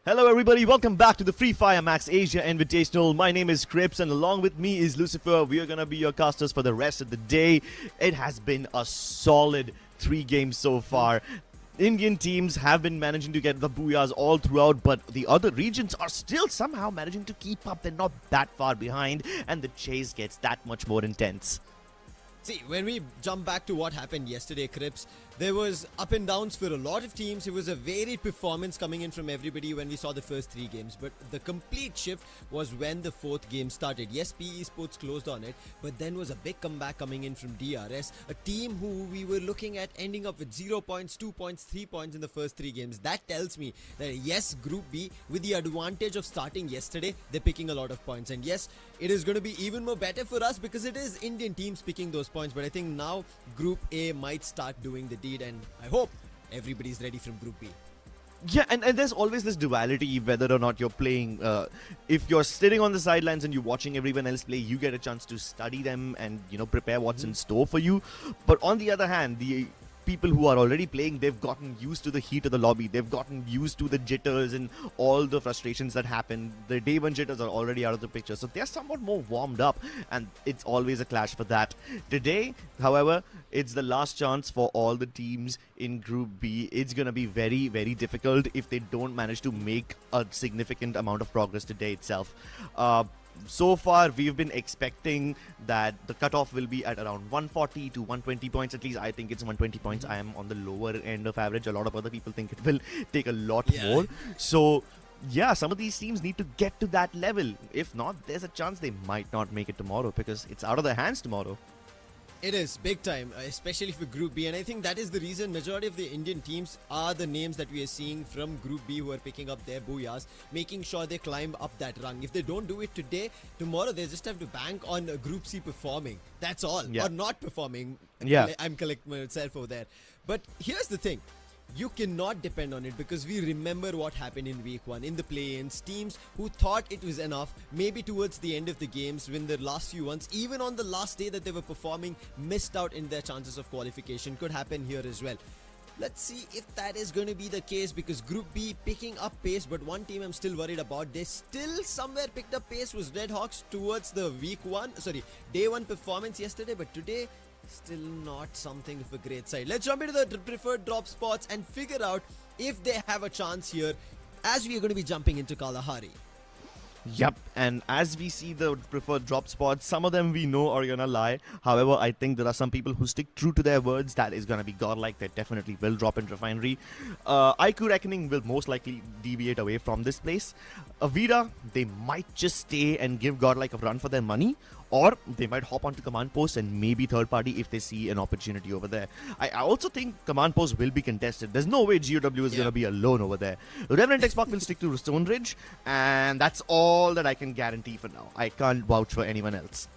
Hello everybody, welcome back to the Free Fire Max Asia Invitational. My name is Crips and along with me is Lucifer. We are going to be your casters for the rest of the day. It has been a solid 3 games so far. Indian teams have been managing to get the booyahs all throughout, but the other regions are still somehow managing to keep up. They're not that far behind and the chase gets that much more intense. See, when we jump back to what happened yesterday, Crips, there was up and downs for a lot of teams. It was a varied performance coming in from everybody when we saw the first 3 games. But the complete shift was when the 4th game started. Yes, PE Esports closed on it, but then was a big comeback coming in from DRS, a team who we were looking at ending up with 0 points, 2 points, 3 points in the first 3 games. That tells me that yes, Group B, with the advantage of starting yesterday, they're picking a lot of points. And yes, it is going to be even more better for us because it is Indian teams picking those points. But I think now Group A might start doing the deed, and I hope everybody's ready from Group B. Yeah, and there's always this duality whether or not you're playing. If you're sitting on the sidelines and you're watching everyone else play, you get a chance to study them and, you know, prepare what's in store for you. But on the other hand, the people who are already playing, they've gotten used to the heat of the lobby. They've gotten used to the jitters and all the frustrations that happen. The day one jitters are already out of the picture. So they're somewhat more warmed up and it's always a clash for that. Today, however, it's the last chance for all the teams in Group B. It's going to be very, very difficult if they don't manage to make a significant amount of progress today itself. So far, we've been expecting that the cutoff will be at around 140 to 120 points. At least I think it's 120 points. I am on the lower end of average. A lot of other people think it will take a lot more. So, yeah, some of these teams need to get to that level. If not, there's a chance they might not make it tomorrow because it's out of their hands tomorrow. It is big time, especially for Group B, and I think that is the reason majority of the Indian teams are the names that we are seeing from Group B who are picking up their booyahs, making sure they climb up that rung. If they don't do it today, tomorrow they just have to bank on Group C performing. That's all, or not performing. I'm collecting myself over there. But here's the thing. You cannot depend on it because we remember what happened in week 1 in the play-ins. Teams who thought it was enough, maybe towards the end of the games, when the last few ones, even on the last day that they were performing, missed out in their chances of qualification. Could happen here as well. Let's see if that is going to be the case because Group B picking up pace, but one team I'm still worried about. They still somewhere picked up pace was Red Hawks towards the day 1 performance yesterday, but today still not something of a great side. Let's jump into the preferred drop spots and figure out if they have a chance here as we are going to be jumping into Kalahari. Yep, and as we see the preferred drop spots, some of them we know are gonna lie. However, I think there are some people who stick true to their words. That is gonna be godlike. They definitely will drop in Refinery. IQOO Reckoning will most likely deviate away from this place. AVIDA, they might just stay and give godlike a run for their money, or they might hop onto Command Post and maybe third party if they see an opportunity over there. I also think Command Post will be contested. There's no way GOW is going to be alone over there. REVENANT XSPARK will stick to Stone Ridge, and that's all that I can guarantee for now. I can't vouch for anyone else.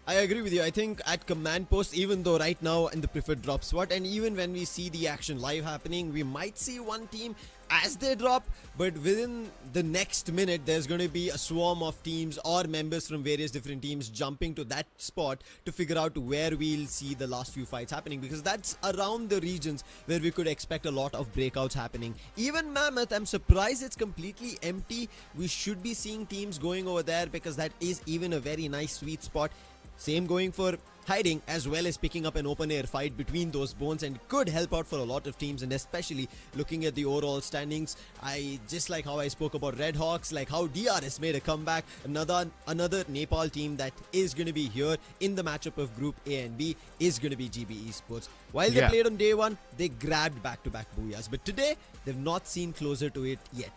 I agree with you. I think at Command Post, even though right now in the preferred drop spot, and even when we see the action live happening, we might see one team as they drop, but within the next minute, there's going to be a swarm of teams or members from various different teams jumping to that spot to figure out where we'll see the last few fights happening, because that's around the regions where we could expect a lot of breakouts happening. Even Mammoth, I'm surprised it's completely empty. We should be seeing teams going over there because that is even a very nice sweet spot. Same going for hiding as well as picking up an open air fight between those bones, and could help out for a lot of teams. And especially looking at the overall standings, I just like how I spoke about Red Hawks, like how DRS made a comeback. Another Nepal team that is going to be here in the matchup of Group A and B is going to be GB Esports. While they played on day 1, they grabbed back-to-back booyahs, but today they've not seen closer to it yet.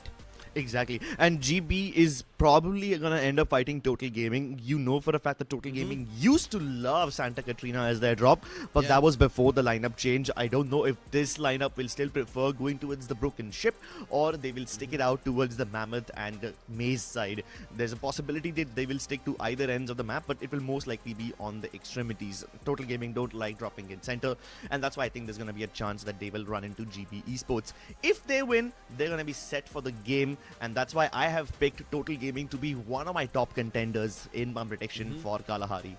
Exactly. And GB is probably going to end up fighting Total Gaming. You know for a fact that Total Gaming used to love Santa Katrina as their drop, but that was before the lineup change. I don't know if this lineup will still prefer going towards the Broken Ship, or they will stick it out towards the Mammoth and Maze side. There's a possibility that they will stick to either ends of the map, but it will most likely be on the extremities. Total Gaming don't like dropping in center, and that's why I think there's going to be a chance that they will run into GB Esports. If they win, they're going to be set for the game, and that's why I have picked Total Gaming to be one of my top contenders in bomb protection for Kalahari.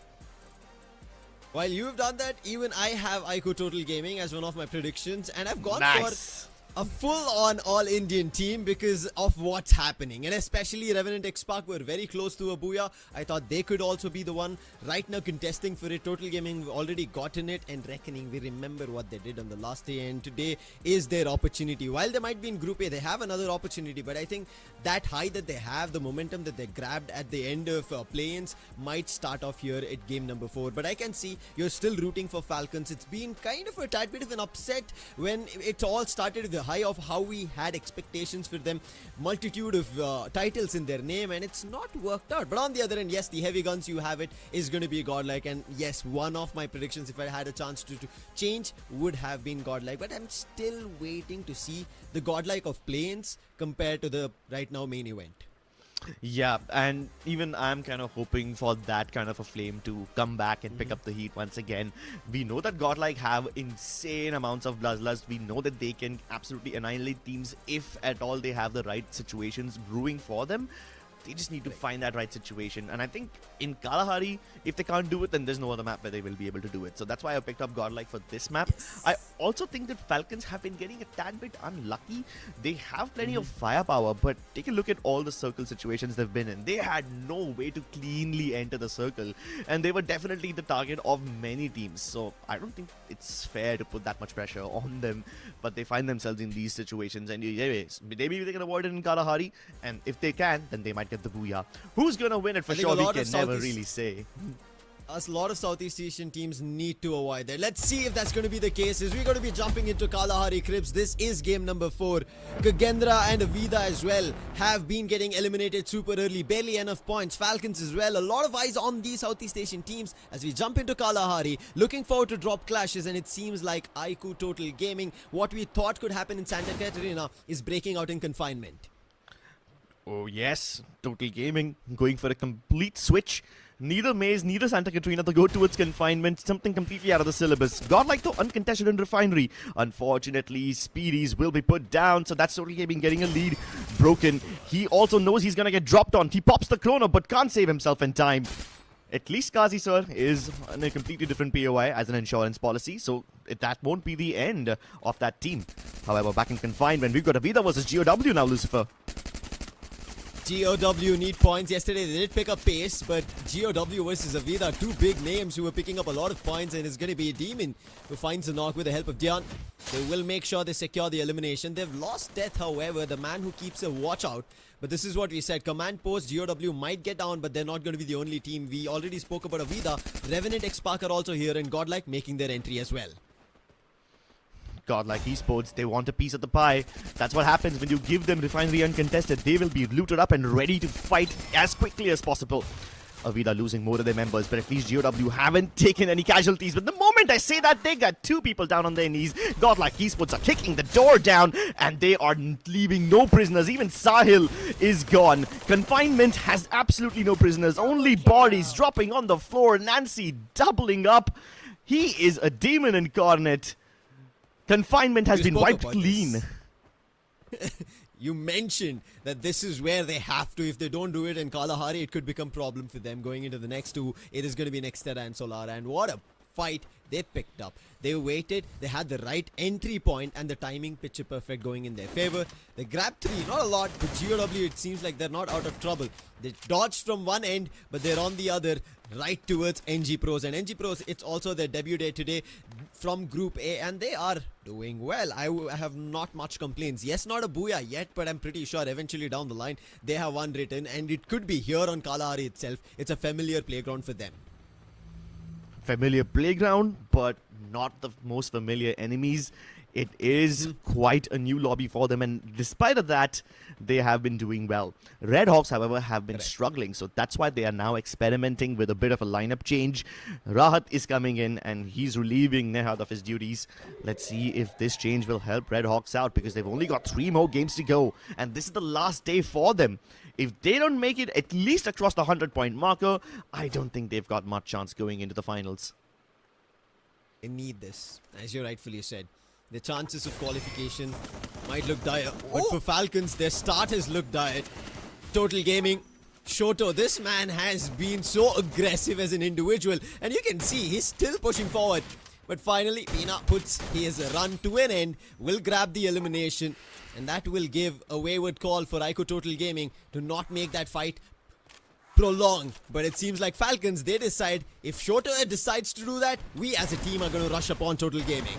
While you've done that, even I have IQOO Total Gaming as one of my predictions, and I've gone a full-on all-Indian team because of what's happening, and especially Revenant XSPARK were very close to a booyah. I thought they could also be the one right now contesting for it. Total Gaming already gotten it, and Reckoning, we remember what they did on the last day, and today is their opportunity. While they might be in Group A, they have another opportunity, but I think that high that they have, the momentum that they grabbed at the end of play-ins might start off here at game number 4. But I can see you're still rooting for Falcons. It's been kind of a tad bit of an upset when it all started with the high of how we had expectations for them, multitude of titles in their name, and it's not worked out. But on the other end, yes, the heavy guns you have it is going to be godlike, and yes, one of my predictions, if I had a chance to change, would have been godlike. But I'm still waiting to see the godlike of play-ins compared to the right now main event. Yeah, and even I'm kind of hoping for that kind of a flame to come back and pick up the heat once again. We know that Godlike have insane amounts of bloodlust. We know that they can absolutely annihilate teams if at all they have the right situations brewing for them. They just need to find that right situation. And I think in Kalahari, if they can't do it, then there's no other map where they will be able to do it. So that's why I picked up Godlike for this map. Yes. I also think that Falcons have been getting a tad bit unlucky. They have plenty of firepower, but take a look at all the circle situations they've been in. They had no way to cleanly enter the circle, and they were definitely the target of many teams. So I don't think it's fair to put that much pressure on them, but they find themselves in these situations. And anyways, maybe they can avoid it in Kalahari, and if they can, then they might get the booyah. Who's gonna win it for sure? We can never really say. A lot of Southeast Asian teams need to avoid that. Let's see if that's going to be the case. As we're going to be jumping into Kalahari Crips, this is game number 4. KAGENDRA and AVIDA as well have been getting eliminated super early. Barely enough points. Falcons as well. A lot of eyes on these Southeast Asian teams as we jump into Kalahari. Looking forward to drop clashes, and it seems like IQOO Total Gaming, what we thought could happen in Santa Catarina, is breaking out in confinement. Oh yes, Total Gaming going for a complete switch. Neither Maze, neither Santa Catarina to go towards confinement, something completely out of the syllabus. Godlike though uncontested in Refinery. Unfortunately, Speedies will be put down, so that's Total Gaming getting a lead. Broken, he also knows he's gonna get dropped on. He pops the chrono but can't save himself in time. At least Kazi sir is on a completely different POI as an insurance policy, so that won't be the end of that team. However, back in confinement, we've got AVIDA versus GOW now, Lucifer. GOW need points. Yesterday they did pick up pace, but GOW versus AVIDA, two big names who are picking up a lot of points, and it's going to be a Demon who finds a knock with the help of Dian. They will make sure they secure the elimination. They've lost Death, however, the man who keeps a watch out. But this is what we said. Command Post, GOW might get down, but they're not going to be the only team. We already spoke about AVIDA. Revenant XSPARK are also here, and Godlike making their entry as well. Godlike Esports, they want a piece of the pie. That's what happens when you give them Refinery uncontested. They will be looted up and ready to fight as quickly as possible. AVIDA losing more of their members, but at least GOW haven't taken any casualties. But the moment I say that, they got 2 people down on their knees. Godlike Esports are kicking the door down, and they are leaving no prisoners. Even Sahil is gone. Confinement has absolutely no prisoners, only bodies dropping on the floor. Nancy doubling up. He is a demon incarnate. Confinement has been wiped clean. You mentioned that this is where they have to. If they don't do it in Kalahari, it could become a problem for them going into the next 2. It is going to be Nextera and Solara. And what a fight they picked up. They waited, they had the right entry point, and the timing picture perfect going in their favor. They grabbed 3, not a lot, but GOW, it seems like they're not out of trouble. They dodged from one end, but they're on the other, right towards NG Pros. And NG Pros, it's also their debut day today from Group A, and they are doing well. I have not much complaints. Yes, not a booyah yet, but I'm pretty sure eventually down the line, they have one written, and it could be here on Kalahari itself. It's a familiar playground for them. Familiar playground, but not the most familiar enemies. It is quite a new lobby for them, and despite of that, they have been doing well. Red Hawks, however, have been struggling, so that's why they are now experimenting with a bit of a lineup change. Rahat is coming in, and he's relieving Nehat of his duties. Let's see if this change will help Red Hawks out, because they've only got 3 more games to go, and this is the last day for them. If they don't make it at least across the 100-point marker, I don't think they've got much chance going into the finals. They need this, as you rightfully said. The chances of qualification might look dire, but for Falcons, their start has looked dire. Total Gaming, Shoto, this man has been so aggressive as an individual, and you can see he's still pushing forward. But finally, Pina puts his run to an end, will grab the elimination, and that will give a wayward call for IQOO Total Gaming to not make that fight prolonged. But it seems like Falcons, they decide if Shota decides to do that, we as a team are going to rush upon Total Gaming.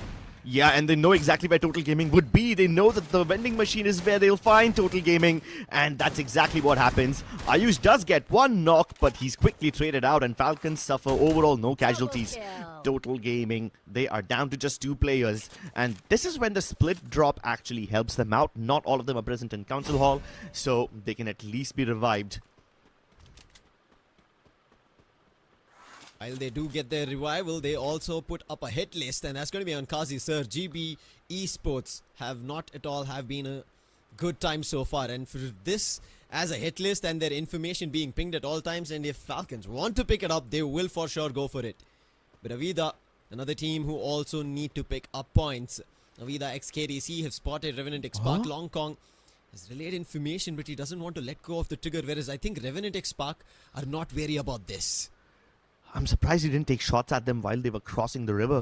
Yeah, and they know exactly where Total Gaming would be. They know that the vending machine is where they'll find Total Gaming, and that's exactly what happens. Ayush does get one knock, but he's quickly traded out, and Falcons suffer overall no casualties. Total Gaming, they are down to just 2 players, and this is when the split drop actually helps them out. Not all of them are present in Council Hall, so they can at least be revived. While they do get their revival, they also put up a hit list, and that's going to be on Kazi sir. GB Esports have not at all have been a good time so far, and for this as a hit list and their information being pinged at all times, and if Falcons want to pick it up, they will for sure go for it. But AVIDA, another team who also need to pick up points. AVIDA XKDC have spotted Revenant XSPARK. Long Kong has relayed information, but he doesn't want to let go of the trigger, whereas I think Revenant XSPARK are not wary about this. I'm surprised he didn't take shots at them while they were crossing the river.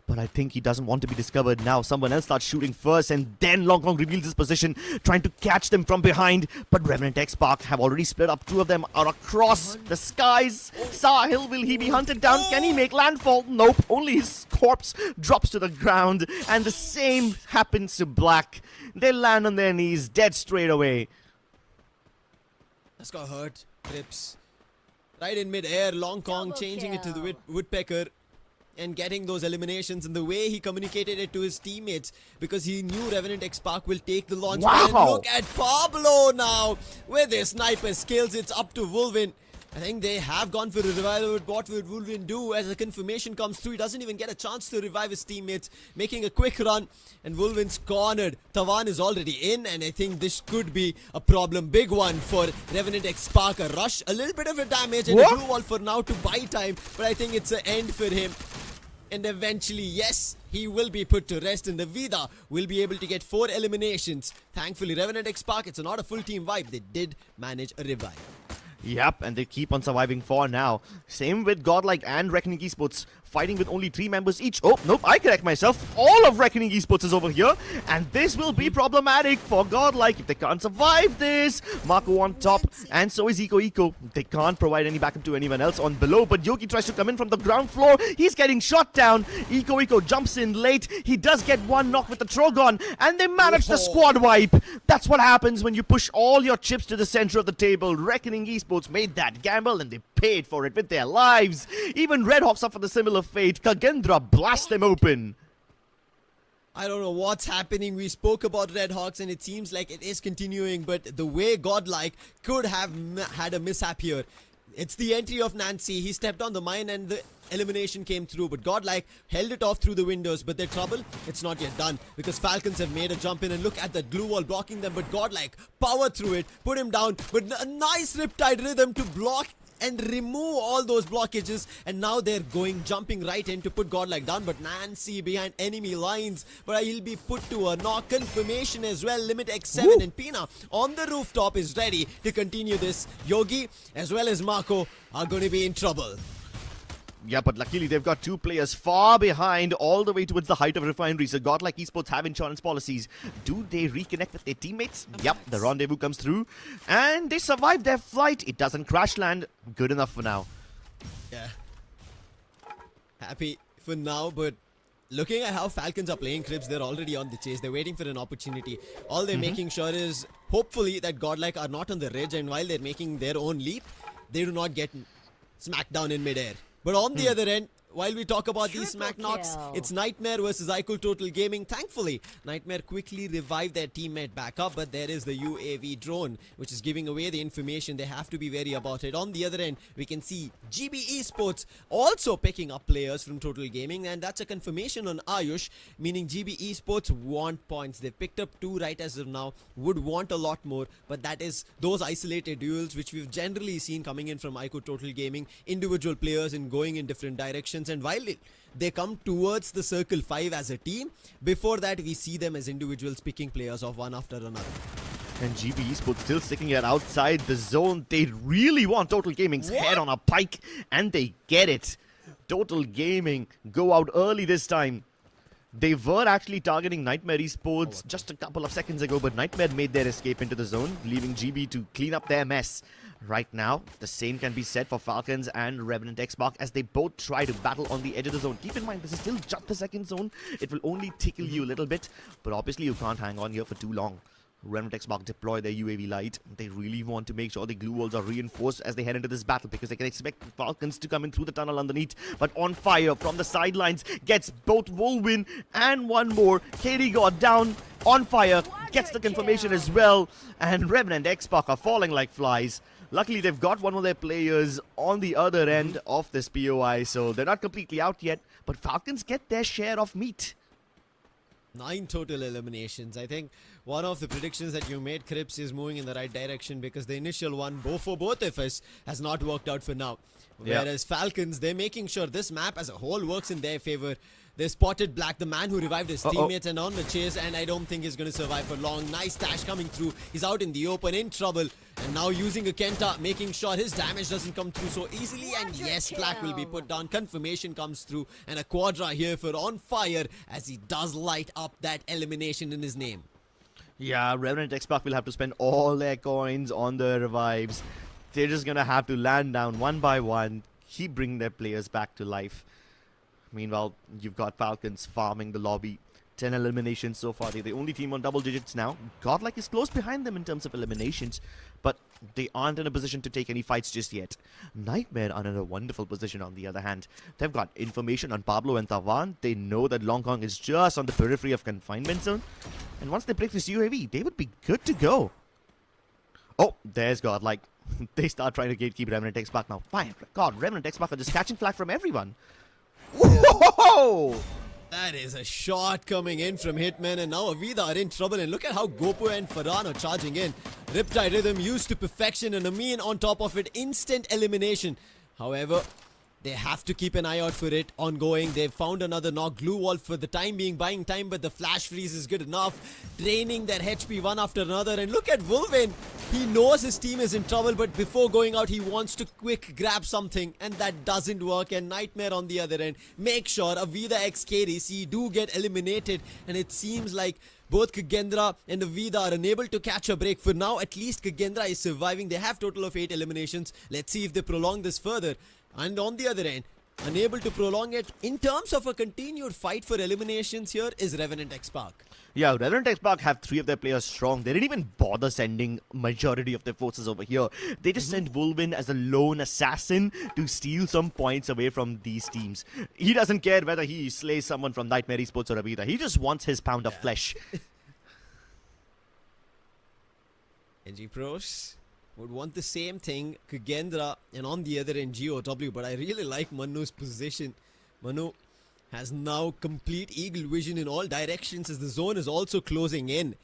But I think he doesn't want to be discovered now. Someone else starts shooting first, and then Long Kong reveals his position, trying to catch them from behind. But Revenant XSPARK have already split up. 2 of them are across the skies. Sahil, will he be hunted down? Can he make landfall? Nope. Only his corpse drops to the ground. And the same happens to Black. They land on their knees, dead straight away. That's got hurt. Trips. Right in mid-air, Long Kong changing it to the Woodpecker and getting those eliminations, and the way he communicated it to his teammates, because he knew Revenant XSPARK will take the launch. Wow. And look at Pablo now with his sniper skills. It's up to Wolvin. I think they have gone for a revival, but what would Wolvin do as the confirmation comes through? He doesn't even get a chance to revive his teammates, making a quick run, and Wolvin's cornered. Tawan is already in, and I think this could be a problem. Big one for Revenant XSPARK. A rush, a little bit of a damage, and a blue wall for now to buy time, but I think it's an end for him. And eventually, yes, he will be put to rest, and the AVIDA will be able to get 4 eliminations. Thankfully, Revenant XSPARK, it's not a full team vibe. They did manage a revive. Yep, and they keep on surviving for now. Same with Godlike and Reckoning Esports, fighting with only 3 members each. Oh, nope, I correct myself. All of Reckoning Esports is over here, and this will be problematic for Godlike if they can't survive this. Marco on top, and so is IQOO. They can't provide any backup to anyone else on below, but Yogi tries to come in from the ground floor. He's getting shot down. IQOO jumps in late. He does get 1 knock with the Trogon, and they manage the squad wipe. That's what happens when you push all your chips to the center of the table. Reckoning Esports made that gamble, and they paid for it with their lives. Even Red Hawks suffer the similar fate. Kagendra blasts them open. I don't know what's happening. We spoke about Red Hawks, and it seems like it is continuing, but the way Godlike could have had a mishap here. It's the entry of Nancy. He stepped on the mine, and the elimination came through, but Godlike held it off through the windows. But their trouble, it's not yet done, because Falcons have made a jump in, and look at that glue wall blocking them, but Godlike powered through it, put him down, but a nice riptide rhythm to block and remove all those blockages, and now they're jumping right in to put Godlike down, but Nancy behind enemy lines, but he'll be put to a knock. Confirmation as well. Limit X7 and Pina on the rooftop is ready to continue this. Yogi as well as Marco are going to be in trouble. Yeah, but luckily they've got 2 players far behind, all the way towards the height of Refinery. So Godlike Esports have insurance policies. Do they reconnect with their teammates? Yep, the rendezvous comes through, and they survive their flight. It doesn't crash land. Good enough for now. Yeah. Happy for now, but looking at how Falcons are playing, Cribs, they're already on the chase. They're waiting for an opportunity. All they're making sure is, hopefully, that Godlike are not on the ridge, and while they're making their own leap, they do not get smacked down in midair. But on the other end, while we talk about these smack knocks, it's Nightmare versus IQOO Total Gaming. Thankfully, Nightmare quickly revived their teammate back up, but there is the UAV drone, which is giving away the information. They have to be wary about it. On the other end, we can see GB Esports also picking up players from Total Gaming, and that's a confirmation on Ayush, meaning GB Esports want points. They've picked up 2 right as of now, would want a lot more, but that is those isolated duels which we've generally seen coming in from IQOO Total Gaming, individual players and going in different directions. And while they come towards the circle 5 as a team, before that we see them as individuals picking players off one after another. And GB Esports still sticking it outside the zone. They really want Total Gaming's head on a pike, and they get it. Total Gaming go out early this time. They were actually targeting Nightmare Esports just a couple of seconds ago, but Nightmare made their escape into the zone, leaving GB to clean up their mess. Right now, the same can be said for Falcons and Revenant XSPARK as they both try to battle on the edge of the zone. Keep in mind, this is still just the second zone. It will only tickle you a little bit, but obviously you can't hang on here for too long. Revenant XSPARK deploy their UAV light. They really want to make sure the glue walls are reinforced as they head into this battle because they can expect the Falcons to come in through the tunnel underneath. But On Fire from the sidelines gets both Wolvin and one more. KD got down. On Fire gets the confirmation as well. And Revenant XSPARK are falling like flies. Luckily, they've got one of their players on the other end of this POI, so they're not completely out yet. But Falcons get their share of meat. 9 total eliminations. I think one of the predictions that you made, Crips, is moving in the right direction because the initial one, for both of us, has not worked out for now. Yeah. Whereas Falcons, they're making sure this map as a whole works in their favor. They spotted Black, the man who revived his teammates, and on the chase, and I don't think he's going to survive for long. Nice dash coming through. He's out in the open, in trouble. And now using a Kenta, making sure his damage doesn't come through so easily. And yes, Black will be put down. Confirmation comes through. And a Quadra here for On Fire as he does light up that elimination in his name. Yeah, Revenant XSPARK will have to spend all their coins on the revives. They're just going to have to land down one by one, keep bringing their players back to life. Meanwhile, you've got Falcons farming the lobby. 10 eliminations so far. They're the only team on double digits now. GODLIKE is close behind them in terms of eliminations, but they aren't in a position to take any fights just yet. Nightmare are in a wonderful position on the other hand. They've got information on Pablo and Tawan. They know that Long Kong is just on the periphery of confinement zone. And once they break this UAV, they would be good to go. Oh, there's GODLIKE. They start trying to gatekeep Revenant XSPARK now. My God, Revenant XSPARK are just catching flag from everyone. Whoa! That is a shot coming in from Hitman, and now AVIDA are in trouble. And look at how Gopo and Farhan are charging in. Riptide Rhythm used to perfection, and Amin on top of it, instant elimination. However, they have to keep an eye out for it ongoing. They've found another knock. Glue wall for the time being, buying time, but the flash freeze is good enough. Draining their HP one after another. And look at Wolvin. He knows his team is in trouble, but before going out, he wants to quick grab something. And that doesn't work. And Nightmare on the other end. Make sure AVIDA x KDC do get eliminated. And it seems like both KAGENDRA and AVIDA are unable to catch a break. For now, at least KAGENDRA is surviving. They have total of 8 eliminations. Let's see if they prolong this further. And on the other end, unable to prolong it in terms of a continued fight for eliminations here is Revenant XSPARK. Yeah, Revenant XSPARK have 3 of their players strong. They didn't even bother sending majority of their forces over here. They just sent Wolvin as a lone assassin to steal some points away from these teams. He doesn't care whether he slays someone from Nightmare Esports or AVIDA. He just wants his pound of flesh. NG Pros would want the same thing, KAGENDRA, and on the other end GOW, but I really like Manu's position. Manu has now complete eagle vision in all directions as the zone is also closing in.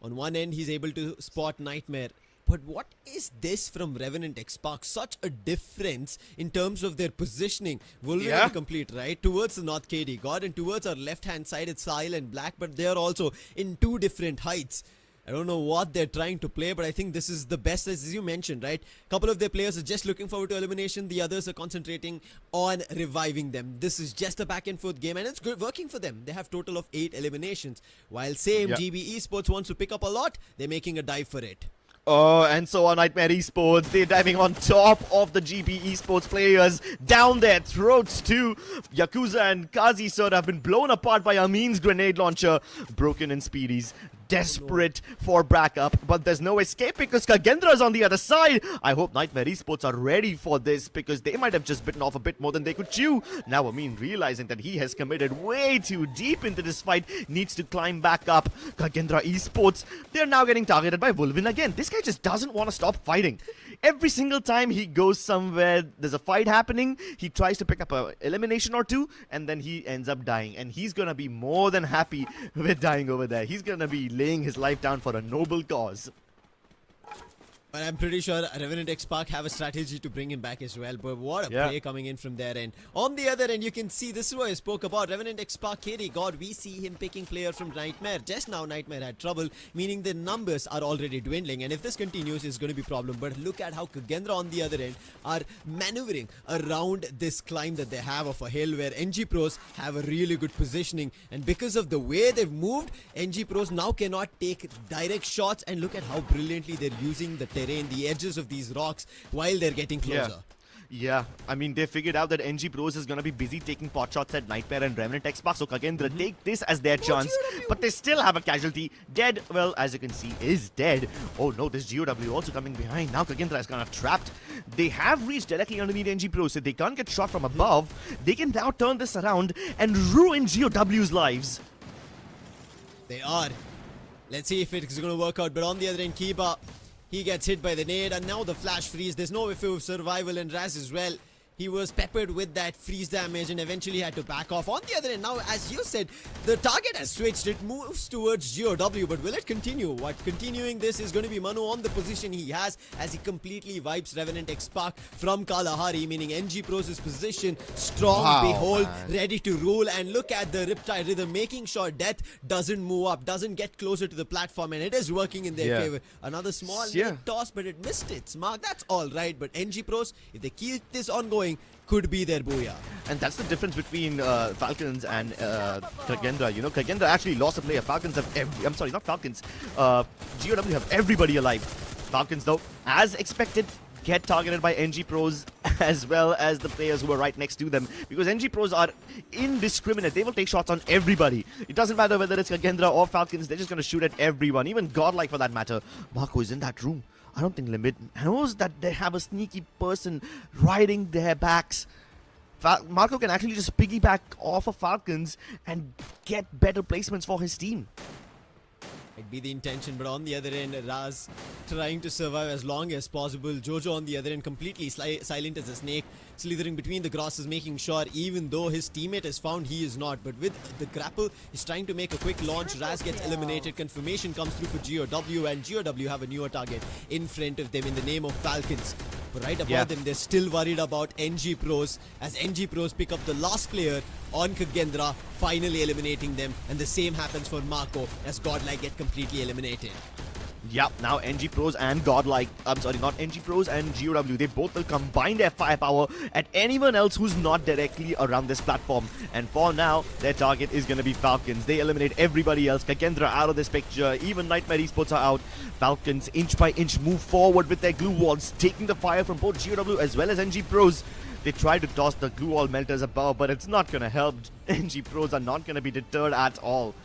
On one end, he's able to spot Nightmare. But what is this from Revenant XSPARK? Such a difference in terms of their positioning. Wolverine complete, right? Towards the North KD God, and towards our left-hand side, it's Sile and Black, but they're also in 2 different heights. I don't know what they're trying to play, but I think this is the best, as you mentioned, right? A couple of their players are just looking forward to elimination. The others are concentrating on reviving them. This is just a back and forth game, and it's good working for them. They have total of 8 eliminations. While same GB Esports wants to pick up a lot, they're making a dive for it. Oh, and so on Nightmare Esports, they're diving on top of the GB Esports players, down their throats too. Yakuza and Kazi Sir have been blown apart by Amin's grenade launcher. Broken and Speedies, desperate for backup, but there's no escape because KAGENDRA is on the other side. I hope Nightmare Esports are ready for this because they might have just bitten off a bit more than they could chew. Now Amin, realizing that he has committed way too deep into this fight, needs to climb back up. KAGENDRA Esports, they're now getting targeted by Wolvin again. This guy just doesn't want to stop fighting. Every single time he goes somewhere, there's a fight happening, he tries to pick up an elimination or 2, and then he ends up dying. And he's gonna be more than happy with dying over there. He's gonna be laying his life down for a noble cause. But I'm pretty sure Revenant XSPARK have a strategy to bring him back as well. But what a play coming in from their end. On the other end, you can see, this is what I spoke about. Revenant XSPARK, KD God, we see him picking player from Nightmare. Just now, Nightmare had trouble, meaning the numbers are already dwindling. And if this continues, it's going to be a problem. But look at how KAGENDRA on the other end are maneuvering around this climb that they have of a hill where NG Pros have a really good positioning. And because of the way they've moved, NG Pros now cannot take direct shots. And look at how brilliantly they're using the terrain, the edges of these rocks while they're getting closer. Yeah, I mean, they figured out that NG Pros is going to be busy taking pot shots at Nightmare and Revenant XSPARK, so KAGENDRA take this as their chance, but they still have a casualty. Dead, well, as you can see, is dead. Oh no, this GOW also coming behind. Now KAGENDRA is kind of trapped. They have reached directly underneath NG Pros, so they can't get shot from above. They can now turn this around and ruin GOW's lives. They are. Let's see if it's going to work out, but on the other end, Kiba, he gets hit by the nade, and now the flash freeze. There's no way of survival, and Raz as well. He was peppered with that freeze damage and eventually had to back off. On the other end, now, as you said, the target has switched. It moves towards GOW, but will it continue? What continuing this is going to be Manu on the position he has as he completely wipes Revenant XSPARK from Kalahari, meaning NG Pros' position strong, behold, ready to rule. And look at the Riptide Rhythm, making sure Death doesn't move up, doesn't get closer to the platform, and it is working in their favor. Another small nade toss, but it missed its mark. That's all right, but NG Pros, if they keep this ongoing, could be their booyah. And that's the difference between Falcons and KAGENDRA. You know, KAGENDRA actually lost a player. Falcons have I'm sorry, not Falcons. GOW have everybody alive. Falcons, though, as expected, get targeted by NG Pros as well as the players who are right next to them, because NG Pros are indiscriminate. They will take shots on everybody. It doesn't matter whether it's KAGENDRA or Falcons. They're just going to shoot at everyone, even Godlike for that matter. Marco is in that room. I don't think Limit knows that they have a sneaky person riding their backs. Marco can actually just piggyback off of Falcons and get better placements for his team. Might be the intention, but on the other end, Raz trying to survive as long as possible. Jojo on the other end, completely silent as a snake, slithering between the grasses, making sure even though his teammate is found, he is not. But with the grapple, he's trying to make a quick launch. Raz gets eliminated. Confirmation comes through for GOW, and GOW have a newer target in front of them in the name of Falcons. But right above them, they're still worried about NG Pros, as NG Pros pick up the last player on KAGENDRA, finally eliminating them. And the same happens for Marco as Godlike get completely eliminated. Yeah, now NG Pros and Godlike, I'm sorry, not NG Pros and GOW, they both will combine their firepower at anyone else who's not directly around this platform. And for now, their target is going to be Falcons. They eliminate everybody else. KAGENDRA out of this picture. Even Nightmare Esports are out. Falcons, inch by inch, move forward with their glue walls, taking the fire from both GOW as well as NG Pros. They try to toss the glue wall melters above, but it's not going to help. NG Pros are not going to be deterred at all.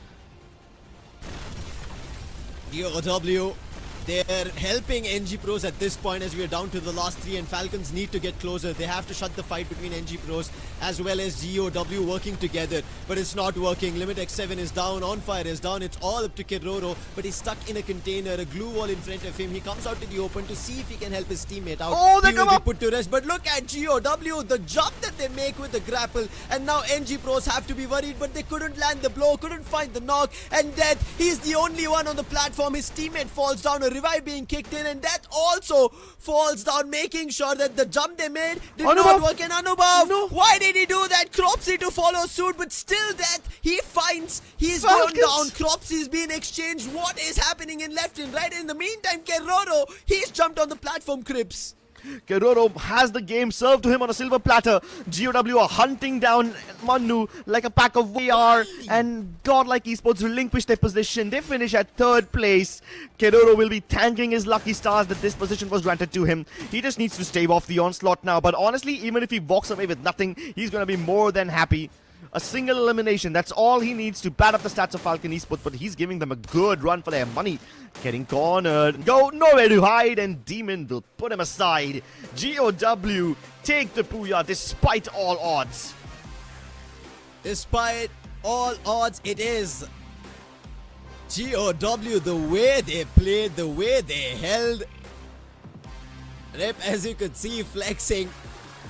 GOW, they're helping NG Pros at this point as we are down to the last three, and Falcons need to get closer. They have to shut the fight between NG Pros as well as GOW working together, but it's not working. Limit X7 is down, On Fire is down. It's all up to Keroro, but he's stuck in a container, a glue wall in front of him. He comes out to the open to see if he can help his teammate out. Oh, they he will be put to rest, but look at GOW, the jump that they make with the grapple, and now NG Pros have to be worried, but they couldn't land the blow, couldn't find the knock, and Death, he's the only one on the platform. His teammate falls down, a revive being kicked in, and Death also falls down, making sure that the jump they made did not work. And Anubhav, why did he do that? Cropsy to follow suit, but still Death, he finds he's gone down. Cropsy's been exchanged. What is happening in left and right? In the meantime, Keroro, he's jumped on the platform, Crips. Keroro has the game served to him on a silver platter. GOW are hunting down Manu like a pack of VR, and Godlike Esports relinquish their position. They finish at third place. Keroro will be thanking his lucky stars that this position was granted to him. He just needs to stave off the onslaught now, but honestly, even if he walks away with nothing, he's going to be more than happy. A single elimination, that's all he needs to bat up the stats of Falcon Esports, but he's giving them a good run for their money. Getting cornered, go nowhere to hide, and Demon will put him aside. GOW take the booyah despite all odds. Despite all odds, it is GOW, the way they played, the way they held. Rip, as you could see, flexing,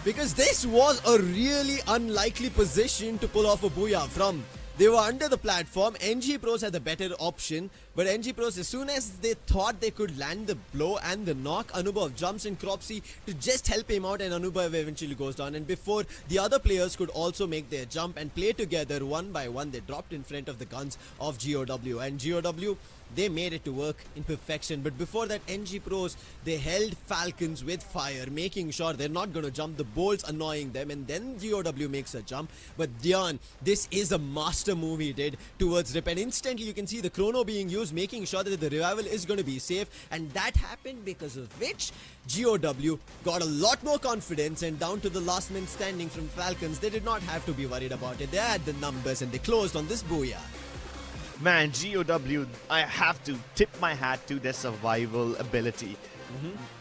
because this was a really unlikely position to pull off a booyah from. They were under the platform. NG Pros had the better option, But NG Pros, as soon as they thought they could land the blow and the knock, Anubhav jumps in Cropsy to just help him out, and Anubhav eventually goes down. And before the other players could also make their jump and play together one by one, they dropped in front of the guns of GOW. And GOW, they made it to work in perfection. But before that, NG Pros, they held Falcons with fire, making sure they're not going to jump. The bolts annoying them, and then GOW makes a jump. But Dion, this is a master move he did towards Rip, and instantly you can see the chrono being used, making sure that the revival is going to be safe. And that happened because of which GOW got a lot more confidence, and down to the last man standing from Falcons, they did not have to be worried about it. They had the numbers and they closed on this booyah. Man, GOW, I have to tip my hat to their survival ability.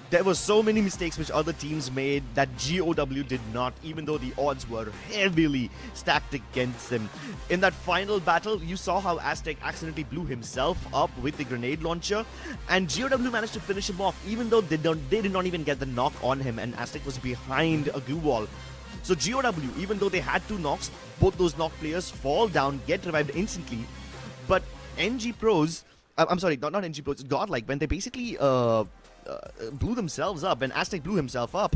There were so many mistakes which other teams made that GOW did not, even though the odds were heavily stacked against them. In that final battle, you saw how Aztec accidentally blew himself up with the grenade launcher, and GOW managed to finish him off, even though they did not even get the knock on him, and Aztec was behind a glue wall. So GOW, even though they had 2 knocks, both those knocked players fall down, get revived instantly. But NG Pros, I'm sorry, not NG Pros, GODLIKE, when they basically blew themselves up, when Aztec blew himself up,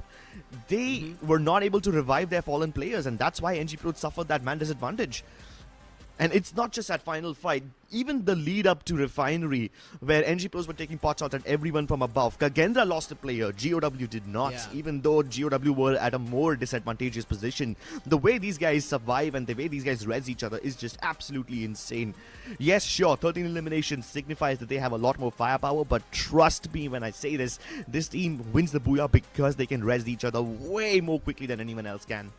they were not able to revive their fallen players, and that's why NG Pros suffered that man disadvantage. And it's not just that final fight, even the lead up to Refinery, where NG Pros were taking pot shots at everyone from above. KAGENDRA lost a player, GOW did not, even though GOW were at a more disadvantageous position. The way these guys survive and the way these guys res each other is just absolutely insane. Yes, sure, 13 eliminations signifies that they have a lot more firepower, but trust me when I say this team wins the booyah because they can res each other way more quickly than anyone else can.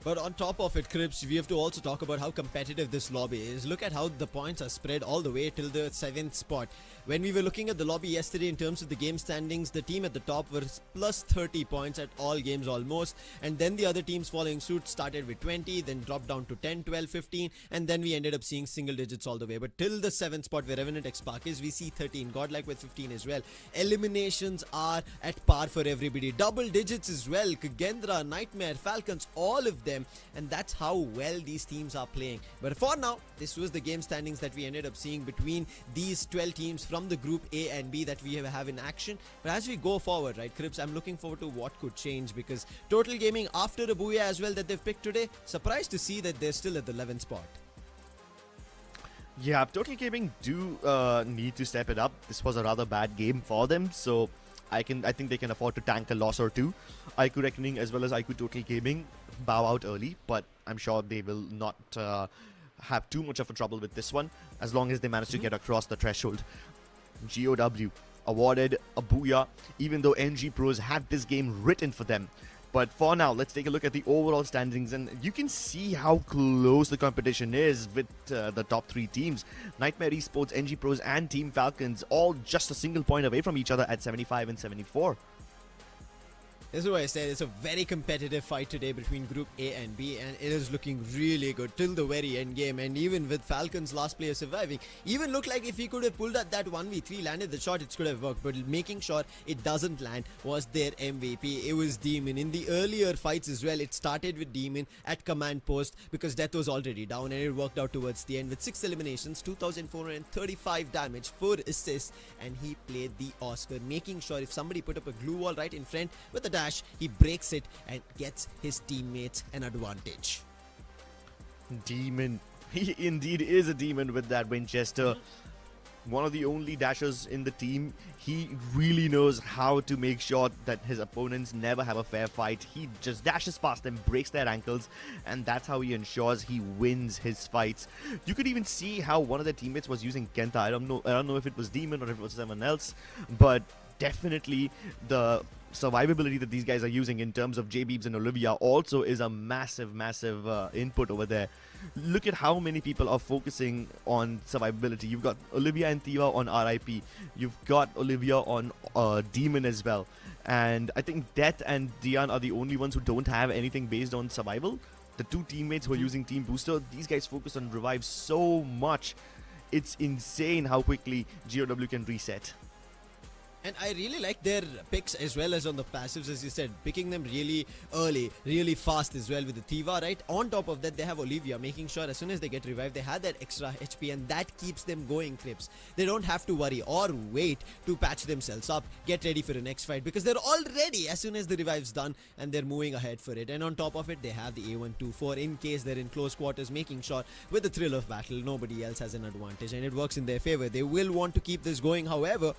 But on top of it, Crips, we have to also talk about how competitive this lobby is. Look at how the points are spread all the way till the 7th spot. When we were looking at the lobby yesterday in terms of the game standings, the team at the top were plus 30 points at all games almost. And then the other teams following suit started with 20, then dropped down to 10, 12, 15. And then we ended up seeing single digits all the way. But till the 7th spot where REVENANT XSPARK is, we see 13. GODLIKE with 15 as well. Eliminations are at par for everybody. Double digits as well. KAGENDRA, Nightmare, Falcons, all of them. And that's how well these teams are playing. But for now, this was the game standings that we ended up seeing between these 12 teams from the group A and B that we have in action. But as we go forward, right, Crips, I'm looking forward to what could change, because Total Gaming, after the booyah as well that they've picked today, surprised to see that they're still at the 11th spot. Yeah, Total Gaming do need to step it up. This was a rather bad game for them, so I think they can afford to tank a loss or two. IQOO Reckoning as well as IQOO Total Gaming bow out early, but I'm sure they will not have too much of a trouble with this one as long as they manage to get across the threshold. GOW awarded a booyah, even though NG Pros had this game written for them. But for now, let's take a look at the overall standings, and you can see how close the competition is with the top 3 teams. Nightmare Esports, NG Pros and Team Falcons all just a single point away from each other at 75 and 74. This is why I said it's a very competitive fight today between Group A and B, and it is looking really good till the very end game. And even with Falcons last player surviving, even looked like if he could have pulled out that 1v3, landed the shot, it could have worked. But making sure it doesn't land was their MVP. It was Demon. In the earlier fights as well, it started with Demon at command post because Death was already down, and it worked out towards the end with 6 eliminations, 2,435 damage, 4 assists, and he played the Oscar, making sure if somebody put up a glue wall right in front with the dash, he breaks it and gets his teammates an advantage. Demon. He indeed is a demon with that Winchester. One of the only dashers in the team. He really knows how to make sure that his opponents never have a fair fight. He just dashes past them, breaks their ankles, and that's how he ensures he wins his fights. You could even see how one of their teammates was using Kenta. I don't know if it was Demon or if it was someone else, but definitely the survivability that these guys are using in terms of J-Beebs and Olivia also is a massive input over there. Look at how many people are focusing on survivability. You've got Olivia and Thiva on RIP. You've got Olivia on Demon as well. And I think Death and Dian are the only ones who don't have anything based on survival. The 2 teammates who are using Team Booster, these guys focus on revive so much. It's insane how quickly GOW can reset. And I really like their picks as well as on the passives, as you said, picking them really early, really fast as well with the Thiva, right? On top of that, they have Olivia, making sure as soon as they get revived, they have that extra HP, and that keeps them going, Crips. They don't have to worry or wait to patch themselves up, get ready for the next fight, because they're all ready as soon as the revive's done, and they're moving ahead for it. And on top of it, they have the A124 in case they're in close quarters, making sure with the thrill of battle, nobody else has an advantage, and it works in their favor. They will want to keep this going, however,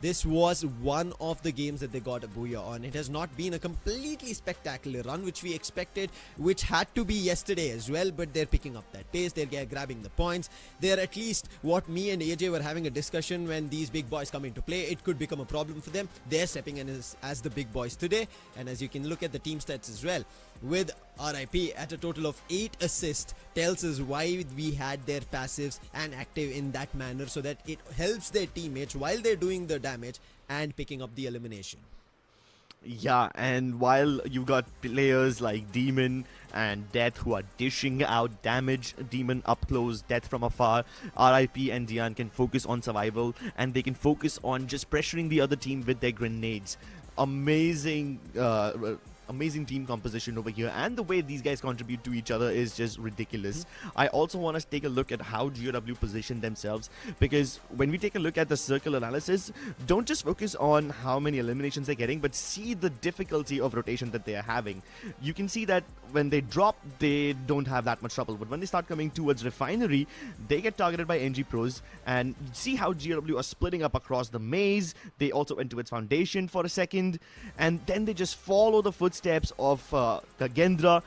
this was one of the games that they got a booyah on. It has not been a completely spectacular run, which we expected, which had to be yesterday as well, but they're picking up that pace, they're grabbing the points. They're at least what me and AJ were having a discussion when these big boys come into play. It could become a problem for them. They're stepping in as the big boys today, and as you can look at the team stats as well, with RIP at a total of 8 assists, tells us why we had their passives and active in that manner, so that it helps their teammates while they're doing the damage and picking up the elimination. Yeah, and while you've got players like Demon and Death who are dishing out damage, Demon up close, Death from afar, RIP and Dian can focus on survival, and they can focus on just pressuring the other team with their grenades. Amazing team composition over here, and the way these guys contribute to each other is just ridiculous. I also want us to take a look at how GOW position themselves, because when we take a look at the circle analysis, don't just focus on how many eliminations they're getting, but see the difficulty of rotation that they are having. You can see that when they drop, they don't have that much trouble, but when they start coming towards Refinery, they get targeted by NG Pros, and see how GOW are splitting up across the maze. They also went to its foundation for a second, and then they just follow the footsteps of KAGENDRA.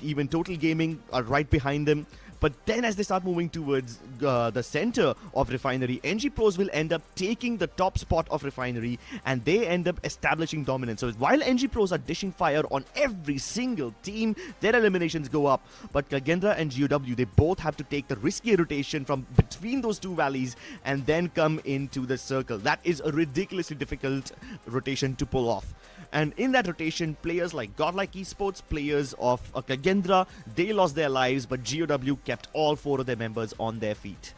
Even Total Gaming are right behind them. But then as they start moving towards the center of Refinery, NG Pros will end up taking the top spot of Refinery, and they end up establishing dominance. So while NG Pros are dishing fire on every single team, their eliminations go up. But KAGENDRA and GOW, they both have to take the risky rotation from between those two valleys and then come into the circle. That is a ridiculously difficult rotation to pull off. And in that rotation, players like GODLIKE Esports, players of KAGENDRA, they lost their lives, but GOW kept all 4 of their members on their feet.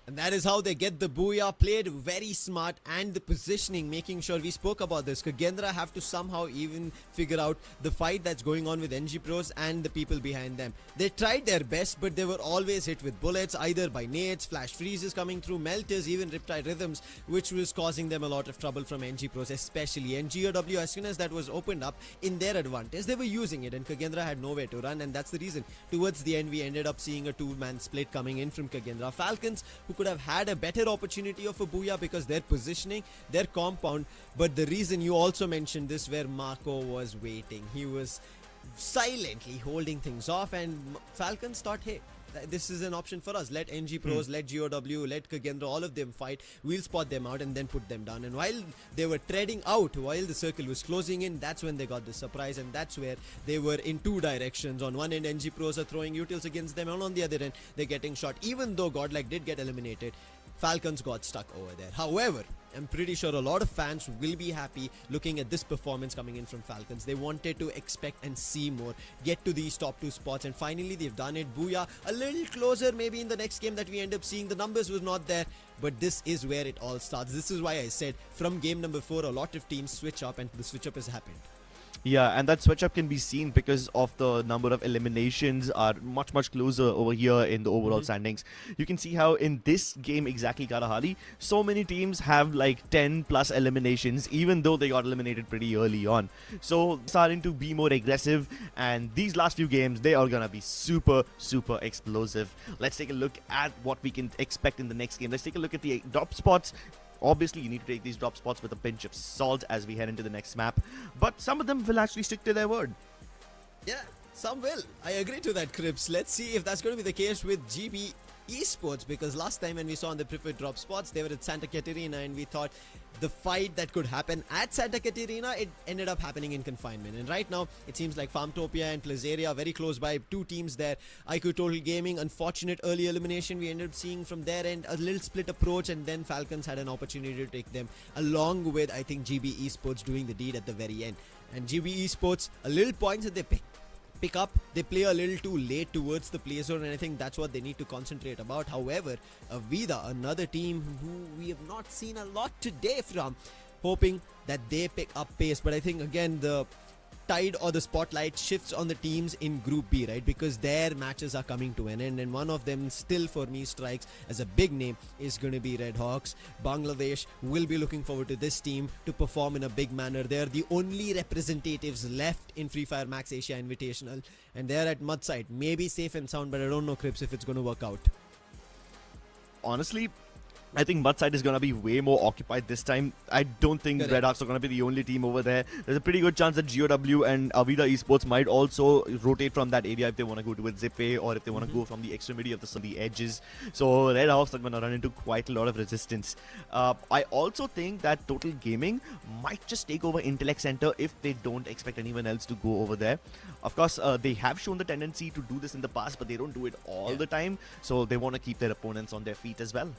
And that is how they get the booyah. Played very smart, and the positioning, making sure, we spoke about this, KAGENDRA have to somehow even figure out the fight that's going on with NG Pros and the people behind them. They tried their best, but they were always hit with bullets, either by nades, flash freezes coming through, melters, even riptide rhythms, which was causing them a lot of trouble from NG Pros especially. And GOW, as soon as that was opened up in their advantage, they were using it, and KAGENDRA had nowhere to run, and that's the reason towards the end we ended up seeing a 2-man split coming in from KAGENDRA. Falcons, who could have had a better opportunity of a booyah because their positioning, their compound, but the reason you also mentioned this, where Marco was waiting, he was silently holding things off, and Falcons thought, hey, this is an option for us. Let NG Pros, let GOW, let KAGENDRA, all of them fight. We'll spot them out and then put them down. And while they were treading out, while the circle was closing in, that's when they got the surprise, and that's where they were in 2 directions. On one end, NG Pros are throwing utils against them, and on the other end, they're getting shot. Even though GODLIKE did get eliminated, Falcons got stuck over there. However, I'm pretty sure a lot of fans will be happy looking at this performance coming in from Falcons. They wanted to expect and see more, get to these top 2 spots, and finally they've done it. Booyah, a little closer maybe in the next game that we end up seeing. The numbers was not there, but this is where it all starts. This is why I said from game number 4, a lot of teams switch up, and the switch up has happened. Yeah, and that switch up can be seen because of the number of eliminations are much closer over here in the overall standings. You can see how in this game exactly, Karahari, so many teams have like 10 plus eliminations, even though they got eliminated pretty early on. So starting to be more aggressive, and these last few games, they are gonna be super explosive. Let's take a look at what we can expect in the next game. Let's take a look at the drop spots. Obviously, you need to take these drop spots with a pinch of salt as we head into the next map, but some of them will actually stick to their word. Yeah, some will. I agree to that, Crips. Let's see if that's going to be the case with GB Esports, because last time when we saw on the preferred drop spots, they were at Santa Caterina, and we thought the fight that could happen at Santa Caterina, it ended up happening in confinement. And right now, it seems like Farmtopia and Plazaria very close by, 2 teams there. IQOO Total Gaming, unfortunate early elimination we ended up seeing from their end, a little split approach, and then Falcons had an opportunity to take them, along with, I think, GB Esports doing the deed at the very end. And GB Esports, a little points that they pick up. They play a little too late towards the play zone, and I think that's what they need to concentrate about. However, AVIDA, another team who we have not seen a lot today from, hoping that they pick up pace. But I think again the tide or the spotlight shifts on the teams in Group B, right? Because their matches are coming to an end, and one of them still for me strikes as a big name is going to be Red Hawks. Bangladesh will be looking forward to this team to perform in a big manner. They're the only representatives left in Free Fire Max Asia Invitational, and they're at Mudside. Maybe safe and sound, but I don't know, Crips, if it's going to work out. Honestly, I think Mudside is going to be way more occupied this time. I don't think Red Hawks are going to be the only team over there. There's a pretty good chance that GOW and AVIDA Esports might also rotate from that area if they want to go towards Zippe, or if they want to go from the extremity of the edges. So Red Hawks are going to run into quite a lot of resistance. I also think that Total Gaming might just take over Intellect Center if they don't expect anyone else to go over there. Of course, they have shown the tendency to do this in the past, but they don't do it all the time. So they want to keep their opponents on their feet as well.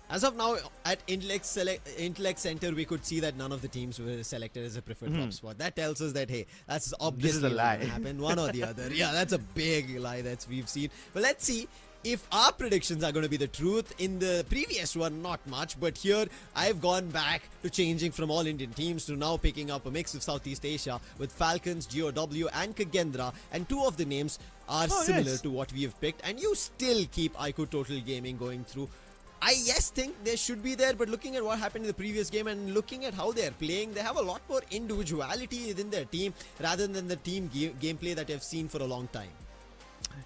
As of now, at Intellect Center, we could see that none of the teams were selected as a preferred top spot. That tells us that, hey, that's obviously this is a lie. going to happen, one or the other. Yeah, that's a big lie that we've seen. But let's see if our predictions are going to be the truth. In the previous one, not much, but here I've gone back to changing from all Indian teams to now picking up a mix of Southeast Asia with Falcons, GOW and Kagendra, and two of the names are similar to what we have picked, and you still keep IQOO Total Gaming going through. I think they should be there, but looking at what happened in the previous game and looking at how they're playing, they have a lot more individuality within their team rather than the team gameplay that I've seen for a long time.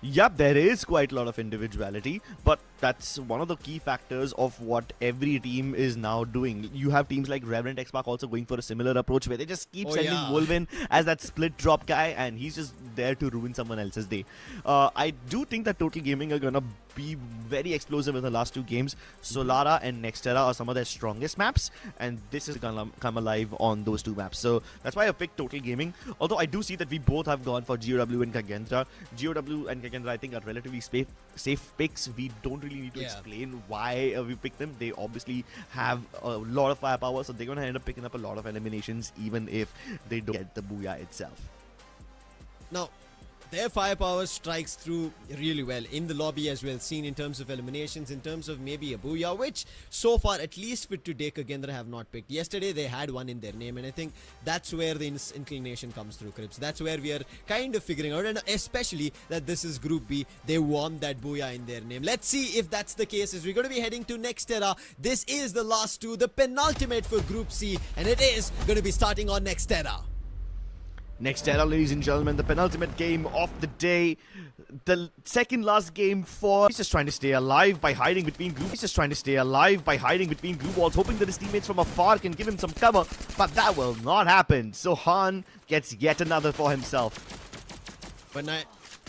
Yep, there is quite a lot of individuality, but that's one of the key factors of what every team is now doing. You have teams like REVENANT, XSPARK also going for a similar approach where they just keep sending Wolvin as that split drop guy, and he's just there to ruin someone else's day. I do think that Total Gaming are gonna be very explosive in the last two games. Solara and Nextera are some of their strongest maps, and this is gonna come alive on those two maps. So that's why I picked Total Gaming. Although I do see that we both have gone for GOW and Kagendra. GOW and Kagendra, I think, are relatively safe picks. We don't really need to explain why we picked them. They obviously have a lot of firepower, so they're gonna end up picking up a lot of eliminations, even if they don't get the booyah itself. Now, their firepower strikes through really well in the lobby as well, seen in terms of eliminations, in terms of maybe a booyah, which so far, at least for today, Kagendra have not picked. Yesterday, they had one in their name, and I think that's where the inclination comes through, Crips. That's where we are kind of figuring out, and especially that this is Group B. They want that booyah in their name. Let's see if that's the case, as we're going to be heading to Nextera. This is the last two, the penultimate for Group C, and it is going to be starting on Nextera. Nextera, ladies and gentlemen, the penultimate game of the day. The second last game for... He's just trying to stay alive by hiding between glue. He's just trying to stay alive by hiding between glue walls, hoping that his teammates from afar can give him some cover. But that will not happen. So Han gets yet another for himself. But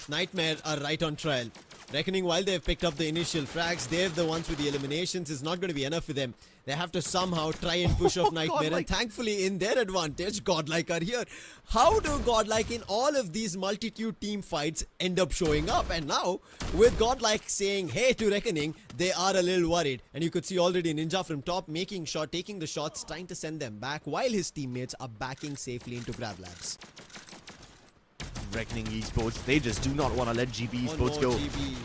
Nightmare are right on trial. Reckoning while they've picked up the initial frags, they're the ones with the eliminations. Is not going to be enough for them. They have to somehow try and push off Nightmare, and thankfully in their advantage, GODLIKE are here. How do GODLIKE in all of these multitude team fights end up showing up? And now, with GODLIKE saying hey to Reckoning, they are a little worried. And you could see already Ninja from top taking the shots, trying to send them back, while his teammates are backing safely into Grab Labs. Reckoning Esports, they just do not want to let GB Esports go.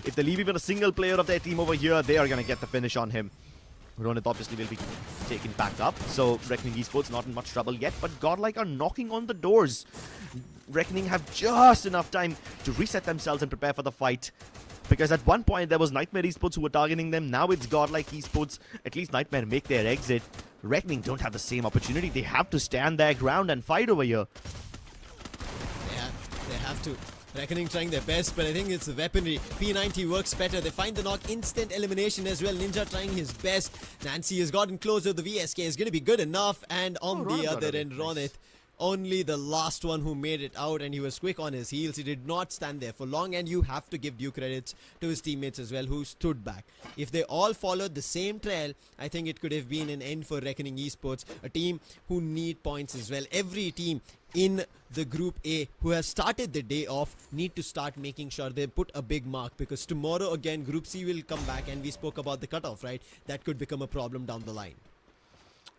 If they leave even a single player of their team over here, they are going to get the finish on him. Ronit obviously will be taken back up, so Reckoning Esports not in much trouble yet, but GODLIKE are knocking on the doors. Reckoning have just enough time to reset themselves and prepare for the fight. Because at one point there was Nightmare Esports who were targeting them, now it's GODLIKE Esports. At least Nightmare make their exit. Reckoning don't have the same opportunity, they have to stand their ground and fight over here. They have to. Reckoning trying their best, but I think it's the weaponry. P90 works better. They find the knock, instant elimination as well. Ninja trying his best. Nancy has gotten closer. The VSK is going to be good enough. And on the other end, Ronit, only the last one who made it out, and he was quick on his heels. He did not stand there for long, and you have to give due credits to his teammates as well, who stood back. If they all followed the same trail, I think it could have been an end for Reckoning Esports, a team who need points as well. Every team in the Group A who has started the day off need to start making sure they put a big mark, because tomorrow again Group C will come back, and we spoke about the cutoff, right? That could become a problem down the line.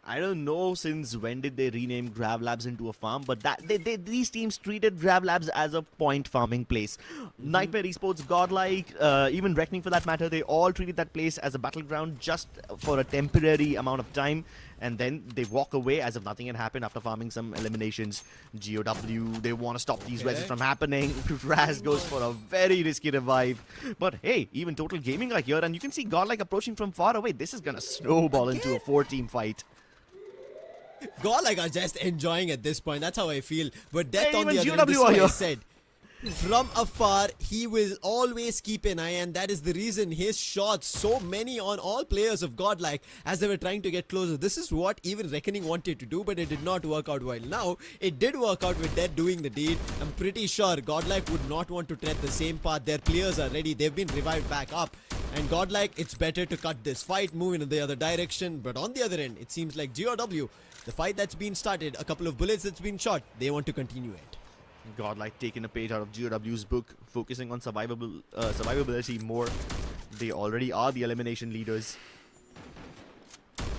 I don't know since when did they rename Grav Labs into a farm, but these teams treated Grav Labs as a point farming place. Nightmare Esports, Godlike, even Reckoning for that matter, they all treated that place as a battleground just for a temporary amount of time, and then they walk away as if nothing had happened after farming some eliminations. GOW, they want to stop these reses from happening. Raz goes for a very risky revive. But hey, even Total Gaming are here, and you can see Godlike approaching from far away. This is going to snowball into a 4-team fight. Godlike are just enjoying at this point. That's how I feel. But Death on the other GOW hand, this is what I here. said. From afar, he will always keep an eye, and that is the reason his shots, so many on all players of Godlike as they were trying to get closer. This is what even Reckoning wanted to do, but it did not work out well. Now, it did work out with Death doing the deed. I'm pretty sure Godlike would not want to tread the same path. Their players are ready. They've been revived back up. And Godlike, it's better to cut this fight, move in the other direction. But on the other end, it seems like GOW, the fight that's been started, a couple of bullets that's been shot, they want to continue it. Godlike taking a page out of GOW's book, focusing on survivability more. They already are the elimination leaders.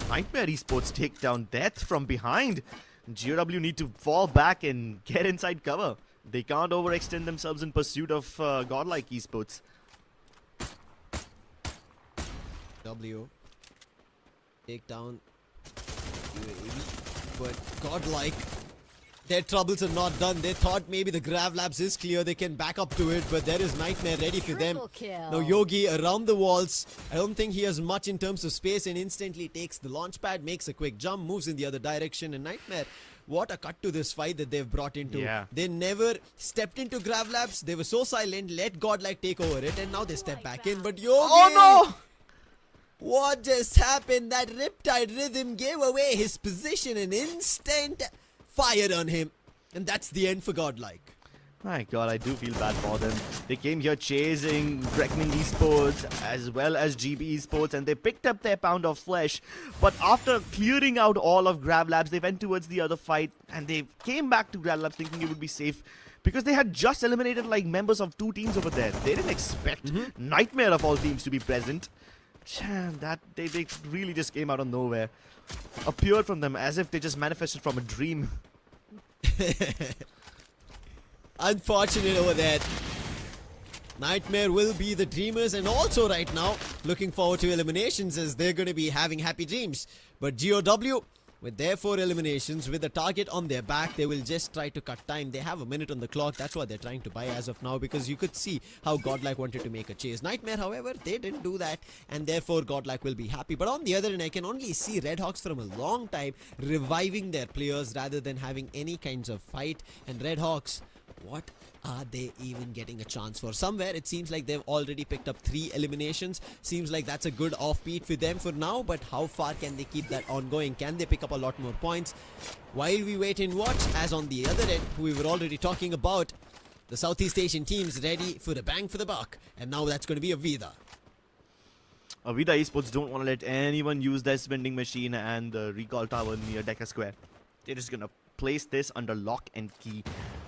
Nightmare Esports take down Death from behind. GOW need to fall back and get inside cover. They can't overextend themselves in pursuit of Godlike Esports. W take down UAV, but Godlike, their troubles are not done. They thought maybe the Grav Labs is clear, they can back up to it, but there is Nightmare ready for them. Now Yogi around the walls. I don't think he has much in terms of space, and instantly takes the launch pad, makes a quick jump, moves in the other direction, and Nightmare, what a cut to this fight that they've brought into. Yeah. They never stepped into Grav Labs. They were so silent, let Godlike take over it, and now they step back in. But Yogi! Oh no! What just happened? That Riptide Rhythm gave away his position, and instant fired on him. And that's the end for Godlike. My god, I do feel bad for them. They came here chasing Reckoning Esports as well as GB Esports, and they picked up their pound of flesh. But after clearing out all of Grav Labs, they went towards the other fight, and they came back to Grav Labs thinking it would be safe, because they had just eliminated like members of 2 teams over there. They didn't expect Nightmare of all teams to be present. That they really just came out of nowhere. Appeared from them as if they just manifested from a dream. Unfortunate over there. Nightmare will be the dreamers, and also right now looking forward to eliminations, as they're going to be having happy dreams. But GOW, with their 4 eliminations, with the target on their back, they will just try to cut time. They have a minute on the clock. That's what they're trying to buy as of now, because you could see how Godlike wanted to make a chase. Nightmare, however, they didn't do that, and therefore Godlike will be happy. But on the other end, I can only see Redhawks from a long time reviving their players rather than having any kinds of fight. And Redhawks, what are they even getting a chance for? Somewhere it seems like they've already picked up 3 eliminations. Seems like that's a good offbeat for them for now, but how far can they keep that ongoing? Can they pick up a lot more points? While we wait and watch, as on the other end, who we were already talking about, the Southeast Asian teams ready for the bang for the buck, and now that's going to be AVIDA. AVIDA Esports don't want to let anyone use their vending machine and the recall tower near Deca Square. They're just going to place this under lock and key.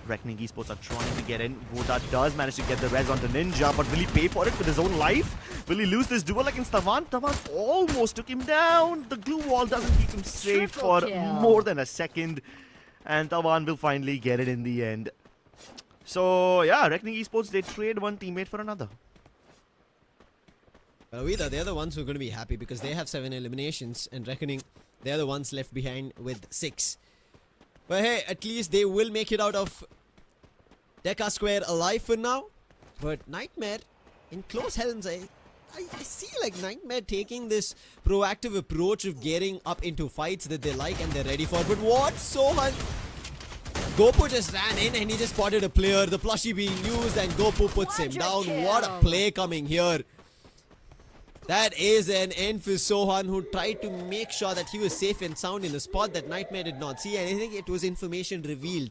Reckoning Esports are trying to get in. Vota does manage to get the res onto Ninja, but will he pay for it with his own life? Will he lose this duel against Tavan? Tavan almost took him down. The glue wall doesn't keep him safe for more than a second. And Tavan will finally get it in the end. So yeah, Reckoning Esports, they trade one teammate for another. AVIDA, they're the ones who are going to be happy because they have 7 eliminations, and Reckoning, they're the ones left behind with 6. But hey, at least they will make it out of Deca Square alive for now. But Nightmare, in close hands, I see like Nightmare taking this proactive approach of getting up into fights that they like and they're ready for. But what? Sohan, Gopu just ran in and he just spotted a player. The plushie being used, and Gopu puts him down. What a play coming here. That is an end for Sohan, who tried to make sure that he was safe and sound in a spot that Nightmare did not see. And I think it was information revealed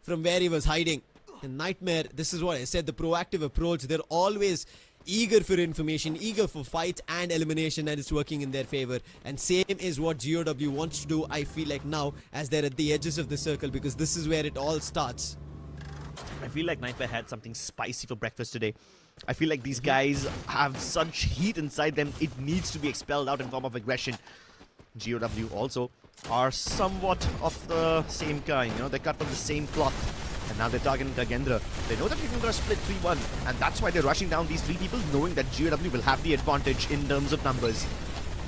from where he was hiding. And Nightmare, this is what I said, the proactive approach. They're always eager for information, eager for fights and elimination, and it's working in their favor. And same is what GOW wants to do, I feel like now, as they're at the edges of the circle, because this is where it all starts. I feel like Nightmare had something spicy for breakfast today. I feel like these guys have such heat inside them, it needs to be expelled out in form of aggression. GOW also are somewhat of the same kind, you know, they're cut from the same cloth. And now they're targeting KAGENDRA. They know that KAGENDRA split 3-1, and that's why they're rushing down these 3 people, knowing that GOW will have the advantage in terms of numbers.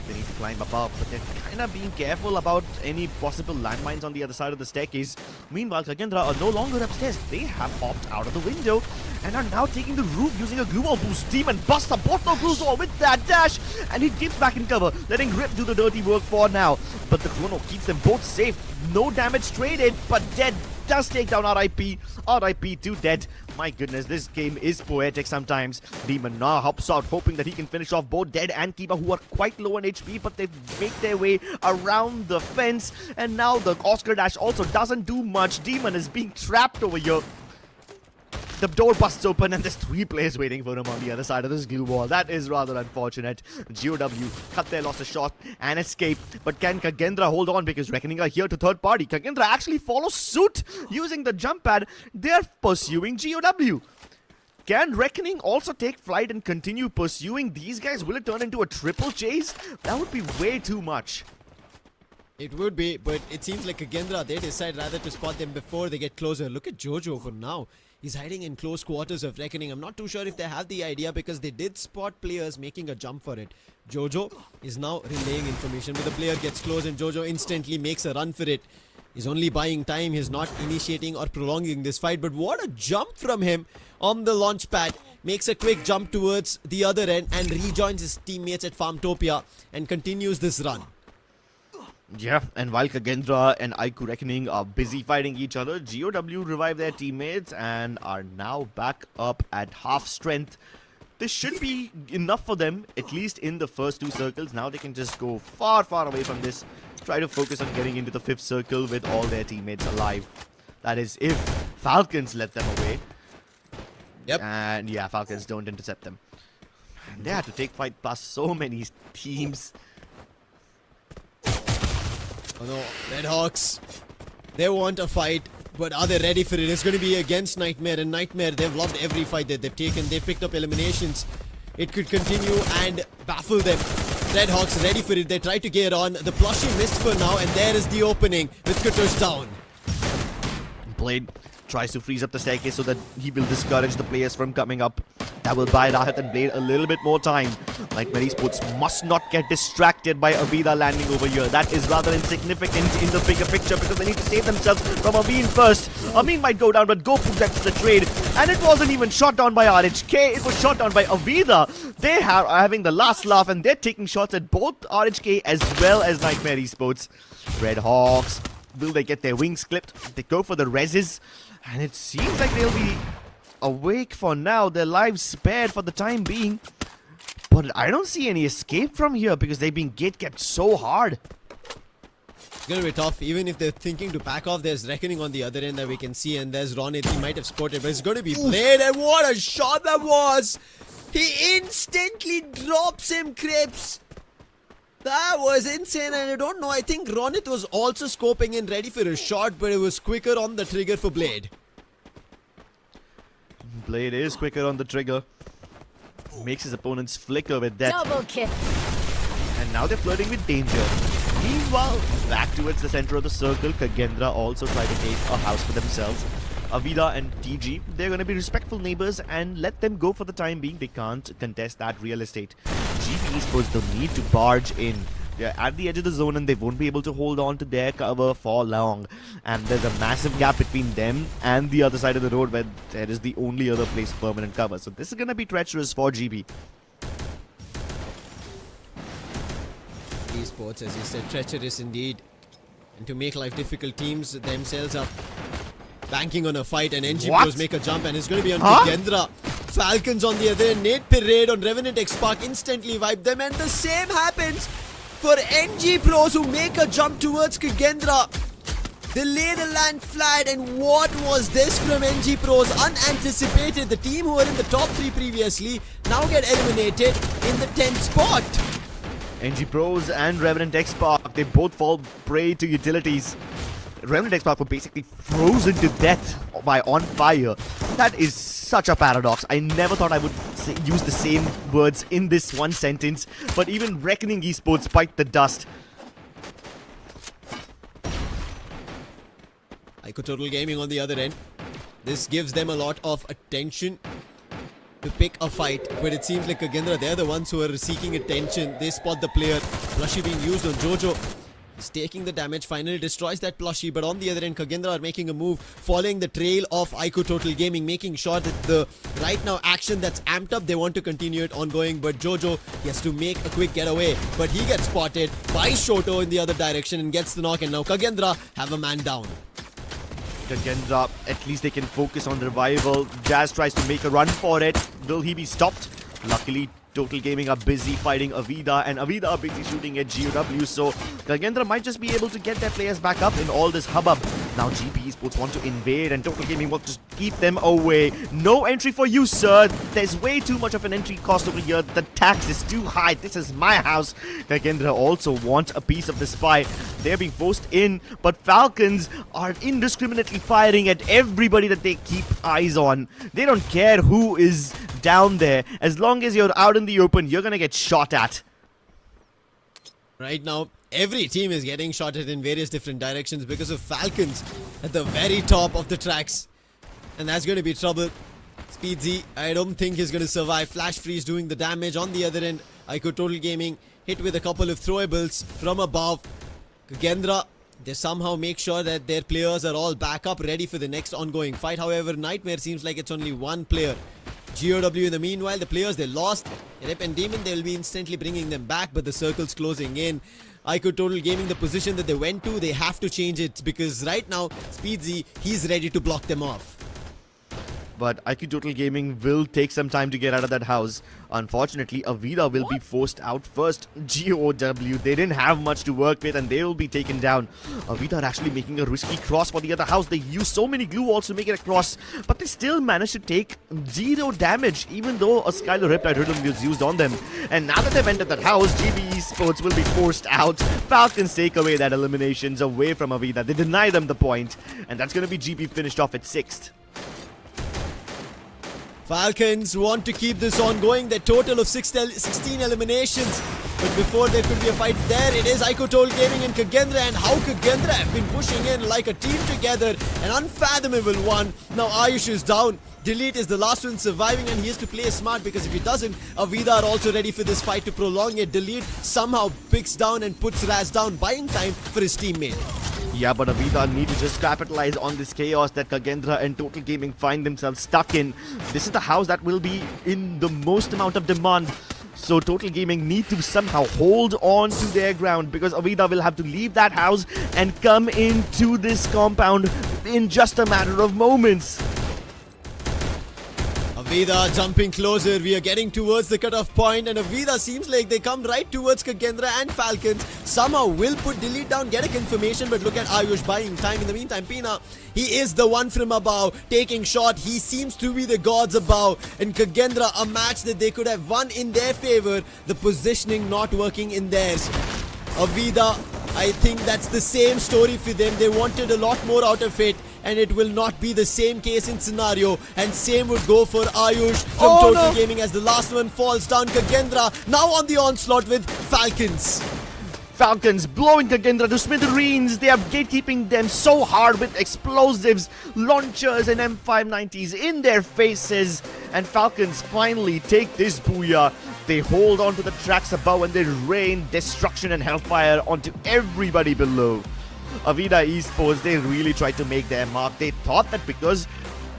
They need to climb above, but they're kind of being careful about any possible landmines on the other side of the staircase. Meanwhile, KAGENDRA are no longer upstairs. They have hopped out of the window and are now taking the roof using a glue wall boost. Demon busts a bottle glue wall with that dash, and he dips back in cover, letting Grip do the dirty work for now. But the Chrono keeps them both safe. No damage traded, but Dead does take down RIP. RIP to Dead. My goodness, this game is poetic sometimes. Demon now hops out, hoping that he can finish off both Dead and Keeper, who are quite low on HP, but they make their way around the fence. And now the Oscar Dash also doesn't do much. Demon is being trapped over here. The door busts open and there's 3 players waiting for him on the other side of this glue wall. That is rather unfortunate. GOW cut their lost a shot and escape. But can KAGENDRA hold on, because Reckoning are here to third party. KAGENDRA actually follows suit using the jump pad. They're pursuing GOW. Can Reckoning also take flight and continue pursuing these guys? Will it turn into a triple chase? That would be way too much. It would be, but it seems like KAGENDRA, they decide rather to spot them before they get closer. Look at Jojo for now. He's hiding in close quarters of Reckoning. I'm not too sure if they have the idea, because they did spot players making a jump for it. Jojo is now relaying information, but the player gets close and Jojo instantly makes a run for it. He's only buying time. He's not initiating or prolonging this fight, but what a jump from him on the launch pad. Makes a quick jump towards the other end and rejoins his teammates at Farmtopia and continues this run. Yeah, and while KAGENDRA and IQOO Reckoning are busy fighting each other, GOW revive their teammates and are now back up at half strength. This should be enough for them, at least in the first 2 circles. Now they can just go far, far away from this. Try to focus on getting into the 5th circle with all their teammates alive. That is, if Falcons let them away. Yep. And yeah, Falcons don't intercept them. They had to take fight past so many teams. Oh no, Red Hawks, they want a fight, but are they ready for it? It's going to be against Nightmare, and Nightmare, they've loved every fight that they've taken. They've picked up eliminations. It could continue and baffle them. Red Hawks ready for it. They try to get on. The plushie missed for now, and there is the opening with Kutush down. Blade tries to freeze up the staircase so that he will discourage the players from coming up. That will buy Rahat and Blade a little bit more time. Nightmare Esports must not get distracted by AVIDA landing over here. That is rather insignificant in the bigger picture, because they need to save themselves from Amin first. Amin might go down, but Goku gets the trade. And it wasn't even shot down by RHK, it was shot down by AVIDA. They are having the last laugh, and they're taking shots at both RHK as well as Nightmare Esports. Red Hawks, will they get their wings clipped? They go for the reses, and it seems like they'll be awake for now, their lives spared for the time being. But I don't see any escape from here, because they've been gate kept so hard. It's going to be tough. Even if they're thinking to back off, there's Reckoning on the other end that we can see, and there's Ronit. He might have spotted, but it's going to be Blade, and what a shot that was! He instantly drops him, Crips. That was insane, and I don't know, I think Ronit was also scoping in, ready for a shot, but it was quicker on the trigger for Blade. Blade is quicker on the trigger. Makes his opponents flicker with death. Double kill. And now they're flirting with danger. Meanwhile, back towards the center of the circle, KAGENDRA also try to take a house for themselves. AVIDA and TG, they're going to be respectful neighbors and let them go for the time being. They can't contest that real estate. GB Esports don't need to barge in. They're at the edge of the zone and they won't be able to hold on to their cover for long. And there's a massive gap between them and the other side of the road, where there is the only other place permanent cover. So this is going to be treacherous for GB. Esports, as you said, treacherous indeed. And to make life difficult, teams themselves are banking on a fight, and NG Pros make a jump, and it's going to be on KAGENDRA. Falcons on the other end. Nate Parade on REVENANT XSPARK instantly wipe them, and the same happens for NG Pros, who make a jump towards KAGENDRA. They lay the land flat, and what was this from NG Pros? Unanticipated. The team who were in the top 3 previously now get eliminated in the 10th spot. NG Pros and REVENANT XSPARK, they both fall prey to utilities. REVENANT XSPARK were basically frozen to death by on fire. That is such a paradox. I never thought I would use the same words in this one sentence, but even Reckoning Esports bite the dust. IQOO Total Gaming on the other end. This gives them a lot of attention to pick a fight, but it seems like KAGENDRA, they're the ones who are seeking attention. They spot the player. Plushie being used on Jojo. He's taking the damage, finally destroys that plushie, but on the other end, KAGENDRA are making a move, following the trail of IQOO Total Gaming, making sure that the right now action that's amped up, they want to continue it ongoing, but Jojo, he has to make a quick getaway, but he gets spotted by Shoto in the other direction and gets the knock, and now KAGENDRA have a man down. KAGENDRA, at least they can focus on revival. Jazz tries to make a run for it. Will he be stopped? Luckily, Total Gaming are busy fighting AVIDA, and AVIDA are busy shooting at GOW, so KAGENDRA might just be able to get their players back up in all this hubbub. Now GP Esports want to invade, and Total Gaming wants to keep them away. No entry for you, sir. There's way too much of an entry cost over here. The tax is too high. This is my house. KAGENDRA also want a piece of the spy. They're being forced in, but Falcons are indiscriminately firing at everybody that they keep eyes on. They don't care who is down there. As long as you're out in the open, you're gonna get shot at. Right now, every team is getting shot at in various different directions because of Falcons at the very top of the tracks. And that's going to be trouble. Speedsy, I don't think he's going to survive. Flash Freeze doing the damage on the other end. IQOO Total Gaming hit with a couple of throwables from above. KAGENDRA, they somehow make sure that their players are all back up, ready for the next ongoing fight. However, Nightmare seems like it's only one player. GOW in the meanwhile, the players they lost, Rep and Demon, they'll be instantly bringing them back, but the circle's closing in. IQOO Total Gaming, the position that they went to, they have to change it, because right now, Speedsy, he's ready to block them off. But IQOO Total Gaming will take some time to get out of that house. Unfortunately, AVIDA will be forced out first. GOW, they didn't have much to work with, and they will be taken down. AVIDA are actually making a risky cross for the other house. They use so many glue walls to make it across, but they still managed to take 0 damage, even though a Skylar Riptide Rhythm was used on them. And now that they've entered that house, GB Esports will be forced out. Falcons take away that eliminations away from AVIDA. They deny them the point, and that's going to be GB finished off at 6th. Falcons want to keep this on going. Their total of 16 eliminations. But before there could be a fight, there it is. IQOO Total Gaming and KAGENDRA, and how KAGENDRA have been pushing in like a team together. An unfathomable one. Now Ayush is down. Delete is the last one surviving, and he has to play smart, because if he doesn't, AVIDA are also ready for this fight to prolong it. Delete somehow picks down and puts Raz down, buying time for his teammate. Yeah, but AVIDA need to just capitalize on this chaos that KAGENDRA and Total Gaming find themselves stuck in. This is the house that will be in the most amount of demand. So Total Gaming need to somehow hold on to their ground, because AVIDA will have to leave that house and come into this compound in just a matter of moments. AVIDA jumping closer. We are getting towards the cutoff point, and AVIDA seems like they come right towards KAGENDRA and Falcons. Somehow will put Delete down, get a confirmation, but look at Ayush buying time. In the meantime, Pina, he is the one from above, taking shot. He seems to be the gods above, and KAGENDRA, a match that they could have won in their favor. The positioning not working in theirs. AVIDA, I think that's the same story for them. They wanted a lot more out of it, and it will not be the same case in scenario. And same would go for Ayush from Total Gaming as the last one falls down. KAGENDRA now on the onslaught with Falcons. Falcons blowing KAGENDRA to smithereens. They are gatekeeping them so hard with explosives, launchers and M590s in their faces. And Falcons finally take this booyah. They hold on to the tracks above, and they rain destruction and hellfire onto everybody below. AVIDA Esports, they really tried to make their mark. They thought that because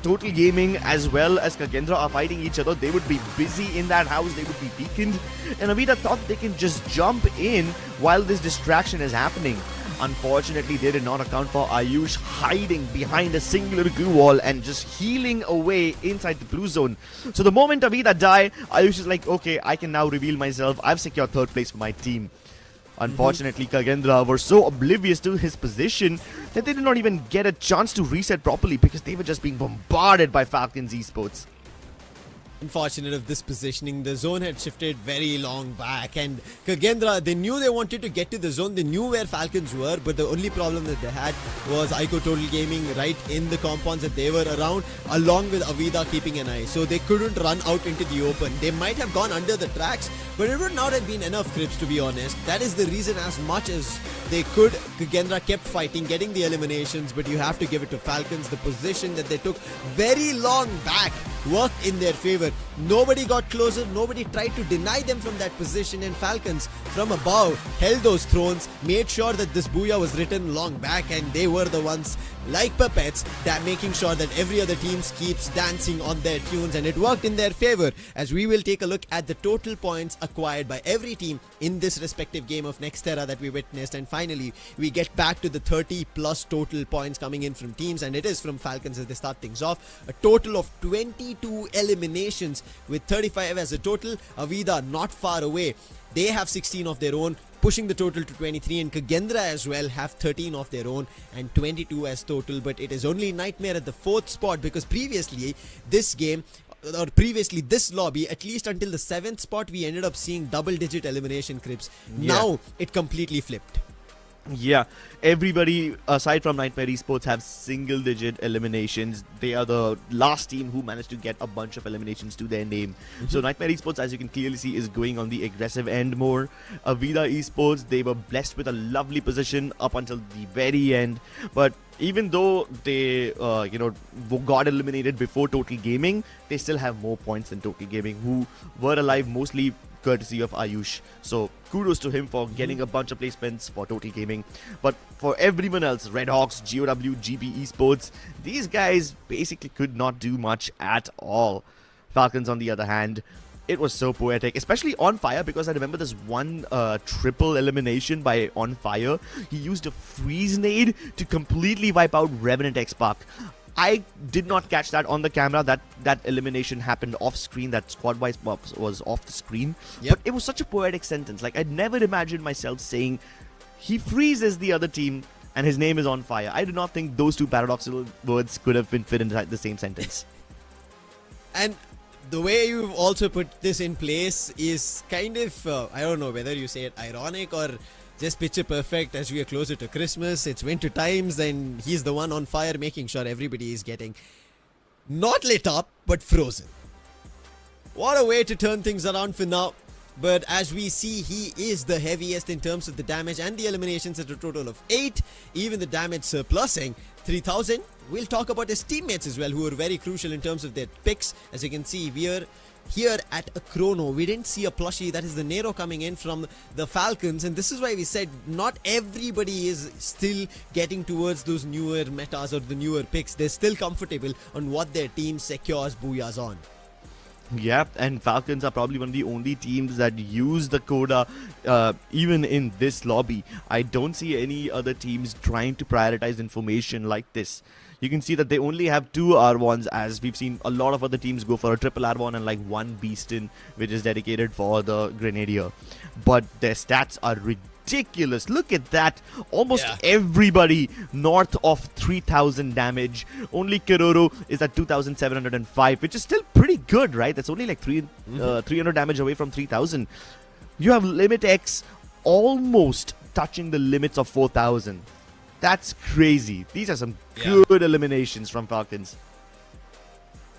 Total Gaming as well as KAGENDRA are fighting each other, they would be busy in that house, they would be beaconed, and AVIDA thought they can just jump in while this distraction is happening. Unfortunately, they did not account for Ayush hiding behind a singular glue wall and just healing away inside the blue zone. So the moment AVIDA die, Ayush is like, okay, I can now reveal myself. I've secured 3rd place for my team. Unfortunately, KAGENDRA were so oblivious to his position that they did not even get a chance to reset properly, because they were just being bombarded by Falcons Esports. unfortunate of this positioning. The zone had shifted very long back, and KAGENDRA, they knew they wanted to get to the zone. They knew where Falcons were, but the only problem that they had was IQOO Total Gaming right in the compounds that they were around, along with AVIDA keeping an eye. So they couldn't run out into the open. They might have gone under the tracks, but it would not have been enough Crips, to be honest. That is the reason, as much as they could, KAGENDRA kept fighting, getting the eliminations, but you have to give it to Falcons. The position that they took very long back worked in their favor. Nobody got closer, nobody tried to deny them from that position, and Falcons from above held those thrones, made sure that this booyah was written long back, and they were the ones like puppets that making sure that every other team keeps dancing on their tunes, and it worked in their favor. As we will take a look at the total points acquired by every team in this respective game of Nextera that we witnessed, and finally we get back to the 30 plus total points coming in from teams, and it is from Falcons as they start things off. A total of 22 eliminations with 35 as a total. AVIDA not far away. They have 16 of their own, pushing the total to 23, and KAGENDRA as well have 13 of their own and 22 as total. But it is only Nightmare at the 4th spot, because previously this lobby, at least until the 7th spot, we ended up seeing double-digit elimination Crips. Yeah. Now it completely flipped. Yeah, everybody aside from Nightmare Esports have single-digit eliminations. They are the last team who managed to get a bunch of eliminations to their name. So Nightmare Esports, as you can clearly see, is going on the aggressive end more. AVIDA Esports, they were blessed with a lovely position up until the very end. But even though they, got eliminated before Total Gaming, they still have more points than Total Gaming, who were alive mostly courtesy of Ayush. So kudos to him for getting a bunch of placements for Total Gaming. But for everyone else, Red Hawks, GOW, GB Esports, these guys basically could not do much at all. Falcons, on the other hand, it was so poetic, especially On Fire, because I remember this one triple elimination by On Fire. He used a freeze nade to completely wipe out Revenant XSPARK. I did not catch that on the camera. That elimination happened off screen. That squad wise was off the screen. Yep. But it was such a poetic sentence. Like, I'd never imagined myself saying he freezes the other team and his name is On Fire. I do not think those two paradoxical words could have been fit inside the same sentence. And the way you've also put this in place is kind of, I don't know whether you say it ironic or just picture perfect. As we are closer to Christmas, it's winter times, and he's the one on fire, making sure everybody is getting not lit up, but frozen. What a way to turn things around for now. But as we see, he is the heaviest in terms of the damage and the eliminations at a total of 8. Even the damage surplusing 3,000. We'll talk about his teammates as well, who are very crucial in terms of their picks. As you can see, we are here at a chrono. We didn't see a plushie. That is the Nero coming in from the Falcons, and this is why we said not everybody is still getting towards those newer metas or the newer picks. They're still comfortable on what their team secures booyahs on. Yeah, and Falcons are probably one of the only teams that use the Coda even in this lobby. I don't see any other teams trying to prioritize information like this. You can see that they only have 2 R1s, as we've seen a lot of other teams go for a triple R1 and like 1 Beastin, which is dedicated for the Grenadier. But their stats are ridiculous. Look at that. Almost everybody north of 3,000 damage. Only Kiroro is at 2,705, which is still pretty good, right? That's only like 300 damage away from 3,000. You have Limit X almost touching the limits of 4,000. That's crazy. These are some good eliminations from Falcons.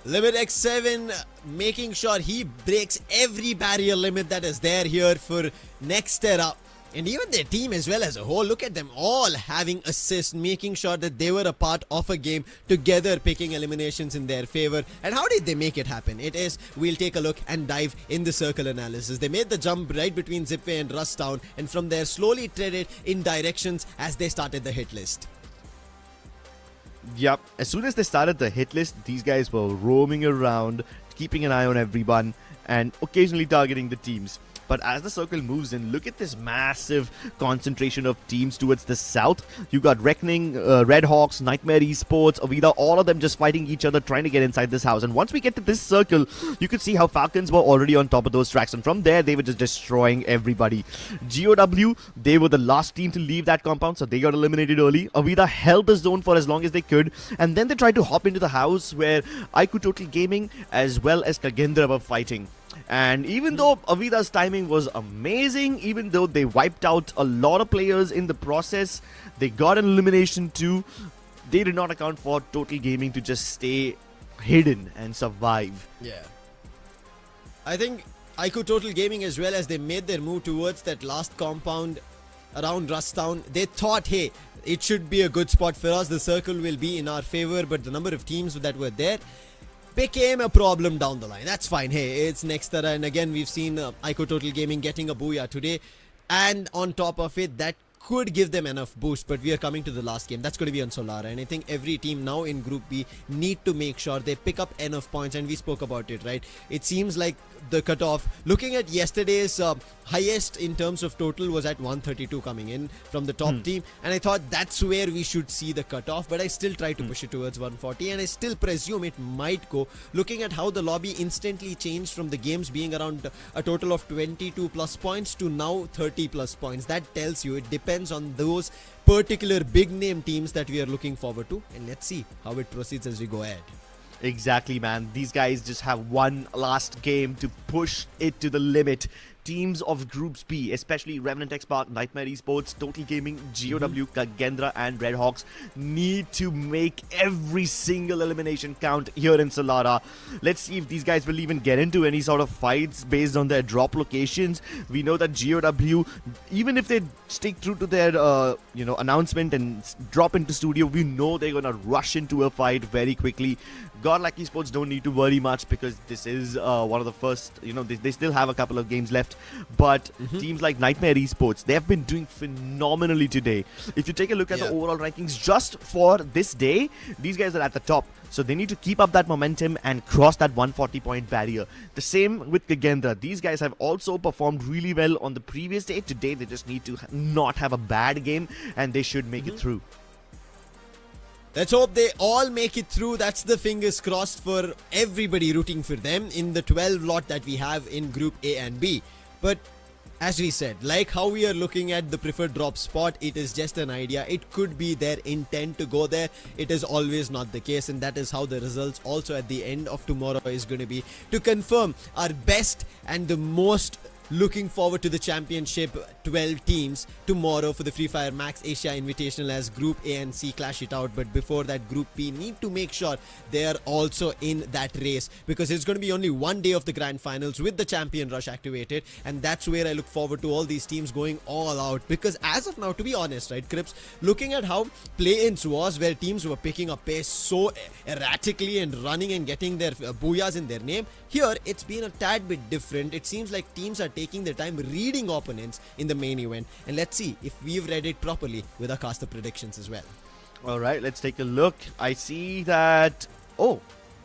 Limit X7 making sure he breaks every barrier limit that is there here for Nextera. And even their team as well as a whole, look at them all having assists, making sure that they were a part of a game together, picking eliminations in their favor. And how did they make it happen? It is, we'll take a look and dive in the circle analysis. They made the jump right between Zipway and Rust Town, and from there slowly treaded in directions as they started the hit list. Yep, as soon as they started the hit list, these guys were roaming around, keeping an eye on everyone and occasionally targeting the teams. But as the circle moves in, look at this massive concentration of teams towards the south. You got Reckoning, Red Hawks, Nightmare Esports, AVIDA, all of them just fighting each other, trying to get inside this house. And once we get to this circle, you could see how Falcons were already on top of those tracks. And from there, they were just destroying everybody. GOW, they were the last team to leave that compound, so they got eliminated early. AVIDA held the zone for as long as they could. And then they tried to hop into the house where IQOO Total Gaming as well as KAGENDRA were fighting. And even though AVIDA's timing was amazing, even though they wiped out a lot of players in the process, they got an elimination too. They did not account for Total Gaming to just stay hidden and survive. Yeah. I think IQOO Total Gaming, as well as they made their move towards that last compound around Rustown, they thought, hey, it should be a good spot for us. The circle will be in our favor, but the number of teams that were there became a problem down the line. That's fine. Hey, it's Nextera, and again, we've seen IQOO Total Gaming getting a booyah today. And on top of it, that could give them enough boost, but we are coming to the last game. That's going to be on Solara, and I think every team now in Group B need to make sure they pick up enough points, and we spoke about it, right? It seems like the cutoff, looking at yesterday's highest in terms of total, was at 132 coming in from the top team, and I thought that's where we should see the cutoff, but I still try to push it towards 140, and I still presume it might go, looking at how the lobby instantly changed from the games being around a total of 22 plus points to now 30 plus points. That tells you it depends on those particular big name teams that we are looking forward to, and let's see how it proceeds as we go ahead. Exactly, man. These guys just have one last game to push it to the limit. Teams of Groups B, especially REVENANT, XSPARK, Nightmare Esports, Total Gaming, GOW, KAGENDRA and Red Hawks need to make every single elimination count here in Solara. Let's see if these guys will even get into any sort of fights based on their drop locations. We know that GOW, even if they stick true to their announcement and drop into studio, we know they're gonna rush into a fight very quickly. GODLIKE Esports don't need to worry much because this is one of the first, they still have a couple of games left. But teams like Nightmare Esports, they have been doing phenomenally today. If you take a look at the overall rankings just for this day, these guys are at the top. So they need to keep up that momentum and cross that 140 point barrier. The same with KAGENDRA. These guys have also performed really well on the previous day. Today they just need to not have a bad game and they should make it through. Let's hope they all make it through. That's the fingers crossed for everybody rooting for them in the 12 lot that we have in Group A and B. But as we said, like how we are looking at the preferred drop spot, it is just an idea. It could be their intent to go there. It is always not the case, and that is how the results also at the end of tomorrow is going to be, to confirm our best and the most looking forward to the championship 12 teams tomorrow for the Free Fire Max Asia Invitational, as Group A and C clash it out. But before that, Group B need to make sure they are also in that race, because it's going to be only one day of the grand finals with the champion rush activated, and that's where I look forward to all these teams going all out. Because as of now, to be honest, right, Crips, looking at how play-ins was, where teams were picking up pace so erratically and running and getting their booyahs in their name, here it's been a tad bit different. It seems like teams are taking their time reading opponents in the main event, and let's see if we've read it properly with our caster predictions as well. All right, let's take a look. I see that oh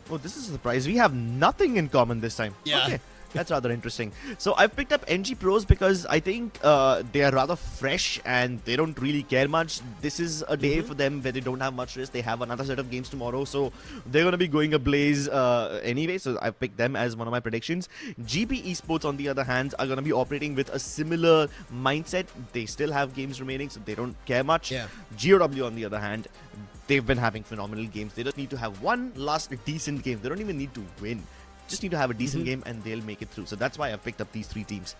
this is a surprise. We have nothing in common this time. Okay, that's rather interesting. So I've picked up NG Pros because I think they are rather fresh and they don't really care much. This is a day for them where they don't have much risk. They have another set of games tomorrow, so they're going to be going ablaze anyway. So I've picked them as one of my predictions. GP Esports, on the other hand, are going to be operating with a similar mindset. They still have games remaining, so they don't care much. GOW, on the other hand, they've been having phenomenal games. They just need to have one last decent game. They don't even need to win. Just need to have a decent game and they'll make it through. So that's why I've picked up these three teams.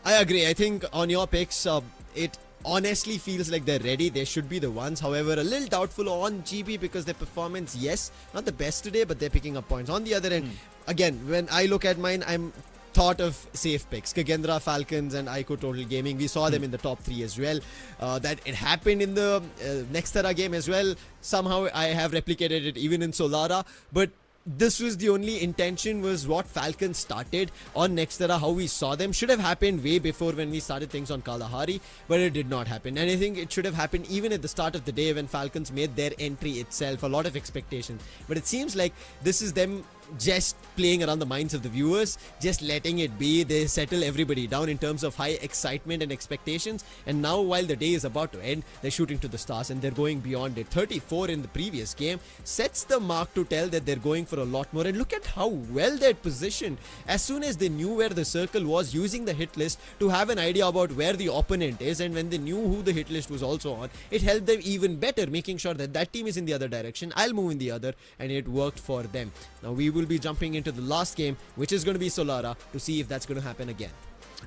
I agree. I think on your picks, it honestly feels like they're ready. They should be the ones. However, a little doubtful on GB because their performance, yes, not the best today, but they're picking up points. On the other end, again, when I look at mine, I'm thought of safe picks. KAGENDRA, Falcons and IQOO Total Gaming. We saw them in the top 3 as well. That it happened in the Nextera game as well. Somehow I have replicated it even in Solara. But this was the only intention, was what Falcons started on Nextera, how we saw them. Should have happened way before when we started things on Kalahari, but it did not happen. And I think it should have happened even at the start of the day when Falcons made their entry itself. A lot of expectations. But it seems like this is them just playing around the minds of the viewers, just letting it be. They settle everybody down in terms of high excitement and expectations. And now, while the day is about to end, they're shooting to the stars and they're going beyond it. 34 in the previous game sets the mark to tell that they're going for a lot more. And look at how well they're positioned. As soon as they knew where the circle was, using the hit list to have an idea about where the opponent is, and when they knew who the hit list was also on, it helped them even better, making sure that that team is in the other direction, I'll move in the other, and it worked for them. Now we will be jumping into the last game, which is going to be Solara, to see if that's going to happen again.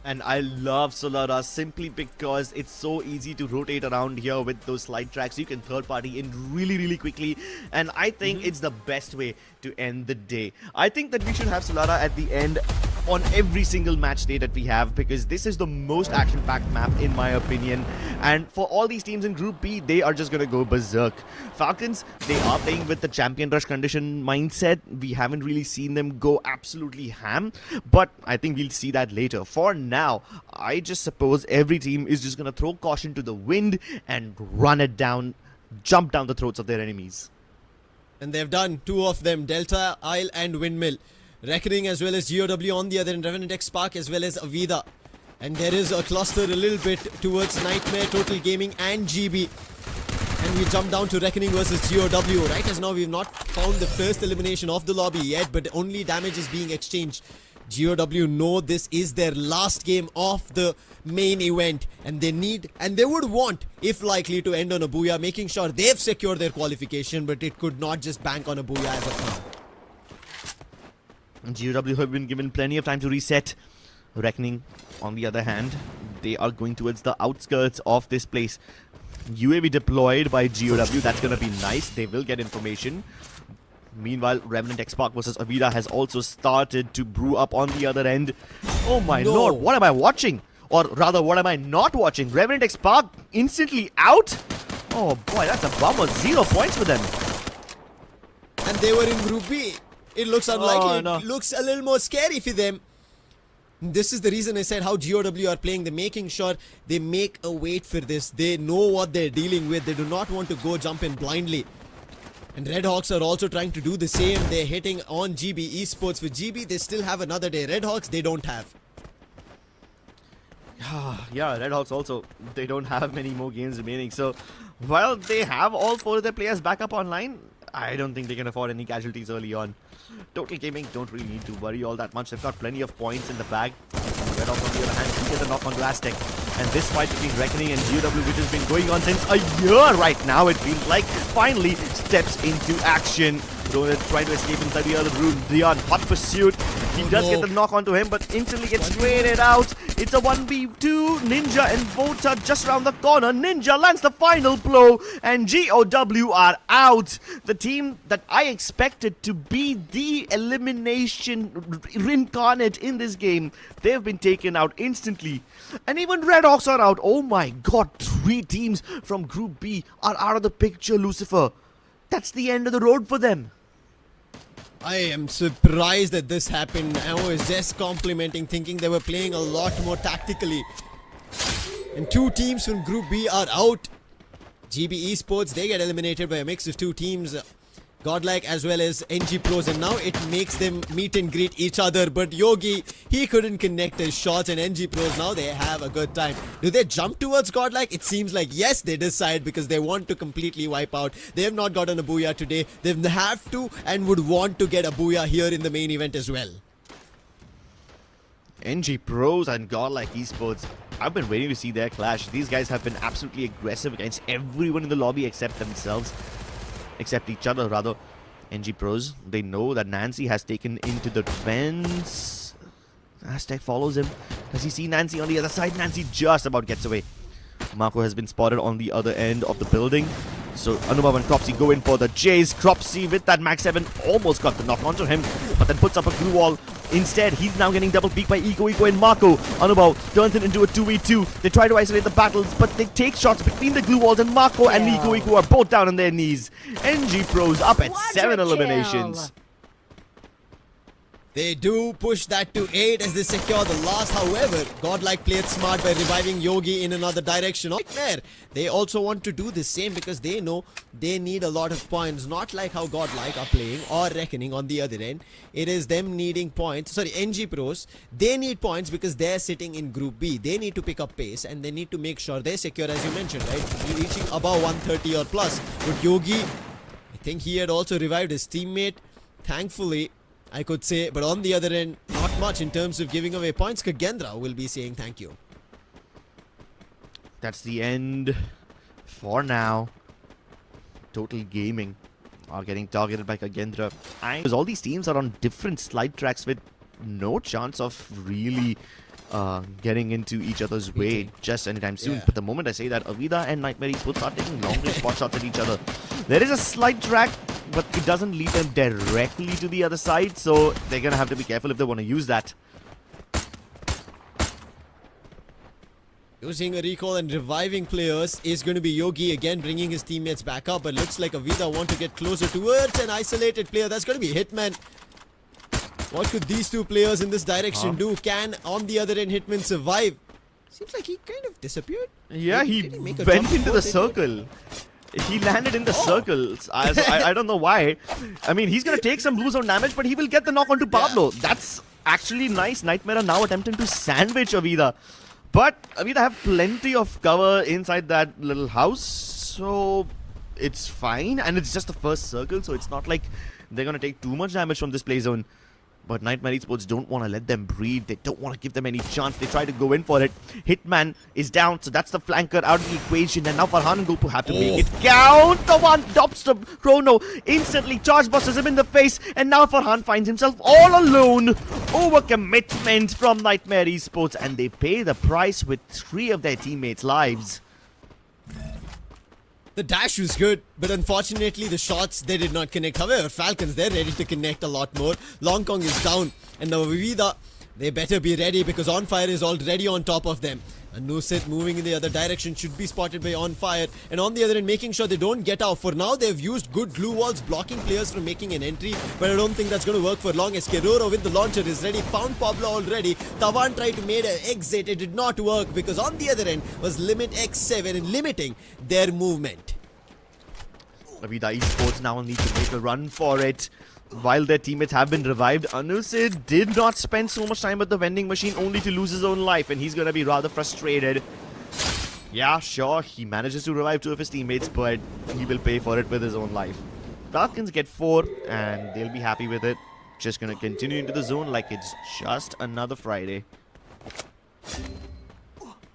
And I love Solara simply because it's so easy to rotate around here with those slide tracks. You can third party in really quickly, and I think it's the best way to end the day. I think that we should have Solara at the end on every single match day that we have, because this is the most action-packed map in my opinion, and for all these teams in Group B, they are just gonna go berserk. Falcons, they are playing with the champion rush condition mindset. We haven't really seen them go absolutely ham, but I think we'll see that later. For now, I just suppose every team is just gonna throw caution to the wind and run it down, jump down the throats of their enemies. And they've done, two of them, Delta, Isle and Windmill. Reckoning as well as GOW on the other end, Revenant, XSPARK as well as AVIDA. And there is a cluster a little bit towards Nightmare, Total Gaming and GB. And we jump down to Reckoning versus GOW. Right as now, we've not found the first elimination of the lobby yet, but only damage is being exchanged. GOW know this is their last game of the main event, and they need, and they would want, if likely, to end on a booyah, making sure they've secured their qualification, but it could not just bank on a booyah as of now. GOW have been given plenty of time to reset. Reckoning, on the other hand, they are going towards the outskirts of this place. UAV deployed by GOW, that's gonna be nice. They will get information. Meanwhile, Revenant, XSPARK versus AVIDA has also started to brew up on the other end. Oh my lord, what am I watching? Or rather, what am I not watching? Revenant, XSPARK instantly out? Oh boy, that's a bummer. 0 points for them. And they were in Group B. It looks unlikely. It looks a little more scary for them. This is the reason I said how GOW are playing. They're making sure they make a wait for this. They know what they're dealing with. They do not want to go jump in blindly. And Red Hawks are also trying to do the same. They're hitting on GB Esports. For GB, they still have another day. Red Hawks, they don't have. Yeah, Red Hawks also, they don't have many more games remaining. So, while they have all 4 of their players back up online, I don't think they can afford any casualties early on. Total Gaming don't really need to worry all that much. They've got plenty of points in the bag. Red Hawks, on the other hand, he gets a knock onto Aztec. And this fight between Reckoning and GOW, which has been going on since a year right now, it feels like, finally steps into action. Donut trying to escape inside the other room. Dion, hot pursuit. He does get the knock onto him, but instantly gets traded out. It's a 1v2. Ninja and Boats are just around the corner. Ninja lands the final blow, and GOW are out. The team that I expected to be the elimination incarnate in this game, they've been taken out instantly. And even Red Hawks are out. Oh my god, 3 teams from Group B are out of the picture, Lucifer. That's the end of the road for them. I am surprised that this happened. I was just complimenting, thinking they were playing a lot more tactically. And 2 teams from Group B are out. GB Esports, they get eliminated by a mix of 2 teams. GODLIKE as well as NG Pros, and now it makes them meet and greet each other. But Yogi, he couldn't connect his shots, and NG Pros, now they have a good time. Do they jump towards GODLIKE? It seems like yes, they decide, because they want to completely wipe out. They have not gotten a booyah today. They have to and would want to get a booyah here in the main event as well. NG Pros and GODLIKE Esports, I've been waiting to see their clash. These guys have been absolutely aggressive against everyone in the lobby except themselves. Except each other, rather. NG Pros, they know that Nancy has taken into the fence. Aztec follows him. Does he see Nancy on the other side? Nancy just about gets away. Marco has been spotted on the other end of the building. So Anubhav and Cropsy go in for the chase. Cropsy with that Max 7 almost got the knock onto him, but then puts up a glue wall. Instead, he's now getting double peeked by IQOO and Marco. Anubhav turns it into a 2v2. They try to isolate the battles, but they take shots between the glue walls, and Marco and IQOO are both down on their knees. NG Pros up at 7 eliminations. They do push that to 8 as they secure the last. However, Godlike played smart by reviving Yogi in another direction. Nightmare, they also want to do the same because they know they need a lot of points. Not like how Godlike are playing or Reckoning on the other end. It is them needing points. Sorry, NG Pros. They need points because they're sitting in Group B. They need to pick up pace and they need to make sure they secure, as you mentioned, right? Reaching above 130 or plus. But Yogi, I think he had also revived his teammate. Thankfully, I could say, but on the other end, not much in terms of giving away points. KAGENDRA will be saying thank you. That's the end for now. Total Gaming are getting targeted by KAGENDRA. Because all these teams are on different slide tracks with no chance of really getting into each other's way just anytime soon. Yeah. But the moment I say that, AVIDA and Nightmare Esports are taking long-range spot shots at each other. There is a slide track, but it doesn't lead them directly to the other side, so they're gonna have to be careful if they want to use that. Using a recall and reviving players is going to be Yogi again, bringing his teammates back up. But looks like AVIDA want to get closer towards an isolated player. That's going to be Hitman. What could these two players in this direction do? Can, on the other end, Hitman survive? Seems like he kind of disappeared. Yeah, he make a went jump into the forward? circle. He landed in the circles. I don't know why. I mean, he's going to take some blue zone damage, but he will get the knock onto Pablo. That's actually nice. Nightmare are now attempting to sandwich AVIDA. But AVIDA have plenty of cover inside that little house, so it's fine. And it's just the first circle, so it's not like they're going to take too much damage from this play zone. But Nightmare Esports don't want to let them breathe. They don't want to give them any chance. They try to go in for it. Hitman is down, so that's the flanker out of the equation. And now Farhan and Gopu have to make it count. The one drops the chrono. Instantly charge busters him in the face. And now Farhan finds himself all alone. Overcommitment from Nightmare Esports. And they pay the price with 3 of their teammates' lives. The dash was good, but unfortunately the shots, they did not connect. However, Falcons, they're ready to connect a lot more. Long Kong is down, and now AVIDA, they better be ready because On Fire is already on top of them. And Nusit moving in the other direction should be spotted by On Fire. And on the other end, making sure they don't get out. For now, they've used good glue walls, blocking players from making an entry. But I don't think that's going to work for long as Keroro with the launcher is ready. Found Pablo already. Tawan tried to make an exit. It did not work because on the other end was Limit X7 and limiting their movement. AVIDA Esports now need to make a run for it. While their teammates have been revived, Anusid did not spend so much time at the vending machine only to lose his own life, and he's going to be rather frustrated. Yeah, sure, he manages to revive 2 of his teammates, but he will pay for it with his own life. Falcons get 4, and they'll be happy with it. Just going to continue into the zone like it's just another Friday.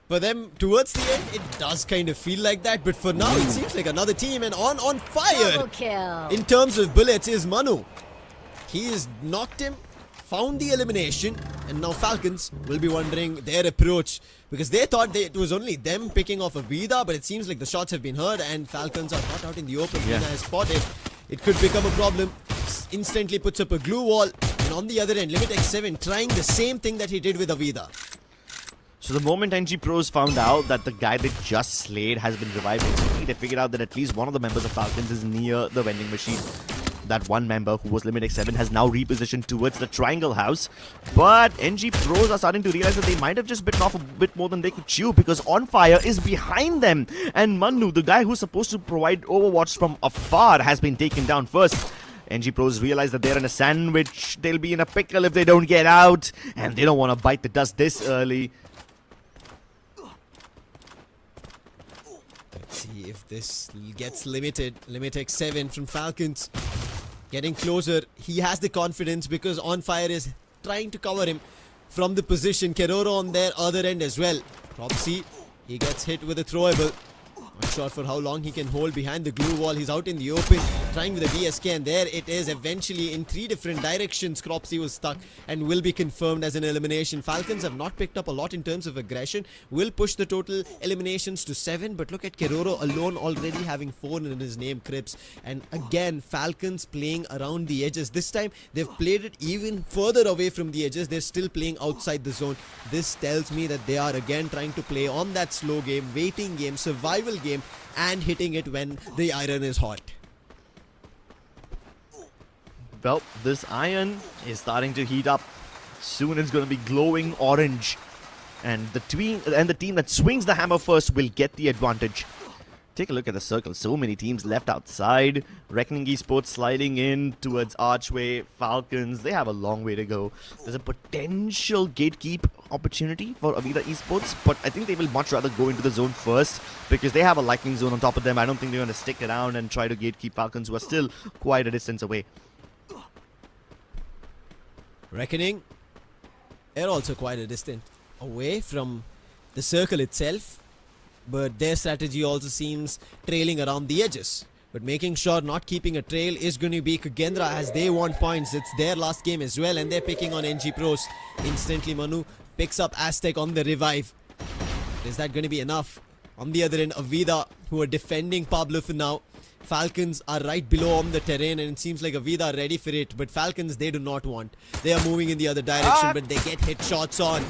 For them, towards the end, it does kind of feel like that, but for now, it seems like another team, and on fire! Double kill. In terms of bullets is Manu. He has knocked him, found the elimination, and now Falcons will be wondering their approach. Because they thought it was only them picking off AVIDA, but it seems like the shots have been heard, and Falcons are not out in the open. Yeah. Hina has spotted. It could become a problem. Instantly puts up a glue wall, and on the other end, Limit X7 trying the same thing that he did with AVIDA. So the moment NG Pros found out that the guy they just slayed has been revived instantly, they figured out that at least one of the members of Falcons is near the vending machine. That one member who was Limit X7 has now repositioned towards the triangle house. But NG Pros are starting to realize that they might have just bitten off a bit more than they could chew because On Fire is behind them. And Manu, the guy who's supposed to provide overwatch from afar, has been taken down first. NG Pros realize that they're in a sandwich. They'll be in a pickle if they don't get out. And they don't want to bite the dust this early. See if this gets limited. Limit X7 from Falcons getting closer. He has the confidence because On Fire is trying to cover him from the position. Keroro on their other end as well. Propsy, he gets hit with a throwable. Not sure for how long he can hold behind the glue wall. He's out in the open, trying with a BSK, and there it is eventually in 3 different directions. Cropsy was stuck and will be confirmed as an elimination. Falcons have not picked up a lot in terms of aggression. Will push the total eliminations to 7, but look at Keroro alone already having 4 in his name, Crips. And again, Falcons playing around the edges. This time, they've played it even further away from the edges. They're still playing outside the zone. This tells me that they are again trying to play on that slow game, waiting game, survival game, and hitting it when the iron is hot. Well, this iron is starting to heat up. Soon it's going to be glowing orange. And the team that swings the hammer first will get the advantage. Take a look at the circle. So many teams left outside. Reckoning Esports sliding in towards Archway. Falcons, they have a long way to go. There's a potential gatekeep opportunity for AVIDA Esports, but I think they will much rather go into the zone first because they have a lightning zone on top of them. I don't think they're going to stick around and try to gatekeep Falcons, who are still quite a distance away. Reckoning, they're also quite a distance away from the circle itself, but their strategy also seems trailing around the edges. But making sure not keeping a trail is going to be KAGENDRA, as they want points. It's their last game as well, and they're picking on NG Pros. Instantly, Manu picks up Aztec on the revive. Is that going to be enough? On the other end, AVIDA, who are defending Pablo for now. Falcons are right below on the terrain, and it seems like AVIDA are ready for it. But Falcons, they do not want. They are moving in the other direction, but they get hit shots on.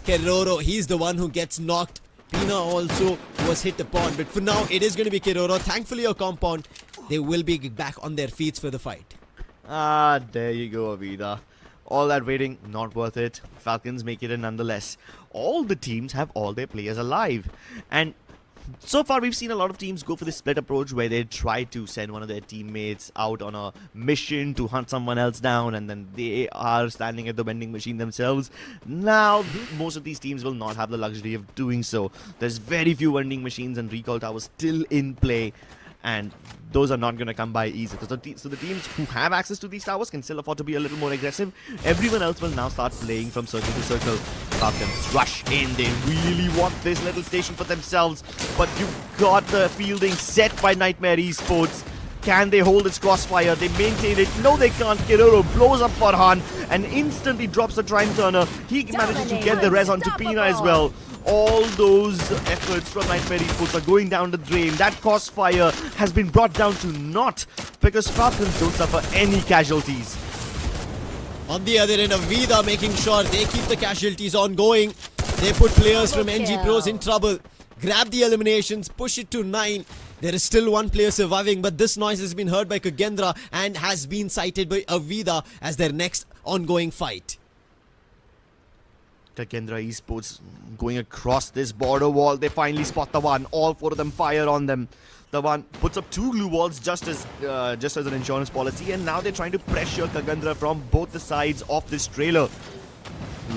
Keroro, he's the one who gets knocked. Pina also was hit upon, but for now it is going to be Keroro. Thankfully, a compound, they will be back on their feet for the fight. There you go, AVIDA. All that waiting, not worth it. Falcons make it in nonetheless. All the teams have all their players alive. And so far, we've seen a lot of teams go for this split approach where they try to send one of their teammates out on a mission to hunt someone else down, and then they are standing at the vending machine themselves. Now, most of these teams will not have the luxury of doing so. There's very few vending machines and recall towers still in play, and those are not going to come by easy. So the teams who have access to these towers can still afford to be a little more aggressive. Everyone else will now start playing from circle to circle. Falcons rush in. They really want this little station for themselves, but you've got the fielding set by Nightmare Esports. Can they hold its crossfire? They maintain it. No, they can't. Kiroro blows up Farhan and instantly drops the Trine Turner. He manages to get the res onto Pina as well. All those efforts from Nightmare Esports are going down the drain. That crossfire has been brought down to naught because Falcons don't suffer any casualties. On the other end, AVIDA making sure they keep the casualties ongoing. They put players from NG Pros in trouble. Grab the eliminations, push it to 9. There is still one player surviving, but this noise has been heard by KAGENDRA and has been cited by AVIDA as their next ongoing fight. KAGENDRA Esports going across this border wall. They finally spot the one. All 4 of them fire on them. The one puts up 2 glue walls just as an insurance policy, and now they're trying to pressure KAGENDRA from both the sides of this trailer.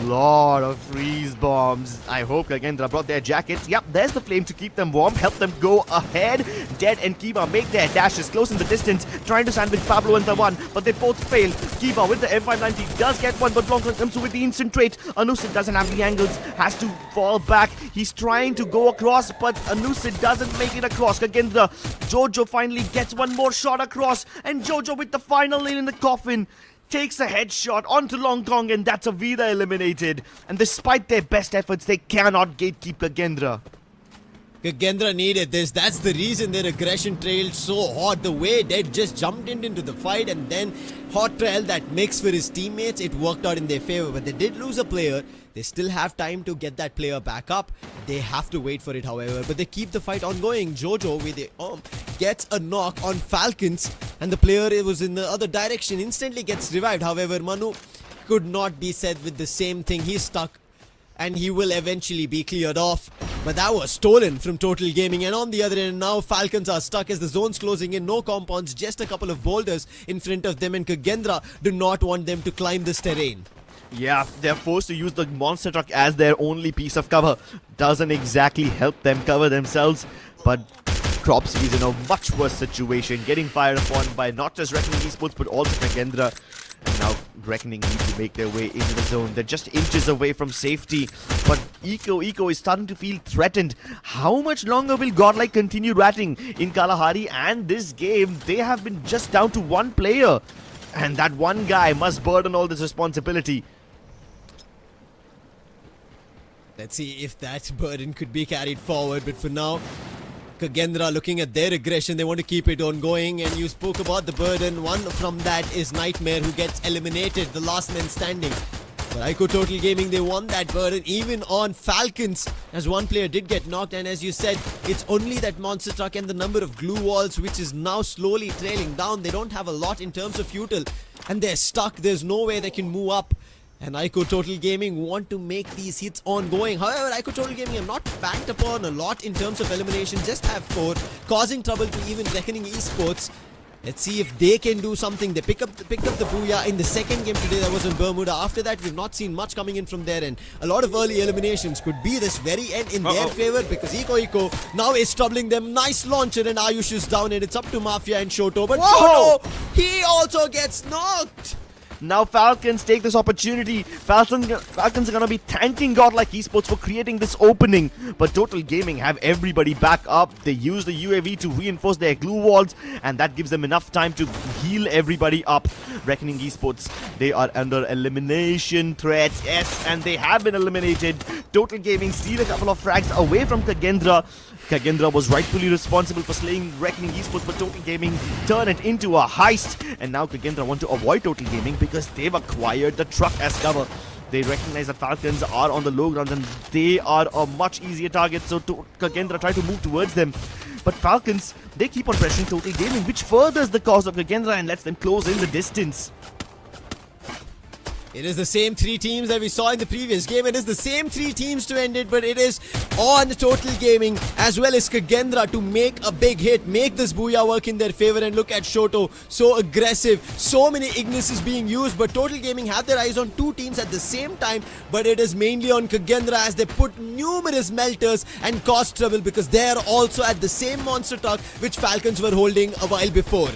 Lot of freeze bombs. I hope KAGENDRA brought their jackets. Yep, there's the flame to keep them warm, help them go ahead. Dead and Kiba make their dashes close in the distance, trying to sandwich Pablo and the one, but they both fail. Kiba with the M590 does get one, but Blanco comes with the instant trait. Anusit doesn't have the angles, has to fall back. He's trying to go across, but Anusit doesn't make it across. KAGENDRA, Jojo finally gets one more shot across, and Jojo with the final nail in the coffin takes a headshot onto Long Kong, and that's AVIDA eliminated. And despite their best efforts, they cannot gatekeep KAGENDRA. KAGENDRA needed this. That's the reason their aggression trailed so hot. The way they just jumped into the fight and then hot trail that mix for his teammates, it worked out in their favor. But they did lose a player. They still have time to get that player back up. They have to wait for it, however. But they keep the fight ongoing. Jojo with the gets a knock on Falcons, and the player was in the other direction instantly gets revived. However, Manu could not be said with the same thing. He's stuck, and he will eventually be cleared off. But that was stolen from Total Gaming. And on the other end, now Falcons are stuck as the zone's closing in. No compounds, just a couple of boulders in front of them, and KAGENDRA do not want them to climb this terrain. Yeah, they're forced to use the monster truck as their only piece of cover. Doesn't exactly help them cover themselves, but Cropsy is in a much worse situation, getting fired upon by not just Reckoning Esports but also KAGENDRA. And now Reckoning need to make their way into the zone. They're just inches away from safety, but IQOO is starting to feel threatened. How much longer will GODLIKE continue ratting in Kalahari? And this game, they have been just down to 1 player, and that one guy must burden all this responsibility. Let's see if that burden could be carried forward, but for now, KAGENDRA looking at their aggression, they want to keep it ongoing, and you spoke about the burden. One from that is Nightmare, who gets eliminated, the last man standing. But IQOO Total Gaming, they won that burden even on Falcons, as one player did get knocked, and as you said, it's only that monster truck and the number of glue walls which is now slowly trailing down. They don't have a lot in terms of util. and they're stuck. There's no way they can move up. And IQOO Total Gaming want to make these hits ongoing. However, IQOO Total Gaming have not backed upon a lot in terms of elimination, just have 4, causing trouble to even Reckoning Esports. Let's see if they can do something. They picked up the Booyah in the second game today that was in Bermuda. After that, we've not seen much coming in from there, and a lot of early eliminations could be this very end in their favor, because IQOO now is troubling them. Nice launcher, and Ayush is down, and it's up to Mafia and Shoto. But Shoto, he also gets knocked. Now Falcons take this opportunity. Falcons are going to be thanking GODLIKE Esports for creating this opening. But Total Gaming have everybody back up. They use the UAV to reinforce their glue walls, and that gives them enough time to heal everybody up. Reckoning Esports, they are under elimination threat. Yes, and they have been eliminated. Total Gaming steal a couple of frags away from KAGENDRA. KAGENDRA was rightfully responsible for slaying Reckoning Esports, but Total Gaming turned it into a heist. And now KAGENDRA want to avoid Total Gaming because they've acquired the truck as cover. They recognize that Falcons are on the low ground and they are a much easier target, so KAGENDRA try to move towards them. But Falcons, they keep on pressuring Total Gaming, which furthers the cause of KAGENDRA and lets them close in the distance. It is the same 3 teams that we saw in the previous game. It is the same 3 teams to end it, but it is on Total Gaming as well as KAGENDRA to make a big hit, make this Booyah work in their favor. And look at Shoto, so aggressive, so many Ignis is being used, but Total Gaming have their eyes on 2 teams at the same time, but it is mainly on KAGENDRA as they put numerous melters and cause trouble because they are also at the same monster truck which Falcons were holding a while before.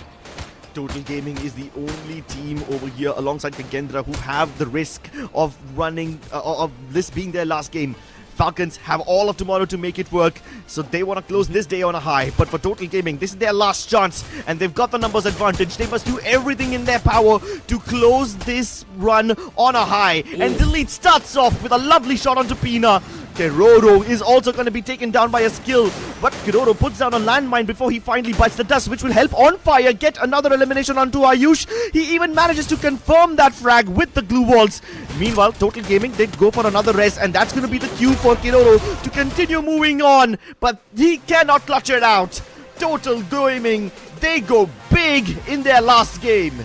Total Gaming is the only team over here alongside KAGENDRA who have the risk of running, of this being their last game. Falcons have all of tomorrow to make it work, so they want to close this day on a high. But for Total Gaming, this is their last chance, and they've got the numbers advantage. They must do everything in their power to close this run on a high. And Delete starts off with a lovely shot onto Pina. Keroro is also going to be taken down by a skill, but Keroro puts down a landmine before he finally bites the dust, which will help On Fire get another elimination onto Ayush. He even manages to confirm that frag with the glue walls. Meanwhile, Total Gaming did go for another res, and that's going to be the cue for Keroro to continue moving on, but he cannot clutch it out. Total Gaming, they go big in their last game.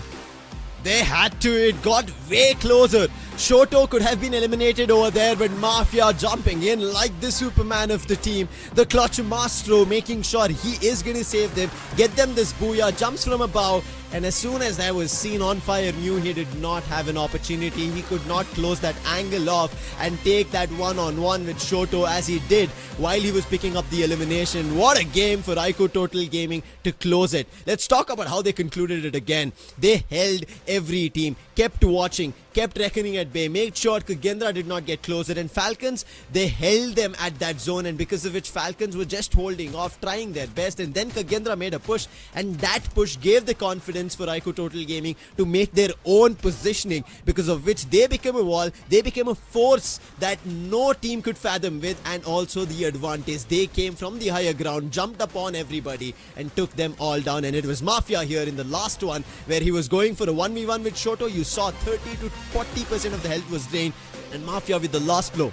They had to, it got way closer. Shoto could have been eliminated over there, but Mafia jumping in like the Superman of the team. The clutch Mastro making sure he is going to save them, get them this Booyah, jumps from above. And as soon as that was seen, On Fire knew he did not have an opportunity. He could not close that angle off and take that one-on-one with Shoto as he did while he was picking up the elimination. What a game for IQOO Total Gaming to close it. Let's talk about how they concluded it again. They held every team, kept watching, kept reckoning at bay, made sure KAGENDRA did not get closer, and Falcons, they held them at that zone, and because of which Falcons were just holding off, trying their best, and then KAGENDRA made a push, and that push gave the confidence for IQOO Total Gaming to make their own positioning, because of which they became a wall, they became a force that no team could fathom with, and also the advantage. They came from the higher ground, jumped upon everybody, and took them all down, and it was Mafia here in the last one, where he was going for a 1v1 with Shoto. You saw 30 to 40% of the health was drained, and Mafia with the last blow,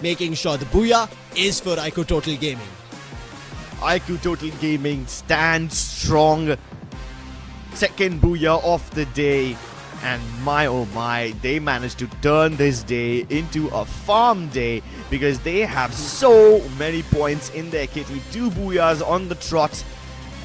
making sure the Booyah is for IQOO Total Gaming. IQOO Total Gaming stands strong. Second Booyah of the day, and my oh my, they managed to turn this day into a farm day because they have so many points in their kitty. 2 Booyahs on the trot,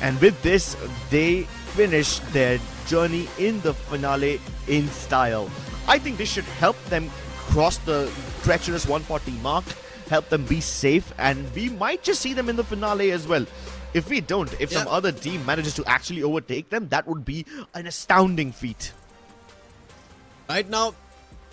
and with this they finish their journey in the finale in style. I think this should help them cross the treacherous 140 mark, help them be safe, and we might just see them in the finale as well. If we don't, if some other team manages to actually overtake them, that would be an astounding feat. Right now,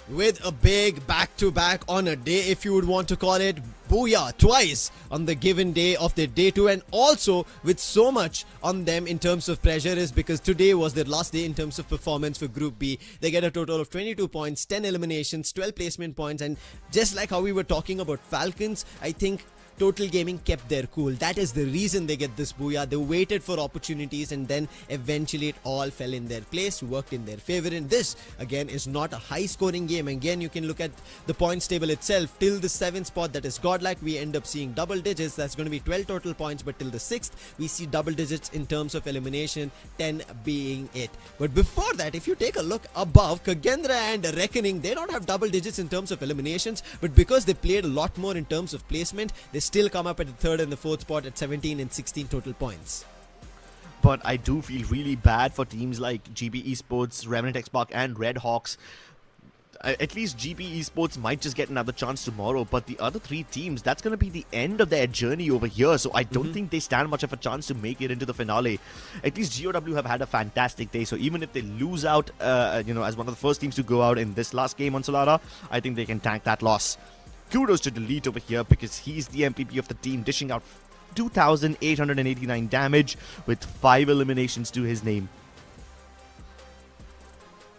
with a big back-to-back on a day, if you would want to call it, Booyah twice on the given day of their day 2, and also with so much on them in terms of pressure is because today was their last day in terms of performance for Group B. They get a total of 22 points, 10 eliminations, 12 placement points, and just like how we were talking about Falcons, I think Total Gaming kept their cool. That is the reason they get this booyah. They waited for opportunities and then eventually it all fell in their place, worked in their favor. And this, again, is not a high-scoring game. Again, you can look at the points table itself. Till the 7th spot, that is Godlike, we end up seeing double digits. That's going to be 12 total points. But till the 6th, we see double digits in terms of elimination, 10 being it. But before that, if you take a look above, KAGENDRA and Reckoning, they don't have double digits in terms of eliminations. But because they played a lot more in terms of placement, they still come up at the 3rd and the 4th spot at 17 and 16 total points. But I do feel really bad for teams like GB Esports, REVENANT, XSPARK and Red Hawks. At least GB Esports might just get another chance tomorrow, but the other 3 teams, that's going to be the end of their journey over here, so I don't think they stand much of a chance to make it into the finale. At least GOW have had a fantastic day, so even if they lose out, as one of the first teams to go out in this last game on Solara, I think they can tank that loss. Kudos to Delete over here because he's the MVP of the team, dishing out 2,889 damage with 5 eliminations to his name.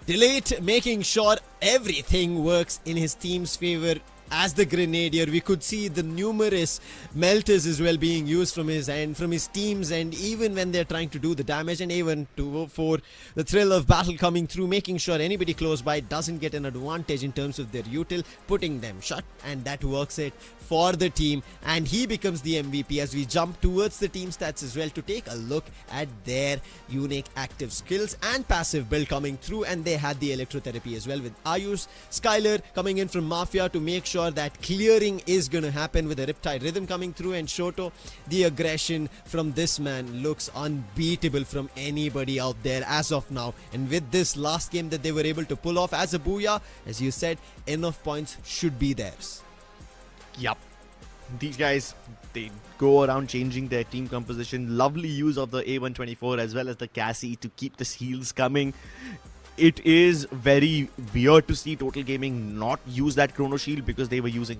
Delete making sure everything works in his team's favor. As the Grenadier, we could see the numerous melters as well being used from his end, from his teams, and even when they're trying to do the damage, and even for the thrill of battle coming through, making sure anybody close by doesn't get an advantage in terms of their util, putting them shut, and that works it for the team, and he becomes the MVP. As we jump towards the team stats as well to take a look at their unique active skills and passive build coming through, and they had the electrotherapy as well with Ayush, Skylar coming in from Mafia to make sure that clearing is going to happen with the Riptide Rhythm coming through, and Shoto, the aggression from this man looks unbeatable from anybody out there as of now. And with this last game that they were able to pull off as a booyah, as you said, enough points should be theirs. Yup. These guys, they go around changing their team composition. Lovely use of the A124 as well as the Cassie to keep the heals coming. It is very weird to see Total Gaming not use that Chrono Shield because they were using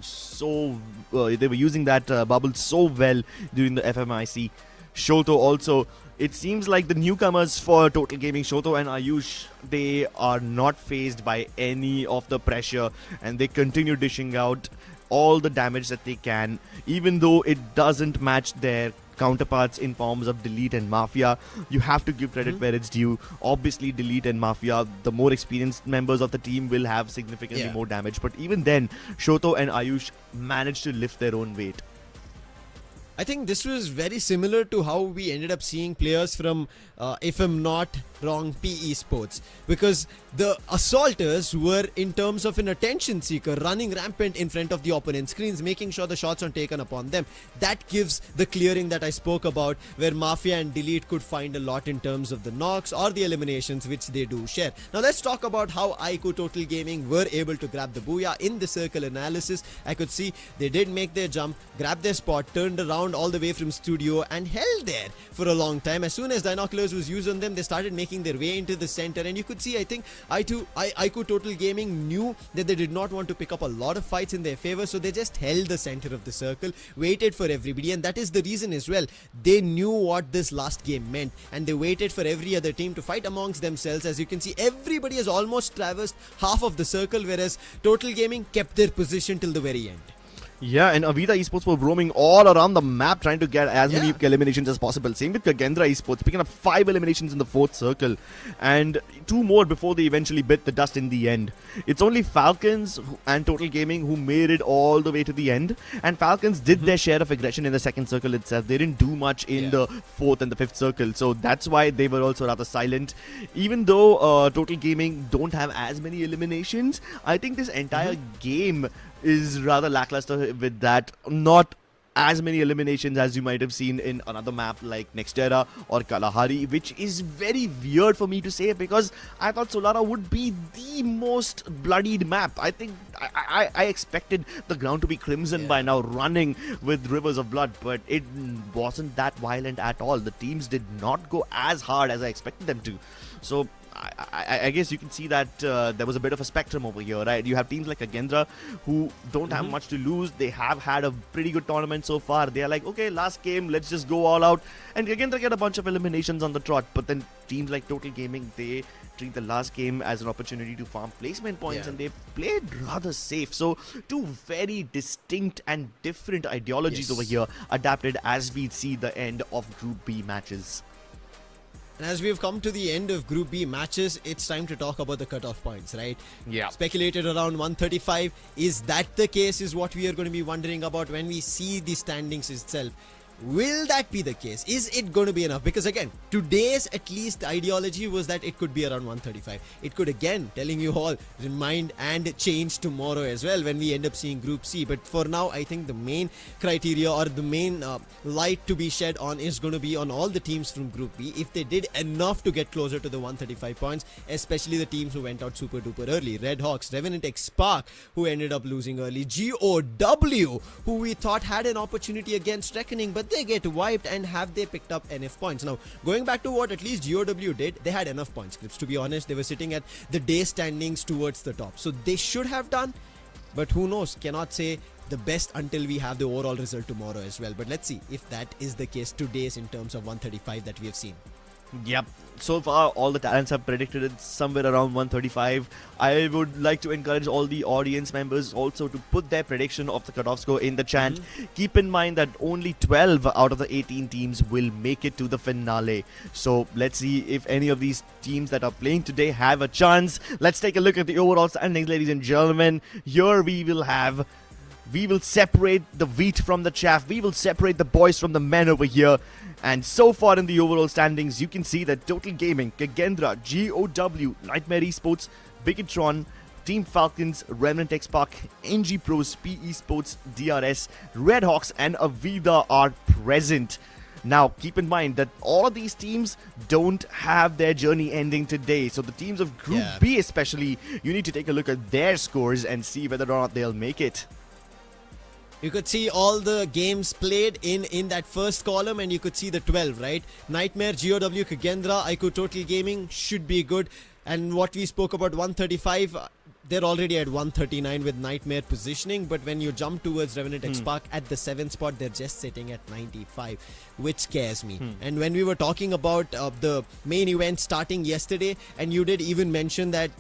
that bubble so well during the FFMAI. Shoto also, it seems like the newcomers for Total Gaming, Shoto and Ayush, they are not fazed by any of the pressure and they continue dishing out all the damage that they can, even though it doesn't match their counterparts in forms of Delete and Mafia. You have to give credit where it's due. Obviously, Delete and Mafia, the more experienced members of the team will have significantly more damage, but even then, Shoto and Ayush managed to lift their own weight. I think this was very similar to how we ended up seeing players from, if I'm not wrong, PE Sports, because the assaulters were in terms of an attention seeker, running rampant in front of the opponent's screens, making sure the shots aren't taken upon them. That gives the clearing that I spoke about, where Mafia and Delete could find a lot in terms of the knocks or the eliminations, which they do share. Now let's talk about how IQOO Total Gaming were able to grab the booyah in the circle analysis. I could see they did make their jump, grabbed their spot, turned around all the way from studio and held there for a long time. As soon as Dinoculars was used on them, they started making their way into the center, and you could see, I think IQOO Total Gaming knew that they did not want to pick up a lot of fights in their favor, so they just held the center of the circle, waited for everybody, and that is the reason as well. They knew what this last game meant, and they waited for every other team to fight amongst themselves. As you can see, everybody has almost traversed half of the circle, whereas Total Gaming kept their position till the very end. Yeah, and AVIDA Esports were roaming all around the map trying to get as many eliminations as possible. Same with KAGENDRA Esports, picking up 5 eliminations in the 4th circle and 2 more before they eventually bit the dust in the end. It's only FALCONS and Total Gaming who made it all the way to the end, and FALCONS did their share of aggression in the 2nd circle itself. They didn't do much in the 4th and the 5th circle, so that's why they were also rather silent. Even though Total Gaming don't have as many eliminations, I think this entire game is rather lackluster with that. Not as many eliminations as you might have seen in another map like Nextera or Kalahari, which is very weird for me to say because I thought Solara would be the most bloodied map. I think I expected the ground to be crimson by now, running with rivers of blood, but it wasn't that violent at all. The teams did not go as hard as I expected them to. So I guess you can see that there was a bit of a spectrum over here, right? You have teams like KAGENDRA who don't have much to lose. They have had a pretty good tournament so far. They are like, okay, last game, let's just go all out. And KAGENDRA get a bunch of eliminations on the trot. But then teams like Total Gaming, they treat the last game as an opportunity to farm placement points, and they played rather safe. So two very distinct and different ideologies over here adapted as we see the end of Group B matches. And as we've come to the end of Group B matches, it's time to talk about the cutoff points, right? Yeah. Speculated around 135. Is that the case, is what we are going to be wondering about when we see the standings itself. Will that be the case? Is it going to be enough? Because again, today's at least ideology was that it could be around 135. It could, again, telling you all, remind and change tomorrow as well when we end up seeing Group C. But for now, I think the main criteria or the main light to be shed on is going to be on all the teams from Group B. If they did enough to get closer to the 135 points, especially the teams who went out super duper early. Red Hawks, REVENANT, XSPARK, who ended up losing early. GOW, who we thought had an opportunity against Reckoning, but they get wiped. And have they picked up enough points? Now, going back to what at least GOW did, they had enough points, Clips. To be honest, they were sitting at the day standings towards the top. So they should have done, but who knows? Cannot say the best until we have the overall result tomorrow as well. But let's see if that is the case today's in terms of 135 that we have seen. Yep. So far, all the talents have predicted it somewhere around 135. I would like to encourage all the audience members also to put their prediction of the cutoff score in the chat. Keep in mind that only 12 out of the 18 teams will make it to the finale. So let's see if any of these teams that are playing today have a chance. Let's take a look at the overall standings, ladies and gentlemen. Here we will separate the wheat from the chaff. We will separate the boys from the men over here. And so far in the overall standings, you can see that Total Gaming, KAGENDRA, GOW, Nightmare Esports, Biggitron, Team Falcons, REVENANT, XSPARK, NG Pros, PE Sports, DRS, Red Hawks and AVIDA are present. Now, keep in mind that all of these teams don't have their journey ending today. So the teams of Group B especially, you need to take a look at their scores and see whether or not they'll make it. You could see all the games played in that first column, and you could see the 12, right? Nightmare, GOW, KAGENDRA, IQOO Total Gaming should be good. And what we spoke about 135, they're already at 139 with Nightmare positioning. But when you jump towards REVENANT, XSPARK at the 7th spot, they're just sitting at 95, which scares me. And when we were talking about the main event starting yesterday, and you did even mention that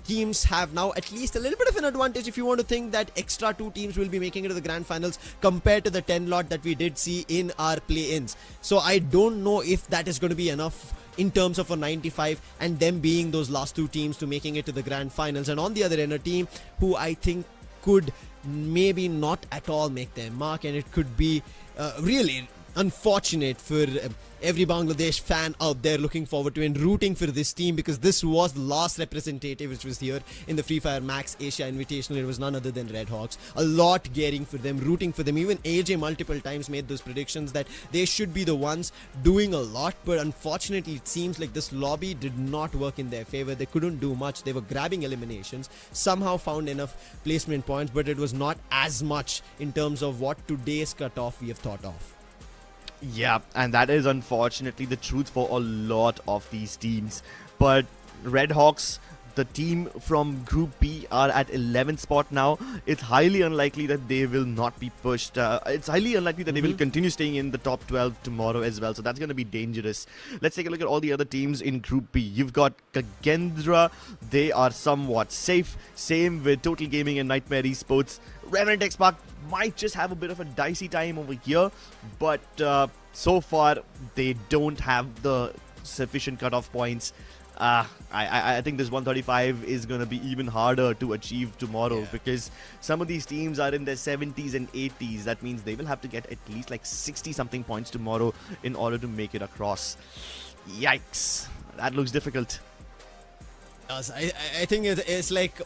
teams have now at least a little bit of an advantage if you want to think that extra 2 teams will be making it to the grand finals compared to the 10 lot that we did see in our play-ins. So I don't know if that is going to be enough in terms of a 95 and them being those last 2 teams to making it to the grand finals. And on the other end, a team who I think could maybe not at all make their mark, and it could be really unfortunate for every Bangladesh fan out there looking forward to and rooting for this team, because this was the last representative which was here in the Free Fire Max Asia Invitational. It was none other than Red Hawks. A lot gearing for them, rooting for them. Even AJ multiple times made those predictions that they should be the ones doing a lot, but unfortunately it seems like this lobby did not work in their favor. They couldn't do much. They were grabbing eliminations, somehow found enough placement points, but it was not as much in terms of what today's cutoff we have thought of. Yeah, and that is unfortunately the truth for a lot of these teams. But Red Hawks, the team from Group B, are at 11th spot now. It's highly unlikely that they will not be pushed. It's highly unlikely that they will continue staying in the top 12 tomorrow as well. So that's going to be dangerous. Let's take a look at all the other teams in Group B. You've got KAGENDRA. They are somewhat safe. Same with Total Gaming and Nightmare Esports. REVENANT, XSPARK might just have a bit of a dicey time over here, but so far they don't have the sufficient cutoff points. I think this 135 is going to be even harder to achieve tomorrow, because some of these teams are in their 70s and 80s. That means they will have to get at least like 60 something points tomorrow in order to make it across. Yikes, that looks difficult. I think it's like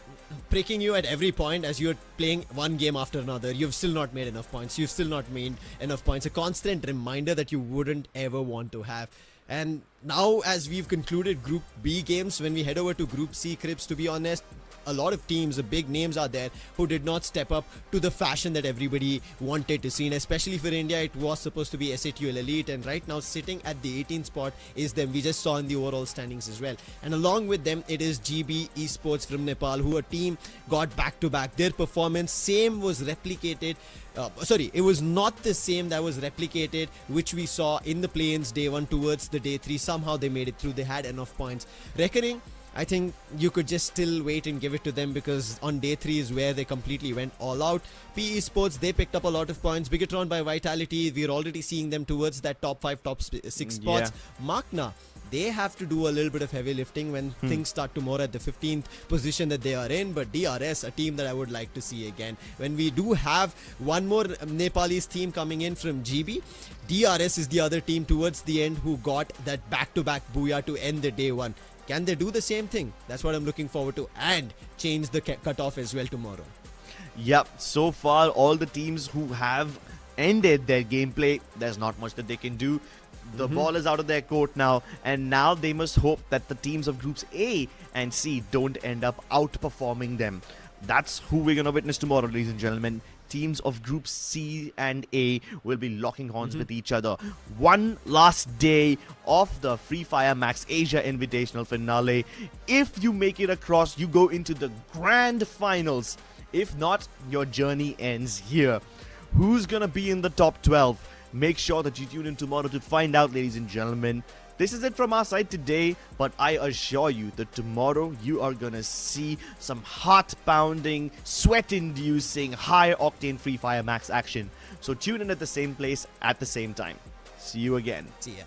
pricking you at every point as you're playing one game after another. You've still not made enough points. You've still not made enough points. A constant reminder that you wouldn't ever want to have. And now, as we've concluded Group B games, when we head over to Group C, Crips, to be honest, a lot of teams, the big names are there who did not step up to the fashion that everybody wanted to see. And especially for India, it was supposed to be SATL Elite, and right now sitting at the 18th spot is them. We just saw in the overall standings as well. And along with them, it is GB Esports from Nepal, who a team got back-to-back. Their performance, same was replicated. It was not the same that was replicated, which we saw in the play-ins day 1 towards the day 3. Somehow they made it through. They had enough points. Reckoning, I think you could just still wait and give it to them, because on day 3 is where they completely went all out. PE Sports, they picked up a lot of points. Bigatron by Vitality, we're already seeing them towards that top 5, top 6 spots. Magna, they have to do a little bit of heavy lifting when things start to more at the 15th position that they are in. But DRS, a team that I would like to see again. When we do have one more Nepalese team coming in from GB, DRS is the other team towards the end who got that back-to-back booyah to end the day 1. Can they do the same thing? That's what I'm looking forward to, and change the cutoff as well tomorrow. Yep, so far all the teams who have ended their gameplay, there's not much that they can do. The ball is out of their court now, and now they must hope that the teams of groups A and C don't end up outperforming them. That's who we're going to witness tomorrow, ladies and gentlemen. Teams of groups C and A will be locking horns with each other. One last day of the Free Fire Max Asia Invitational Finale. If you make it across, you go into the grand finals. If not, your journey ends here. Who's going to be in the top 12? Make sure that you tune in tomorrow to find out, ladies and gentlemen. This is it from our side today, but I assure you that tomorrow you are gonna see some heart-pounding, sweat-inducing, high-octane Free Fire Max action. So tune in at the same place at the same time. See you again. See ya.